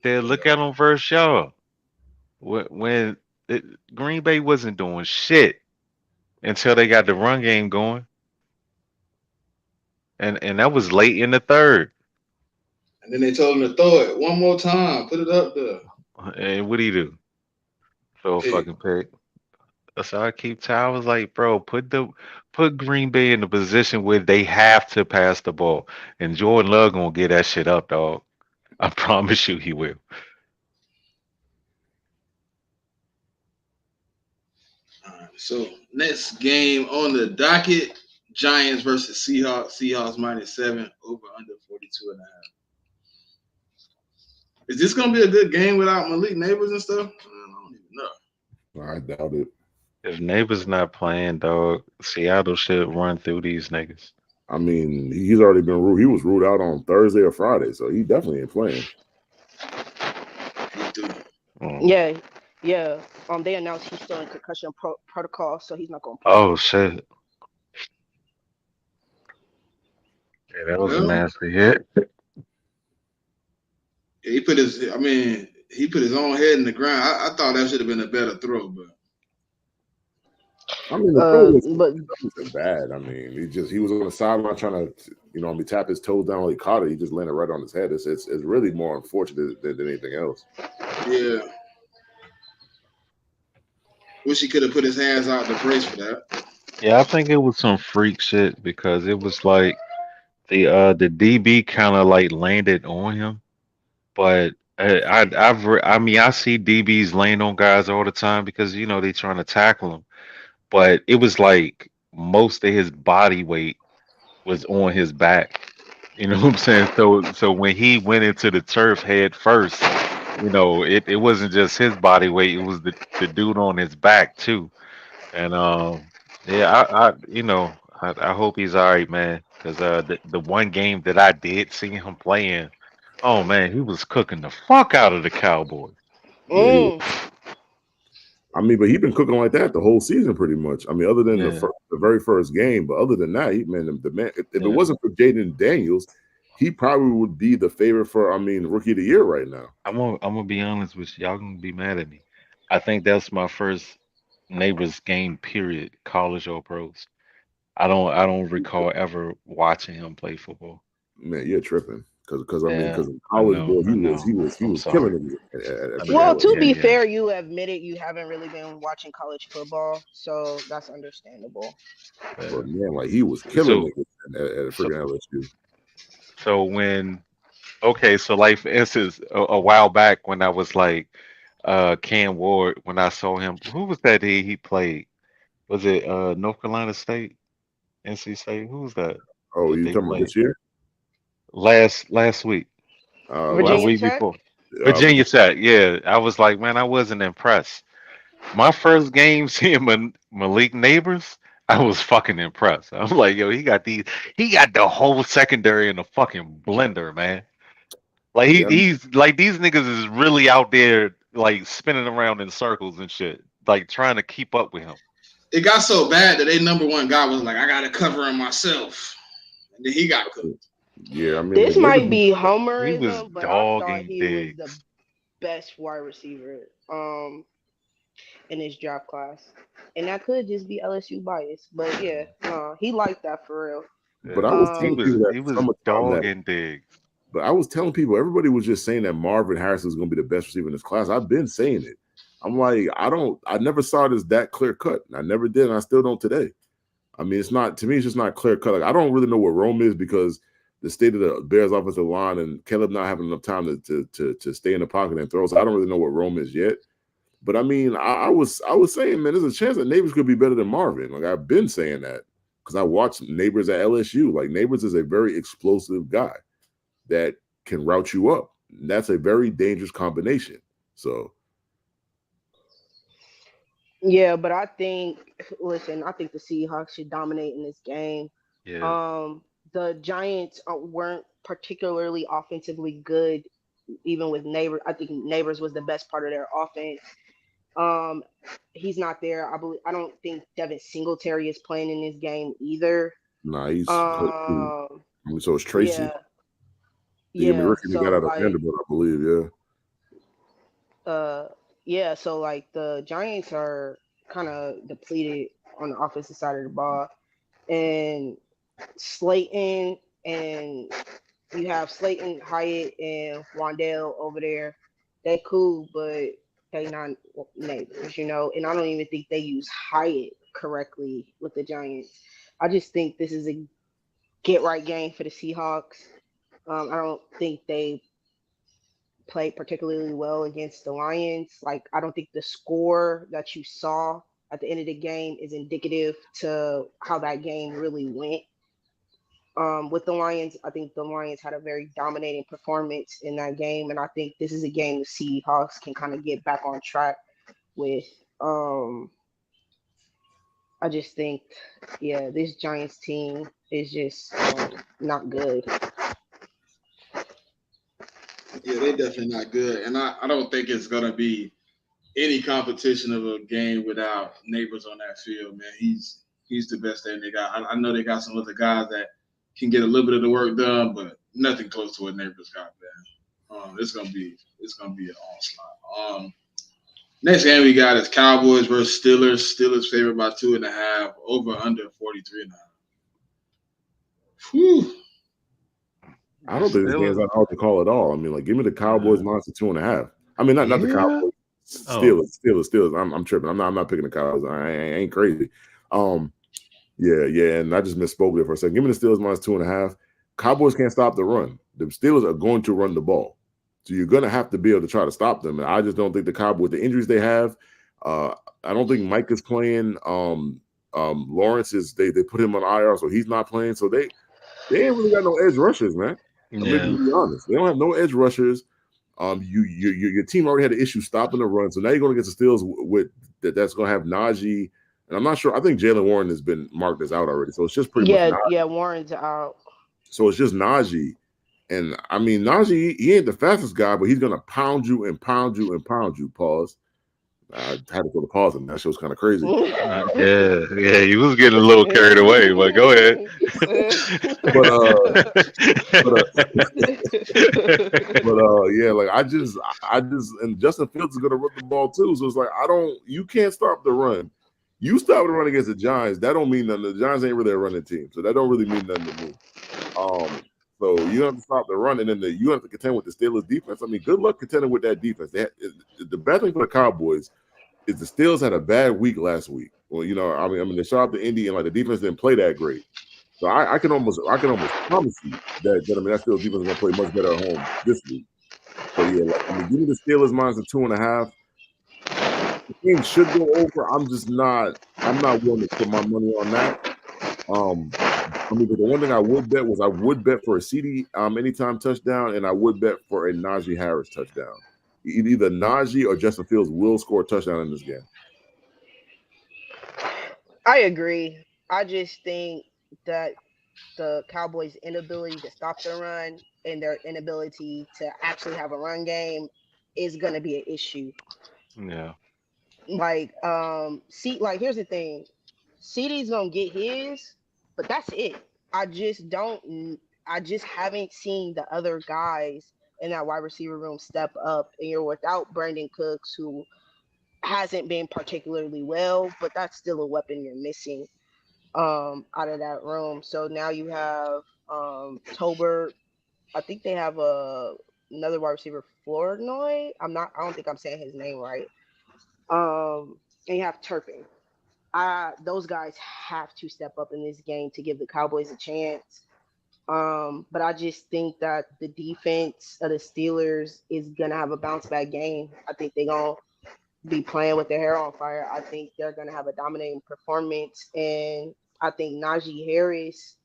Said, look at him versus y'all. When it, Green Bay wasn't doing shit until they got the run game going, and that was late in the third. and then they told him to throw it one more time, put it up there. And what do you do? Throw a Pick. fucking pick. So I keep telling, I was like, bro, put Green Bay in the position where they have to pass the ball, and Jordan Love gonna get that shit up, dog. I promise you, he will. All right, so next game on the docket, Giants versus Seahawks. Seahawks -7, over under 42.5. Is this gonna be a good game without Malik Neighbors and stuff? I don't even know. I doubt it. If Neighbors not playing, dog, Seattle should run through these niggas. I mean, he's already been ruled. He was ruled out on Thursday or Friday, so he definitely ain't playing. He do. Yeah, yeah. They announced he's still in concussion protocol, so he's not going to play. Oh shit. Yeah, that was a Well, nasty hit. he put his. I mean, he put his own head in the ground. I thought that should have been a better throw, but I mean, the throw but wasn't bad. I mean, he was on the sideline trying to, tap his toes down while he caught it. He just landed right on his head. It's really more unfortunate than anything else. yeah. Wish he could have put his hands out the brace for that. Yeah, I think it was some freak shit because it was like the DB kind of like landed on him, but I mean I see DBs land on guys all the time because they trying to tackle them, but it was like most of his body weight was on his back. You know what I'm saying? So when he went into the turf head first, it wasn't just his body weight; it was the dude on his back too. And yeah, I hope he's all right, man. Because the one game that I did see him playing, oh man, he was cooking the fuck out of the Cowboys. Yeah, I mean, but he's been cooking like that the whole season, pretty much. I mean, other than Yeah, the very first game, but other than that, the man. If it yeah. wasn't for Jaden Daniels, he probably would be the favorite for, rookie of the year right now. I'm gonna be honest with you. Y'all gonna be mad at me. I think that's my first neighbors game. Period. College or pros. I don't recall ever watching him play football. Man, you're tripping. Because Yeah, in I college, know. boy, I he know. was I'm killing sorry. it at I freaking well, know. to LSU. Yeah, be yeah. fair, you admitted you haven't really been watching college football, so that's understandable. But Yeah. man, like he was killing So it at so freaking LSU. so when okay, so like for instance, a while back when I was like Cam Ward, when I saw him, who was that he played? Was it North Carolina State, NC State? Who was Oh, that you they talking about played this year? last week? Or a Last Virginia week Tech. before? Virginia. Virginia Tech, yeah. I was like, man, I wasn't impressed. My first game seeing Malik Neighbors, I was fucking impressed. I'm like, yo, he got the whole secondary in a fucking blender, man. Like Yeah, he's like these niggas is really out there like spinning around in circles and shit, like trying to keep up with him. It got so bad that their number one guy was like, I gotta cover him myself. And then he got cooked. yeah. I mean, This the might niggas. be He was homerism, but I thought dogging he was the digs. best wide receiver in his draft class, and that could just be LSU bias. But yeah, he liked that for real. But I Yeah, was he telling Um, was people that he was summertime that. dogging digs. But I was telling people, everybody was just saying that Marvin Harrison is going to be the best receiver in this class. I've been saying it. I'm like, I never saw it as that clear cut. I never did, and I still don't today. I mean, it's not, to me, it's just not clear cut. Like, I don't really know what Rome is because the state of the Bears offensive line and Caleb not having enough time to stay in the pocket and throw. So I don't really know what Rome is yet. But I mean, I was saying, man, there's a chance that Neighbors could be better than Marvin. Like, I've been saying that because I watched Neighbors at LSU. Like, Neighbors is a very explosive guy that can route you up. That's a very dangerous combination. So yeah, but I think listen, I think the Seahawks should dominate in this game. Yeah, The Giants weren't particularly offensively good, even with Neighbors. I think Neighbors was the best part of their offense. Um, he's not there. I don't think Devin Singletary is playing in this game either. Nah, he's hurt too. Um, I mean, so it's Tracy. yeah, Yeah, I mean, yeah. Ricky got out of Vanderbilt, I believe. Yeah. Uh, yeah. So like the Giants are kind of depleted on the offensive side of the ball, and Slayton and you have Slayton, Hyatt, and Wandale over there. They cool, but they not neighbors, And I don't even think they use Hyatt correctly with the Giants. I just think this is a get right game for the Seahawks. I don't think they played particularly well against the Lions. Like I don't think the score that you saw at the end of the game is indicative to how that game really went. With the Lions, I think the Lions had a very dominating performance in that game, and I think this is a game the Seahawks can kind of get back on track with. I just think, yeah, this Giants team is just not good. Yeah, they definitely not good, and I don't think it's gonna be any competition of a game without Neighbors on that field, man. He's the best thing they got. I know they got some other guys that can get a little bit of the work done, but nothing close to what Neighbors got, man. It's gonna be an onslaught. Next game we got is Cowboys versus Steelers. Steelers favored by 2.5, over under 43.5. Whew. I don't think this game's that hard to call at all. I mean, like, give me the Cowboys minus the 2.5. I mean, not the Cowboys. Steelers. I'm tripping. I'm not picking the Cowboys. I ain't crazy. Yeah, and I just misspoke there for a second. Give me the Steelers minus 2.5. Cowboys can't stop the run. The Steelers are going to run the ball, so you're going to have to be able to try to stop them. And I just don't think the Cowboys, the injuries they have, I don't think Mike is playing. Lawrence is they put him on IR, so he's not playing. So they ain't really got no edge rushers, man. Yeah. To be honest, they don't have no edge rushers. Your team already had an issue stopping the run, so now you're going against the Steelers with that's going to have Najee, and I'm not sure. I think Jalen Warren has been marked as out already, so it's just pretty much Najee. Yeah, Warren's out. So it's just Najee, and I mean Najee, he ain't the fastest guy, but he's going to pound you and pound you and pound you. Pause. I had to put a pause in that. Shit was kind of crazy. Yeah, he was getting a little carried away, but go ahead. Yeah, like I just, and Justin Fields is gonna run the ball too. So it's like you can't stop the run. You stop the run against the Giants, that don't mean nothing. The Giants ain't really a running team, so that don't really mean nothing to me. So you have to stop the run, and then you have to contend with the Steelers defense. I mean, good luck contending with that defense. The bad thing for the Cowboys is the Steelers had a bad week last week. Well, I mean, they shot up the Indy, and like the defense didn't play that great. So I can almost promise you that that Steelers defense is gonna play much better at home this week. So yeah, give me the Steelers minus the 2.5. The game should go over. I'm not willing to put my money on that. But the one thing I would bet for a CD anytime touchdown, and I would bet for a Najee Harris touchdown. Either Najee or Justin Fields will score a touchdown in this game. I agree. I just think that the Cowboys' inability to stop the run and their inability to actually have a run game is going to be an issue. Yeah. Like, here's the thing. CD's going to get his, but that's it. I just haven't seen the other guys in that wide receiver room step up, and you're without Brandon Cooks, who hasn't been particularly well, but that's still a weapon you're missing out of that room. So now you have Tolbert. I think they have another wide receiver, Flournoy. I don't think I'm saying his name right. And you have Turpin. Those guys have to step up in this game to give the Cowboys a chance. But I just think that the defense of the Steelers is gonna have a bounce back game. I think they're gonna be playing with their hair on fire. I think they're gonna have a dominating performance, and I think Najee Harris,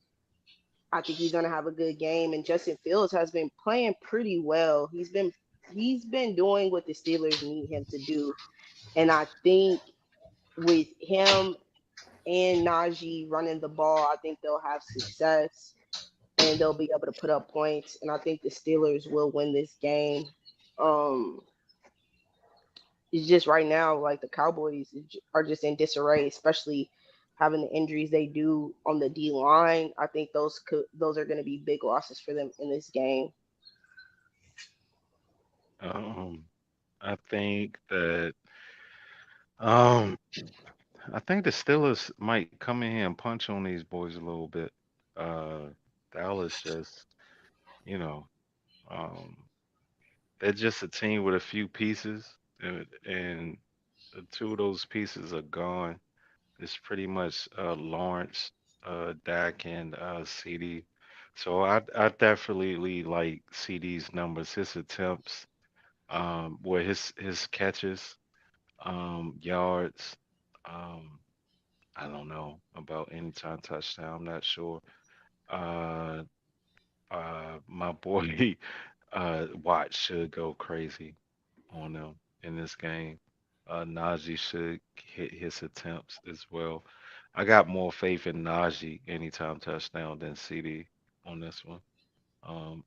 I think he's gonna have a good game. And Justin Fields has been playing pretty well. He's been doing what the Steelers need him to do, and I think with him and Najee running the ball, I think they'll have success. and they'll be able to put up points. And I think the Steelers will win this game. It's just right now, like the Cowboys are just in disarray, especially having the injuries they do on the D line. I think those are going to be big losses for them in this game. I think that um I think the Steelers might come in here and punch on these boys a little bit. Uh Dallas just, you know, um they're just a team with a few pieces, and the two of those pieces are gone. It's pretty much Lawrence, Dak, and CD. So I definitely like CD's numbers, his attempts, where his catches, yards. Um, I don't know about anytime touchdown. I'm not sure. Uh, my boy, Watt should go crazy on them in this game. Najee should hit his attempts as well. I got more faith in Najee anytime touchdown than CD on this one.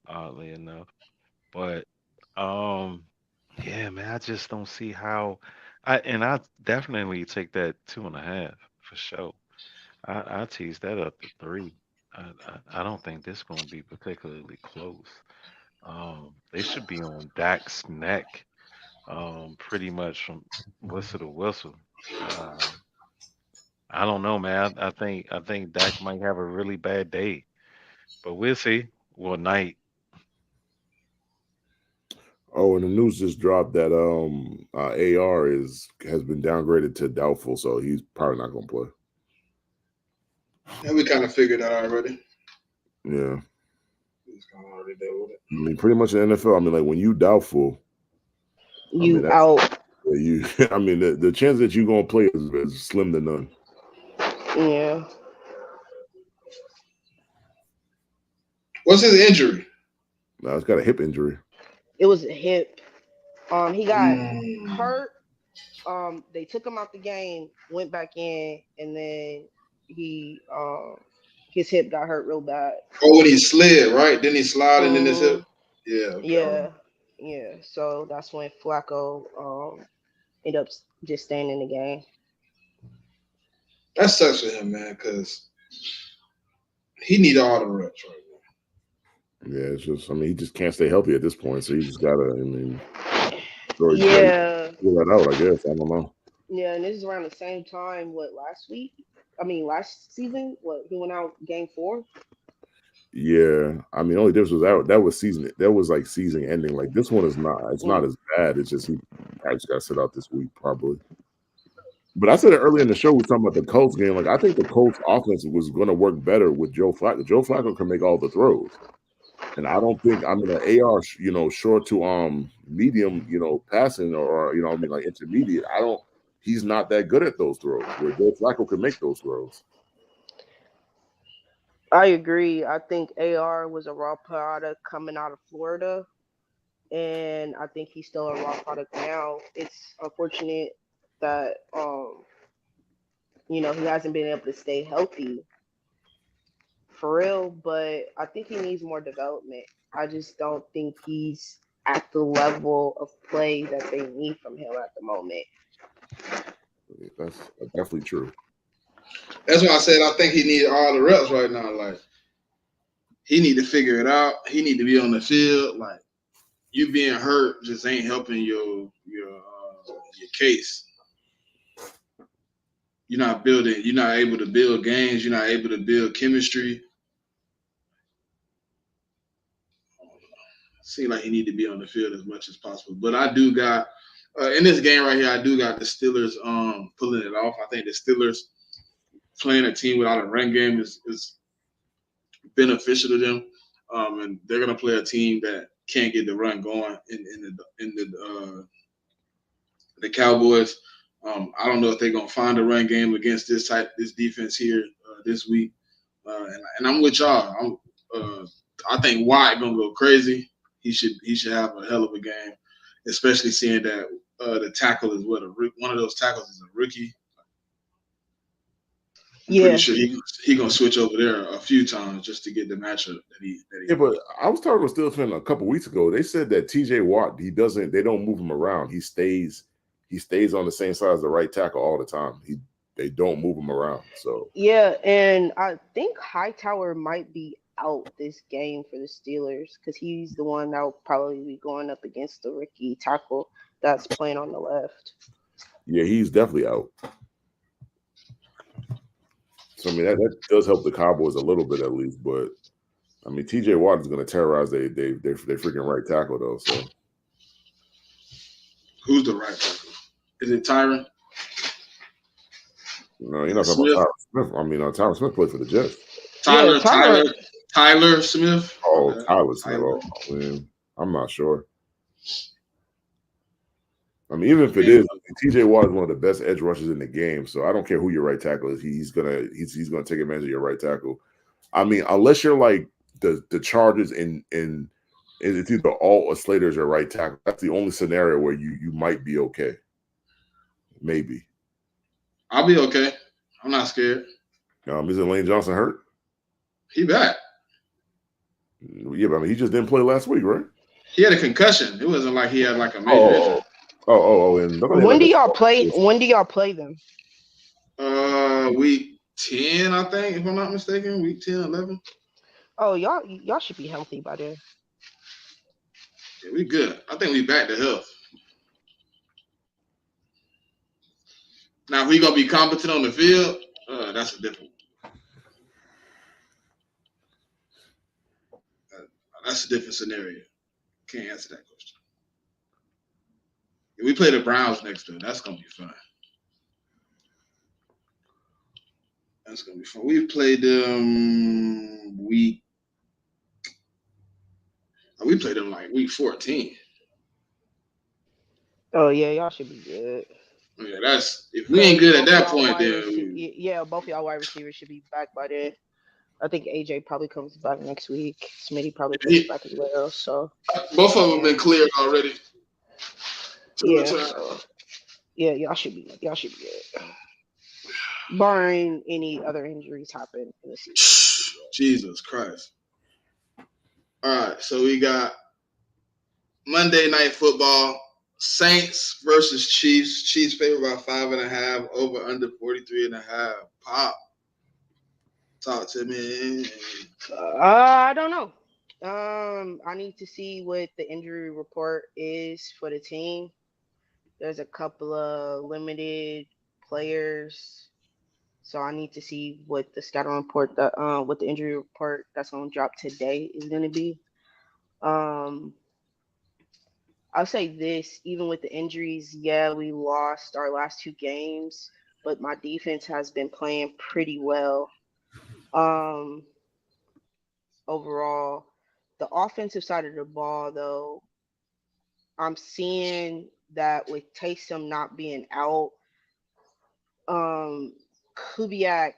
Oddly enough, but um, yeah, man, I just don't see how. I definitely take that 2.5 for sure. I tease that up to 3. I don't think this going to be particularly close. They should be on Dak's neck, pretty much from whistle to whistle. Uh, I don't know, man. I think Dak might have a really bad day, but we'll see. Well, night. Oh, and the news just dropped that AR has been downgraded to doubtful, so he's probably not going to play. Yeah, we kind of figured that already. Yeah. He's kind of already there with it. I mean, pretty much in the NFL. I mean, like when you doubtful, You out. You. I mean, the chance that you're gonna play is slim to none. Yeah. What's his injury? No, it's got a hip injury. It was a hip. He got hurt. They took him out the game, went back in, and then he his hip got hurt real bad. Oh, when he slid, right? Then he slid and then his hip. Yeah. Okay. Yeah. So that's when Flacco ended up just staying in the game. That sucks for him, man, because he need all the reps right now. Yeah, it's just. I mean, he just can't stay healthy at this point, so he just gotta. I mean, yeah. Figure that out. I guess I don't know. Yeah, and this is around the same time. What last season? What he went out game 4. Yeah, I mean, only difference was that was season. That was like season ending. Like this one is not. It's not as bad. It's just he just got to sit out this week probably. But I said it earlier in the show. We were talking about the Colts game. Like I think the Colts offense was going to work better with Joe Flacco. Joe Flacco can make all the throws, and I don't think. I mean, an AR, short to medium, passing or I mean, like intermediate. I don't. He's not that good at those throws. Where Joe Flacco can make those throws. I agree. I think AR was a raw product coming out of Florida, and I think he's still a raw product now. It's unfortunate that he hasn't been able to stay healthy for real, but I think he needs more development. I just don't think he's at the level of play that they need from him at the moment. That's definitely true. That's why I said I think he needed all the reps right now. Like he need to figure it out. He need to be on the field. Like you being hurt just ain't helping your case. You're not able to build games. You're not able to build chemistry. Seems like he need to be on the field as much as possible. But I do got in this game right here, I do got the Steelers pulling it off. I think the Steelers playing a team without a run game is beneficial to them, and they're gonna play a team that can't get the run going in the Cowboys. I don't know if they're gonna find a run game against this defense here this week, and I'm with y'all. I think Watt gonna go crazy. He should have a hell of a game, especially seeing that the tackle is one of those tackles is a rookie. I'm pretty sure he gonna switch over there a few times just to get the matchup that he. Yeah, but I was talking with Steelers fan a couple weeks ago. They said that TJ Watt, they don't move him around. He stays on the same side as the right tackle all the time. They don't move him around. So Yeah, and I think Hightower might be out this game for the Steelers because he's the one that will probably be going up against the rookie tackle that's playing on the left. yeah, he's definitely out. So I mean that does help the Cowboys a little bit at least, but I mean TJ Watt is going to terrorize they freaking right tackle though. So who's the right tackle? Is it Tyron? No, you're not talking about Tyler Smith. I mean, Tyler Smith played for the Jets. Tyler Smith. Oh, Okay. Tyler Smith. Oh, man. I'm not sure. I mean, even if it is, TJ Watt is one of the best edge rushers in the game. So I don't care who your right tackle is. He's gonna take advantage of your right tackle. I mean, unless you're like the Chargers and it's either Alt or Slater's your right tackle. That's the only scenario where you might be okay. Maybe. I'll be okay. I'm not scared. Isn't Lane Johnson hurt? He back. Yeah, but I mean, he just didn't play last week, right? He had a concussion. It wasn't like he had like a major injury. And when do y'all play? When do y'all play them? Week 10, I think, if I'm not mistaken. Week 10, 11. Oh, y'all should be healthy by then. Yeah, we good. I think we back to health. Now, if we gonna be competent on the field, that's a different. That's a different scenario. Can't answer that question. If we play the Browns next to it, that's gonna be fun. That's gonna be fun. We've played them we played them like week 14. Oh yeah, y'all should be good. Yeah, that's if we ain't good at that point, then both y'all wide receivers should be back by then. I think AJ probably comes back next week. Smitty probably comes back as well. So both of them been cleared already. Yeah, so, yeah, y'all should be good. Barring any other injuries happen in the season. Jesus Christ. All right, so we got Monday Night Football. Saints versus Chiefs. Chiefs favored by 5.5. Over under 43.5. Pop. Talk to me. I don't know. I need to see what the injury report is for the team. There's a couple of limited players, so I need to see what the scouting report, what the injury report that's going to drop today is going to be. I'll say this, even with the injuries, yeah, we lost our last 2 games, but my defense has been playing pretty well. Overall, the offensive side of the ball, though, I'm seeing that with Taysom not being out, Kubiak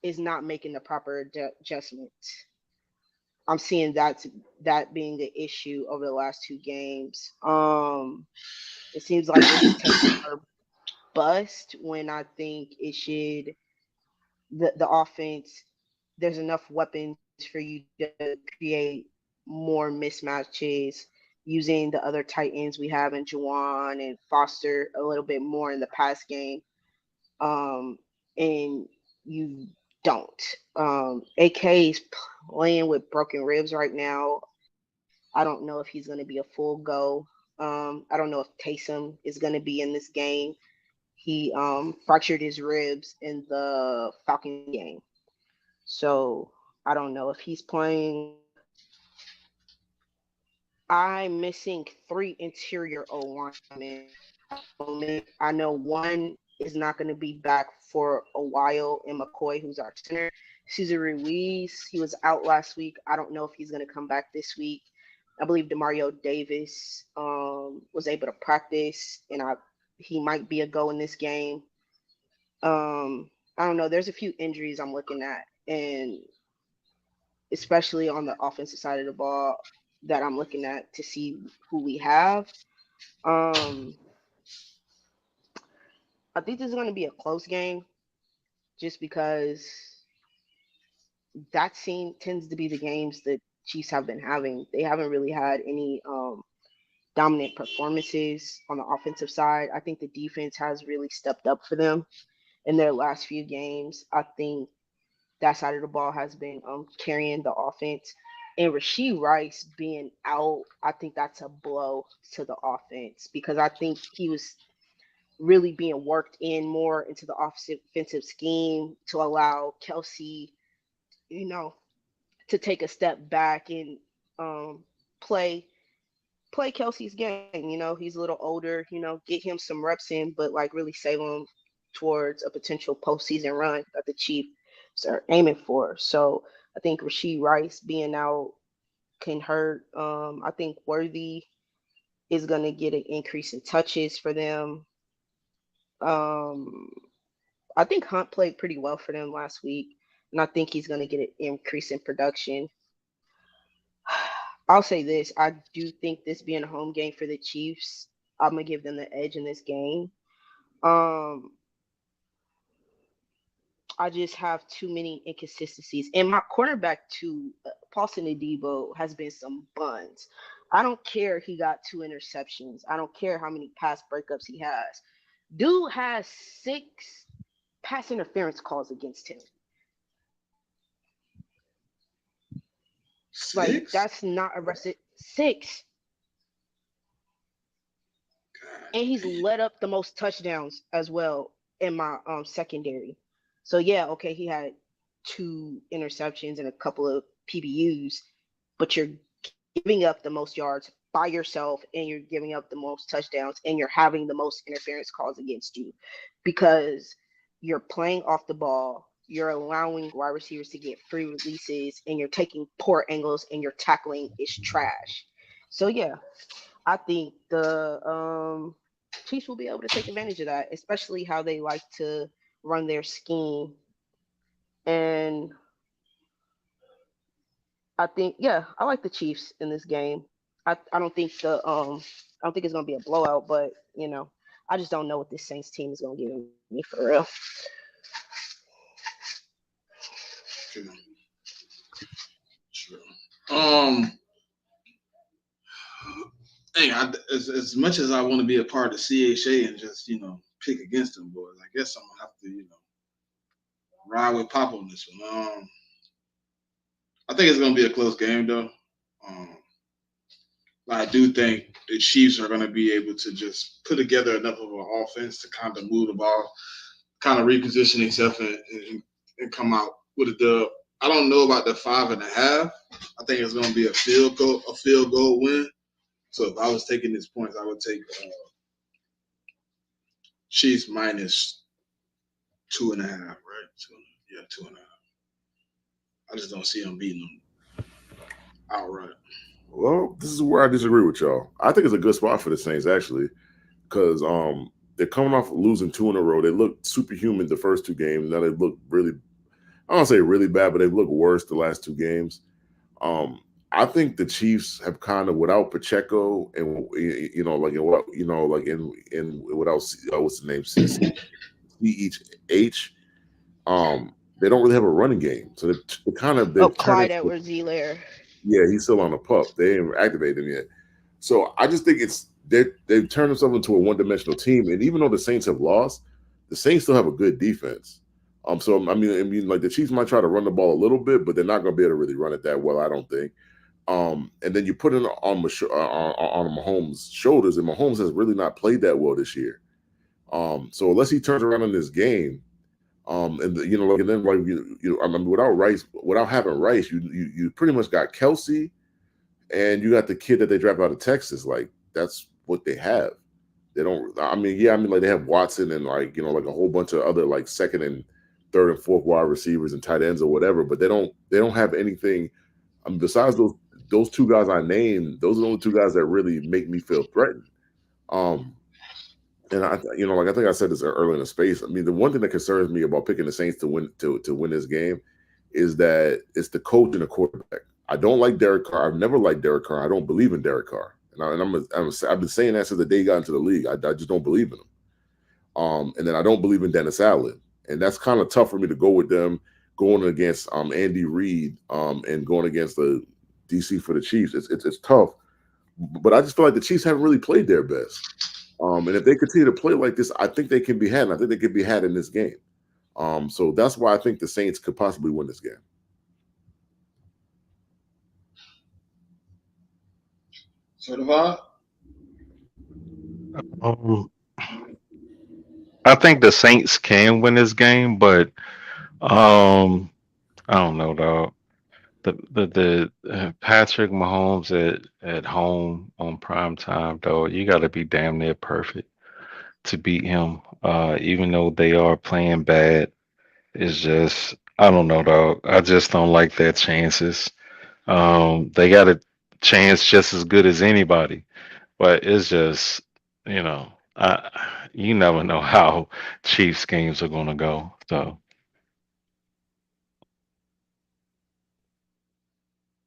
is not making the proper adjustments. I'm seeing that being the issue over the last 2 games. It seems like it's Taysom or bust when I think it should. The offense, there's enough weapons for you to create more mismatches using the other tight ends we have in Juwan and Foster a little bit more in the pass game. And you don't. AK is playing with broken ribs right now. I don't know if he's going to be a full go. I don't know if Taysom is going to be in this game. He fractured his ribs in the Falcon game. So I don't know if he's playing. I'm missing 3 interior O-linemen. I know one is not going to be back for a while in McCoy, who's our center. Cesar Ruiz, he was out last week. I don't know if he's going to come back this week. I believe Demario Davis was able to practice, and he might be a go in this game. I don't know. There's a few injuries I'm looking at, and especially on the offensive side of the ball that I'm looking at to see who we have. I think this is going to be a close game. just because that scene tends to be the games that Chiefs have been having. They haven't really had any dominant performances on the offensive side. I think the defense has really stepped up for them in their last few games. I think that side of the ball has been carrying the offense. And Rasheed Rice being out, I think that's a blow to the offense because I think he was really being worked in more into the offensive scheme to allow Kelsey, you know, to take a step back and play Kelsey's game. You know, he's a little older, you know, get him some reps in, but like really save him towards a potential postseason run that the Chiefs are aiming for. So I think Rasheed Rice being out can hurt. I think Worthy is going to get an increase in touches for them. I think Hunt played pretty well for them last week, and I think he's going to get an increase in production. I'll say this. I do think this being a home game for the Chiefs, I'm going to give them the edge in this game. I just have too many inconsistencies. And my cornerback too, Paulson Adebo, has been some buns. I don't care he got 2 interceptions. I don't care how many pass breakups he has. Dude has 6 pass interference calls against him. 6? Like, that's not arrested. 6. God. And he's led up the most touchdowns as well in my secondary. So yeah, okay, he had 2 interceptions and a couple of PBUs, but you're giving up the most yards by yourself and you're giving up the most touchdowns and you're having the most interference calls against you because you're playing off the ball, you're allowing wide receivers to get free releases, and you're taking poor angles and your tackling is trash. So yeah, I think the Chiefs will be able to take advantage of that, especially how they like to run their scheme. And I think, yeah, I like the Chiefs in this game. I don't think I don't think it's gonna be a blowout, but you know, I just don't know what this Saints team is gonna give me for real. True. True. Hey, as much as I want to be a part of CHA and just, pick against them boys, I guess I'm gonna have to, ride with Pop on this one. I think it's gonna be a close game though. But I do think the Chiefs are gonna be able to just put together enough of an offense to kind of move the ball, kind of reposition themselves and come out with a dub. I don't know about the 5.5. I think it's gonna be a field goal win. So if I was taking these points, I would take Chiefs minus 2.5, right? 2.5. I just don't see them beating them outright. Well, this is where I disagree with y'all. I think it's a good spot for the Saints actually, because they're coming off losing 2 in a row. They looked superhuman the first 2 games. Now they look really, I don't say really bad, but they've looked worse the last 2 games. I think the Chiefs have kind of, without Pacheco and without what's the name, CEH, they don't really have a running game. So they kind of Clyde Edwards-Helaire. Yeah, he's still on the pup. They ain't activated him yet. So I just think they've turned themselves into a one-dimensional team. And even though the Saints have lost, the Saints still have a good defense. So I mean, like the Chiefs might try to run the ball a little bit, but they're not going to be able to really run it that well, I don't think. And then you put it on Mahomes' shoulders, and Mahomes has really not played that well this year. So unless he turns around in this game, without having Rice, you pretty much got Kelsey, and you got the kid that they drafted out of Texas. Like that's what they have. They don't. Like they have Watson and like a whole bunch of other like second and third and fourth wide receivers and tight ends or whatever. But they don't have anything. Besides those 2 guys I named, those are the only 2 guys that really make me feel threatened. And I think I said this earlier in the space. I mean, the one thing that concerns me about picking the Saints to win this game is that it's the coach and the quarterback. I don't like Derek Carr. I've never liked Derek Carr. I don't believe in Derek Carr, I've been saying that since the day he got into the league. I just don't believe in him. And then I don't believe in Dennis Allen. and that's kind of tough for me to go with them going against Andy Reid and going against the DC for the Chiefs. It's tough, but I just feel like the Chiefs haven't really played their best. And if they continue to play like this, I think they can be had. And I think they can be had in this game. So that's why I think the Saints could possibly win this game. Certified? I think the Saints can win this game, but I don't know, dog. The Patrick Mahomes at home on prime time, though, you got to be damn near perfect to beat him. Even though they are playing bad, it's just I don't know, dog. I just don't like their chances. They got a chance just as good as anybody, but it's just you never know how Chiefs games are gonna go. So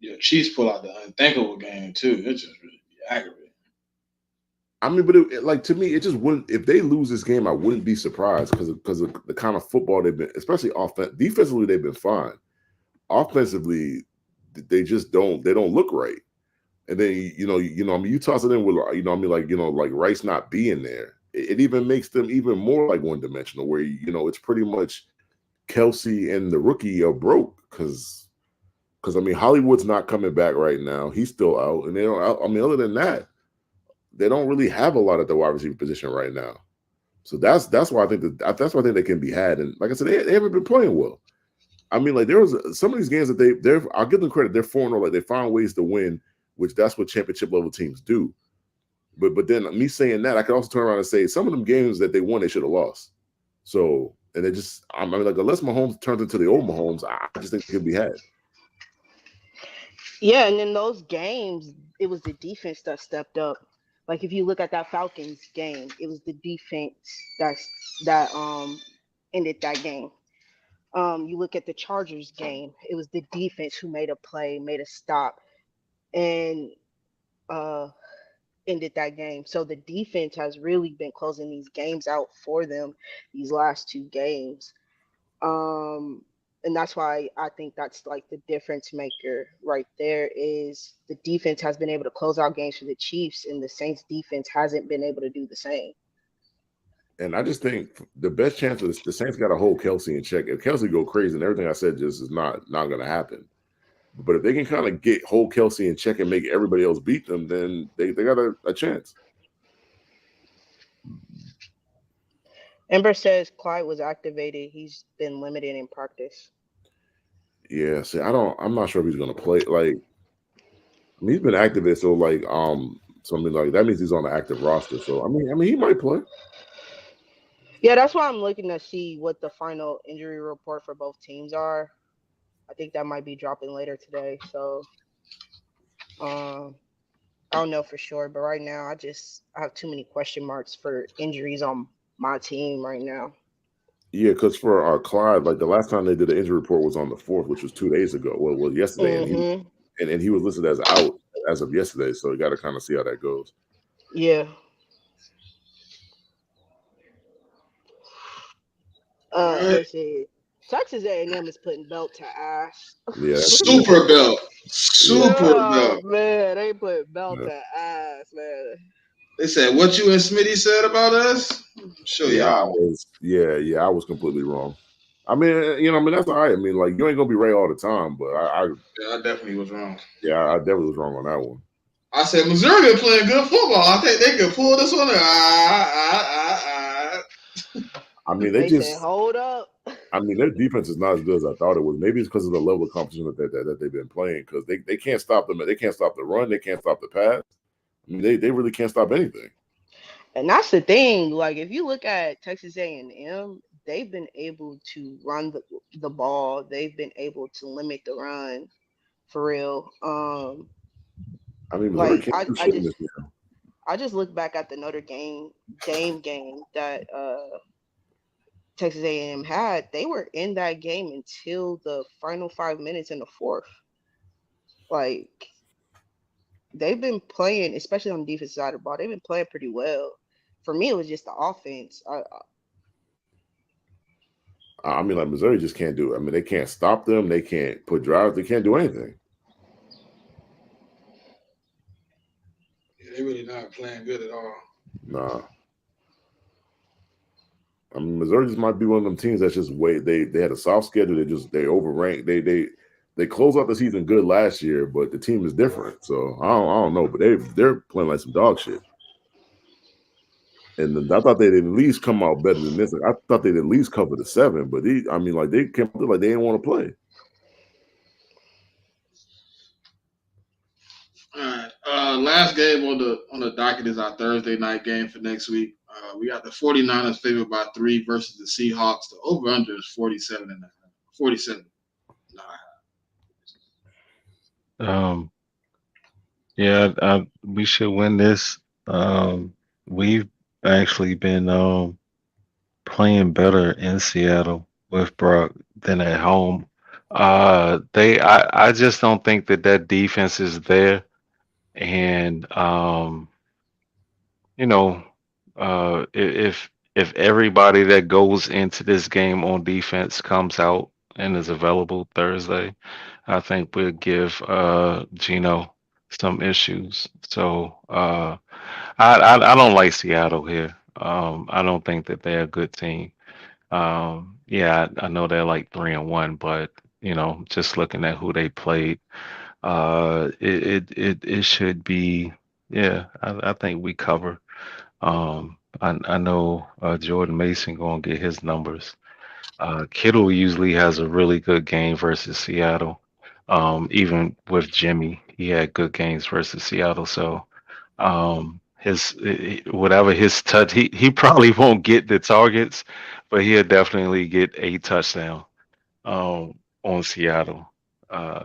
Yeah, Chiefs pull out the unthinkable game too. It's just really aggravating. I mean, but like to me, it just wouldn't. If they lose this game, I wouldn't be surprised because of the kind of football they've been, especially defensively, they've been fine. Offensively, they just don't. They don't look right. And then I mean, you toss it in with like Rice not being there. It even makes them even more like one dimensional. Where it's pretty much Kelsey and the rookie are broke because I mean Hollywood's not coming back right now. He's still out, and they don't. I mean, other than that, they don't really have a lot at the wide receiver position right now. So that's why I think that's why I think they can be had. And like I said, they haven't been playing well. I mean, like there was some of these games that they're I'll give them credit. They're 4-0. Like they find ways to win, which that's what championship level teams do. But then me saying that, I could also turn around and say some of them games that they won, they should have lost. So and they just I mean, like unless Mahomes turns into the old Mahomes, I just think they can be had. Yeah, and in those games, it was the defense that stepped up. Like if you look at that Falcons game, it was the defense that ended that game. You look at the Chargers game, it was the defense who made a play, made a stop, and ended that game. So the defense has really been closing these games out for them these last two games. And that's why I think that's like the difference maker right there is the defense has been able to close out games for the Chiefs and the Saints defense hasn't been able to do the same. And I just think the best chance of the Saints got to hold Kelsey in check. If Kelsey go crazy and everything I said just is not going to happen. But if they can kind of hold Kelsey in check and make everybody else beat them, then they got a chance. Ember says Clyde was activated. He's been limited in practice. Yeah, see, I'm not sure if he's gonna play. Like, I mean, he's been activated, so like, so I mean, like that means he's on the active roster. So I mean, he might play. Yeah, that's why I'm looking to see what the final injury report for both teams are. I think that might be dropping later today. So, I don't know for sure, but right now I have too many question marks for injuries on my team right now. Yeah, because for Clyde, like the last time they did the injury report was on the 4th, which was 2 days ago. Well, it was yesterday, and he was listed as out as of yesterday. So you got to kind of see how that goes. Yeah. Let's see. Texas A&M is putting belt to ass. Yeah, super belt. Man, they put belt to ass, man. They said what you and Smitty said about us. Show y'all. I was completely wrong. I mean, that's all right. I mean, like you ain't gonna be right all the time, but I definitely was wrong. Yeah, I definitely was wrong on that one. I said Missouri been playing good football. I think they could pull this one. I mean, they just said, hold up. I mean, their defense is not as good as I thought it was. Maybe it's because of the level of competition that they've been playing. Because they can't stop them. They can't stop the run. They can't stop the pass. I mean, they really can't stop anything. And that's the thing. Like, if you look at Texas A&M, they've been able to run the ball. They've been able to limit the run, for real. I mean, like I just look back at the Notre Dame game that Texas A&M had. They were in that game until the final 5 minutes in the fourth. Like, they've been playing, especially on the defensive side of the ball, they've been playing pretty well. For me, it was just the offense. I mean, like Missouri just can't do it. I mean, they can't stop them. They can't put drives. They can't do anything. Yeah, they really not playing good at all. Nah. I mean, Missouri just might be one of them teams that's just they had a soft schedule. They overranked. They closed out the season good last year, but the team is different. So I don't know, but they're playing like some dog shit. And I thought they'd at least come out better than this. I thought they'd at least cover the 7, but they came out like they didn't want to play. All right. Last game on the docket is our Thursday night game for next week. We got the 49ers favored by 3 versus the Seahawks. The over-under is 47.5. 47. Yeah, we should win this. We've actually been playing better in Seattle with Brock than at home. I just don't think that defense is there, and you know, if everybody that goes into this game on defense comes out and is available Thursday, I think we'll give Gino some issues. So I don't like Seattle here. I don't think that they're a good team. Yeah, I know they're like 3-1, but just looking at who they played, it should be. Yeah, I think we cover. I know Jordan Mason gonna get his numbers. Kittle usually has a really good game versus Seattle. Even with Jimmy, he had good games versus Seattle. So whatever his touch, he probably won't get the targets, but he'll definitely get a touchdown on Seattle.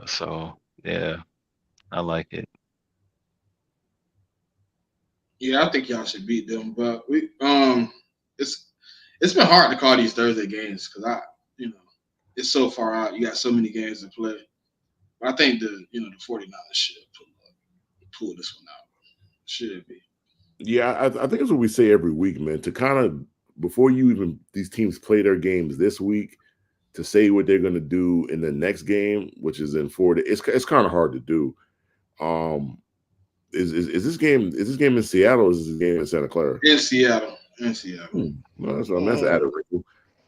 So yeah, I like it. Yeah, I think y'all should beat them, but it's been hard to call these Thursday games because it's so far out. You got so many games to play. But I think the 49ers should pull this one out. Should be. Yeah, I think it's what we say every week, man. To kind of before you even these teams play their games this week, to say what they're going to do in the next game, which is in 4 days, it's kind of hard to do. Is this game in Seattle? Or is this game in Santa Clara? In Seattle. Well, that's added wrinkle.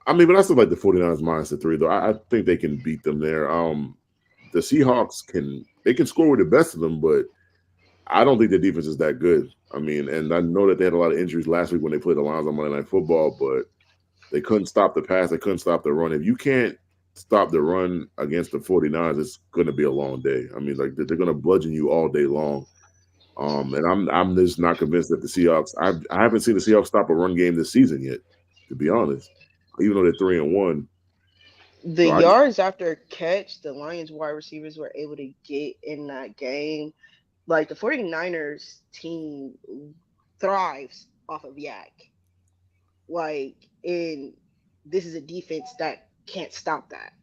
I mean, but I still like the 49ers minus the 3, though. I think they can beat them there. The Seahawks can score with the best of them, but I don't think their defense is that good. I mean, and I know that they had a lot of injuries last week when they played the Lions on Monday Night Football, but they couldn't stop the pass. They couldn't stop the run. If you can't stop the run against the 49ers, it's going to be a long day. I mean, like they're going to bludgeon you all day long. And I'm just not convinced that the Seahawks. I haven't seen the Seahawks stop a run game this season yet, to be honest. Even though they're 3-1. The yards after catch, the Lions wide receivers were able to get in that game. Like the 49ers team thrives off of yak. Like, and this is a defense that can't stop that.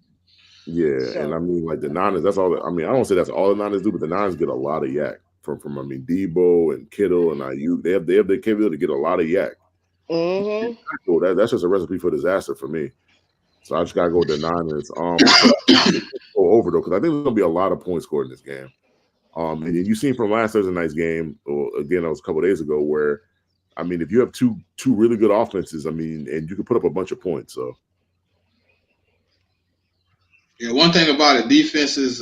Yeah, so, and I mean, like the Niners, that's all. I mean, I don't say that's all the Niners do, but the Niners get a lot of yak from Debo and Kittle and Ayuk. They have the capability to get a lot of yak. Mm-hmm. That's just a recipe for disaster for me. So I just gotta go with the Niners. Go over though, because I think there's gonna be a lot of points scored in this game. And you seen from last Thursday night's game, or again, that was a couple of days ago, where I mean, if you have two really good offenses, I mean, and you can put up a bunch of points. So yeah, one thing about it, defenses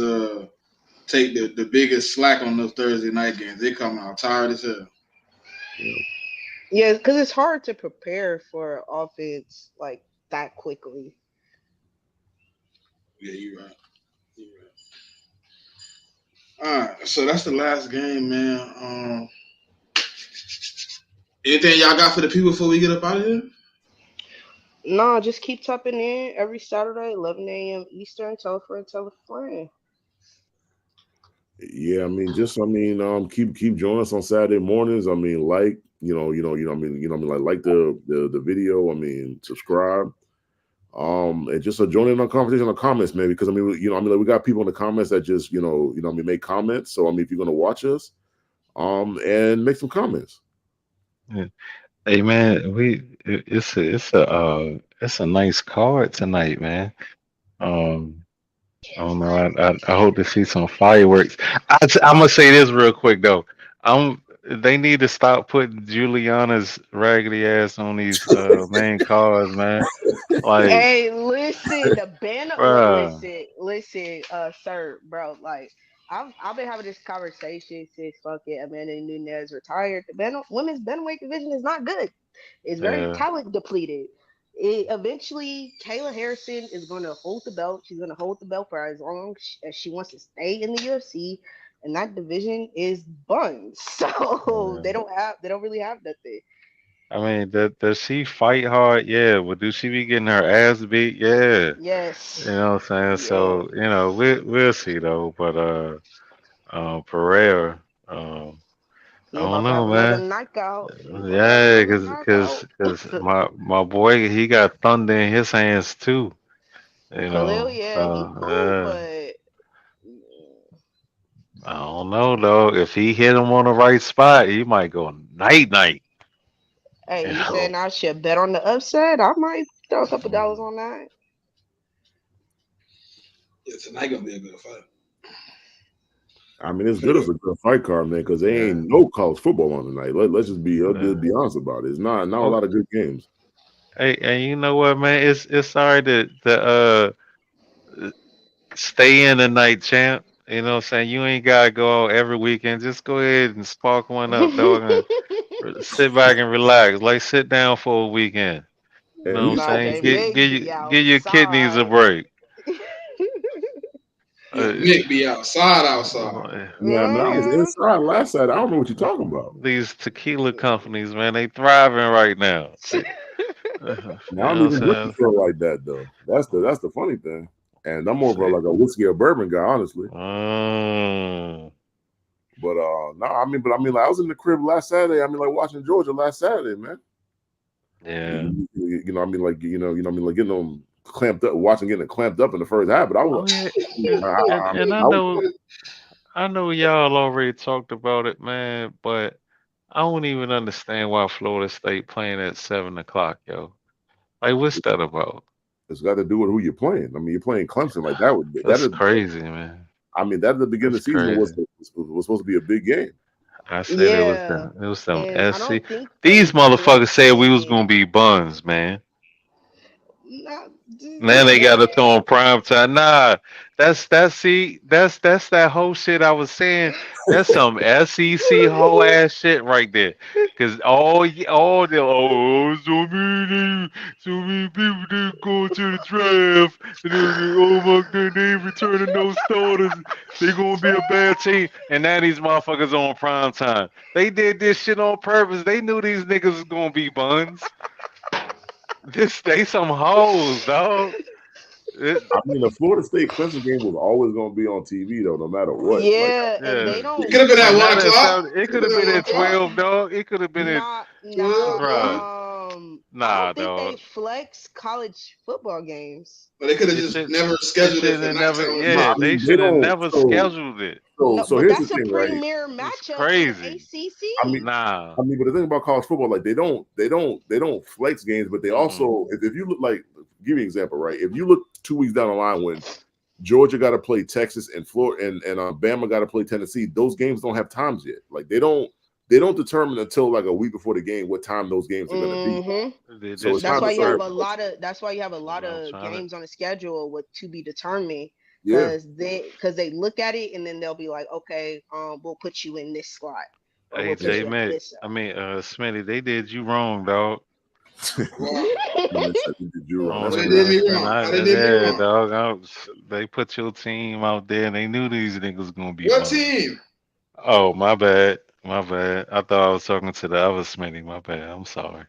take the biggest slack on those Thursday night games. They come out tired as hell. Yeah, because it's hard to prepare for offense like that quickly. Yeah, you're right. All right, so that's the last game, man. Anything y'all got for the people before we get up out of here? No, just keep tapping in every Saturday, 11 a.m. Eastern. Tell a friend, tell a friend. Yeah, I mean, keep joining us on Saturday mornings. I mean, like the video. I mean, subscribe. And just join in on conversation in the comments, man. Because we got people in the comments that just make comments. So I mean, if you're gonna watch us, and make some comments. Yeah. Hey man, it's a nice card tonight, man. Um, I don't know. I hope to see some fireworks. I'm gonna say this real quick though. They need to stop putting Juliana's raggedy ass on these main cards, man. Like, Hey, listen, the banner. bruh, Listen, sir, bro. Like, I've been having this conversation since fucking Amanda Nunes retired. The women's bantamweight division is not good. It's very yeah, talent depleted. Eventually, Kayla Harrison is going to hold the belt. She's going to hold the belt for as long as she wants to stay in the UFC, and that division is buns. So yeah. they don't really have nothing. I mean, does she fight hard? Yeah, but do she be getting her ass beat? Yeah. You Yes, know what I'm saying? yeah. So, we'll see though. But Pereira, I He don't about to know, have another man. knockout. He about to have Yeah, another cause knockout. my boy, he got thunder in his hands too. Khalil, yeah, he So cool, but I don't know though. If he hit him on the right spot, he might go night night. hey, You you know. saying I should bet on the upset? I might throw a couple dollars Mm. on that. Yeah, tonight gonna be a good fight. I mean, it's For good as the a good fight card, man, because there Yeah. ain't no college football on tonight. Let's Yeah. just be honest about it. It's not a Oh, lot of good games. hey, and you know what, man? It's sorry to stay in the night, champ. You know what I'm saying? You ain't gotta go out every weekend. Just go ahead and spark one up, dog, and sit back and relax. Like sit down for a weekend. You And know what I'm these Nah, saying? J fights, Migs be Give your kidneys a outside. break. yeah, Uh, Mick be outside. man, I was Mhm. inside last Saturday. I don't know what you're talking about. these tequila companies, man, they thriving right now. You And I know don't what I'm even drink the saying? show like that though. That's the funny thing. And I'm more of a, Shit. like a whiskey or bourbon guy, honestly. Mm, But no, I mean, like I was in the crib last Saturday. I mean, like watching Georgia last Saturday, man. yeah. I mean, like I mean, like getting them clamped up, watching getting clamped up in the first half. But Oh yeah. And I was I know y'all already talked about it, man, but I don't even understand why Florida State playing at 7 o'clock, yo. Like, what's that about? it's got to do with who you're playing. I mean, you're playing Clemson like that. That That's is, crazy, man. I mean, that at the beginning of That's the season crazy. was supposed to be a big game. I said Yeah, it was some and I SC. don't think These they motherfuckers said flexing we was it. gonna be buns, man. Nah, Now they got to throw man. on prime time. Nah, that's that whole shit I was saying. That's some SEC whole ass shit right there. Cause all the so many people didn't go to the draft, and oh my god, they ain't returning no starters. They gonna be a bad team, and now these motherfuckers on prime time. They did this shit on purpose. They knew these niggas was gonna be buns. They some hoes, dog. I mean, the Florida State Clemson game was always going to be on TV though, no matter what. Like, Yeah, and Yeah. they It don't. could have been Like at one not at o'clock. 7. It Could could have have been at been one at o'clock. 12, dog. It could have been at Nah. 12. bruh. I Nah, don't think they dog. flex college football games. But they could have It just should never it scheduled it should for have never nighttime no, games. yeah, I they mean, they should have don't. never scheduled it. No, So but here's the that's a thing, right? premier It's matchup in the crazy. I mean, ACC. Nah. but the thing about college football, like they don't flex games, but they Mm-mm. also, if you look like, give me an example, right? If you look 2 weeks down the line when Georgia got to play Texas and Florida and Bama got to play Tennessee, those games don't have times yet. Like they don't determine until like a week before the game what time those games are going to be. So This it's That's shit not why the you same. have perfect. a lot of. That's why you have a lot I'm of trying to games on the schedule with to be determined Yeah, because they look at it and then they'll be like, okay, we'll put you in this slot or we'll put yeah. AJ you at Mac. this. I mean Smitty, they did you wrong, dog. Wow. Did you wrong? On That's How they it, did crazy. me man. wrong? How they did me Yeah, wrong? dog. They put your team out there, and they knew these niggas gonna be What buns. team? Oh, my bad. My bad. I thought I was talking to the other Smitty. My bad. I'm sorry.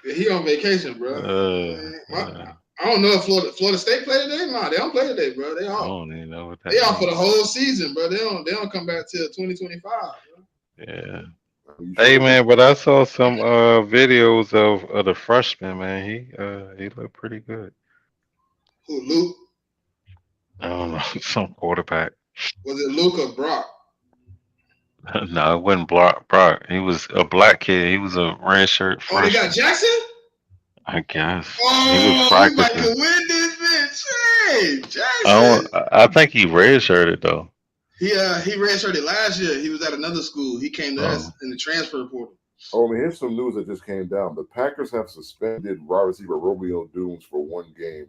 Yeah, he on vacation, bro. Uh, My, uh, I don't know if Florida State play today. Nah, they don't play today, bro. They I off. don't even know what They that off for the means. whole season, bro. They don't come back till 2025. Bro. Yeah. You Hey sure? man, but I saw some videos of the freshman, man. He looked pretty good. Who Luke? I don't know, some quarterback. Was it Luke or Brock? No, it wasn't Brock. He was a black kid. He was a redshirt Oh, they got freshman. Jackson? I guess he was Oh, we might practicing. could win this bitch. Hey, I don't. Jackson. I think he redshirted though. He redshirted last year. He was at another school. He came to us Oh, in the transfer portal. Oh, man, here's some news that just came down. The Packers have suspended wide receiver Romeo Dooms for 1 game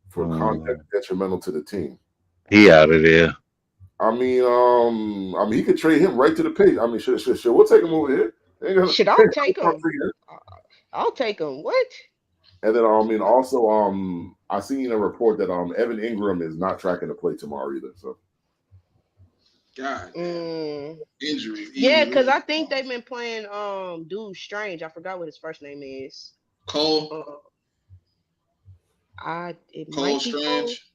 for contact detrimental to the team. he out of there. He could trade him right to the pig. I mean, sure. We'll take him over here. Should I take him? I'll take him. What? And then, also, I seen a report that Evan Ingram is not tracking to play tomorrow either. So, God, injuries. Yeah, because I think they've been playing dude Strange. I forgot what his first name is. Cole. Cole Strange.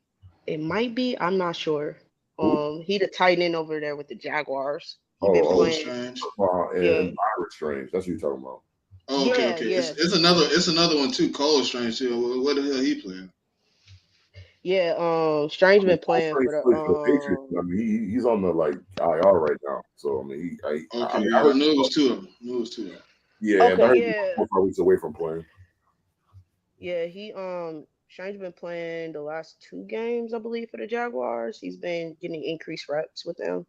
It might be. I'm not sure. He the tight end over there with the Jaguars. He been Cole playing. Strange. And Irish Strange. That's what you're talking about. Oh, okay. Yeah. It's another one too. Cole Strange too. What the hell he playing? Yeah, Strange been playing for the Patriots. I mean, he's on the IR right now. So I mean, I knew it was two of them. Yeah, and I heard he's 4 weeks away from playing. Yeah, Strange been playing the last 2 games, I believe, for the Jaguars. He's been getting increased reps with them.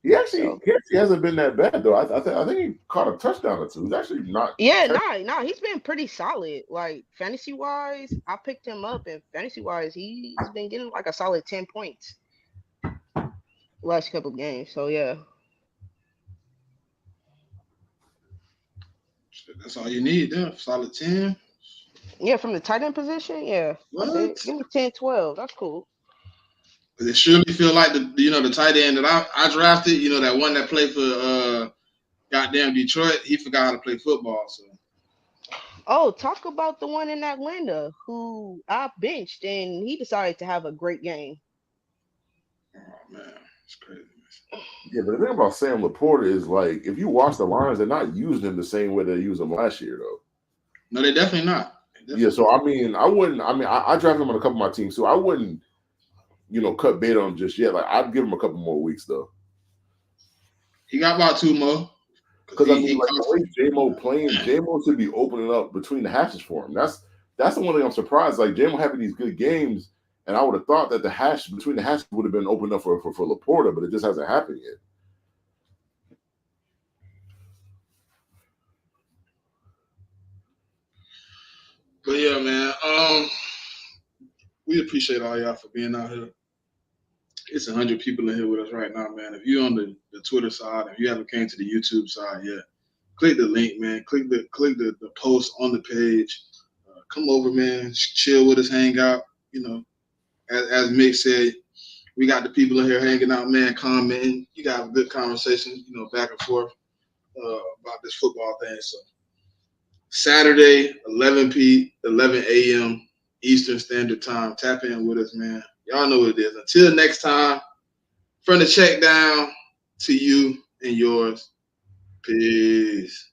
He actually hasn't been that bad though. I think he caught a touchdown or 2. He's actually not. Yeah, no, he's been pretty solid. Like fantasy wise, I picked him up, and fantasy wise, he's been getting like a solid 10 points last couple of games. So yeah, that's all you need. There, solid 10. Yeah, from the tight end position, yeah. Give me 10, 12. That's cool. It surely feel like the tight end that I drafted, that one that played for goddamn Detroit, he forgot how to play football. So. Oh, talk about the one in Atlanta who I benched and he decided to have a great game. Oh man, it's crazy. Yeah, but the thing about Sam Laporta is like if you watch the Lions, they're not using him the same way they used him last year though. No, they're definitely not. So I mean, I wouldn't. I mean, I drafted him on a couple of my teams, so I wouldn't, cut bait on him just yet. Like I'd give him a couple more weeks though. He got about 2 more. Because the way J-Mo playing, J-Mo should be opening up between the hashes for him. That's the one thing I'm surprised. Like J-Mo having these good games, and I would have thought that the hash between the hashes would have been opened up for Laporta, but it just hasn't happened yet. But yeah, man. We appreciate all y'all for being out here. It's 100 people in here with us right now, man. If you're on the Twitter side, if you haven't came to the YouTube side yet, click the link, man. Click the post on the page. Come over, man. Chill with us, hang out. As Mick said, we got the people in here hanging out, man, commenting. You got a good conversation, back and forth about this football thing. So Saturday, 11 a.m. Eastern Standard Time. Tap in with us, man. Y'all know what it is. Until next time, from the check down to you and yours. Peace.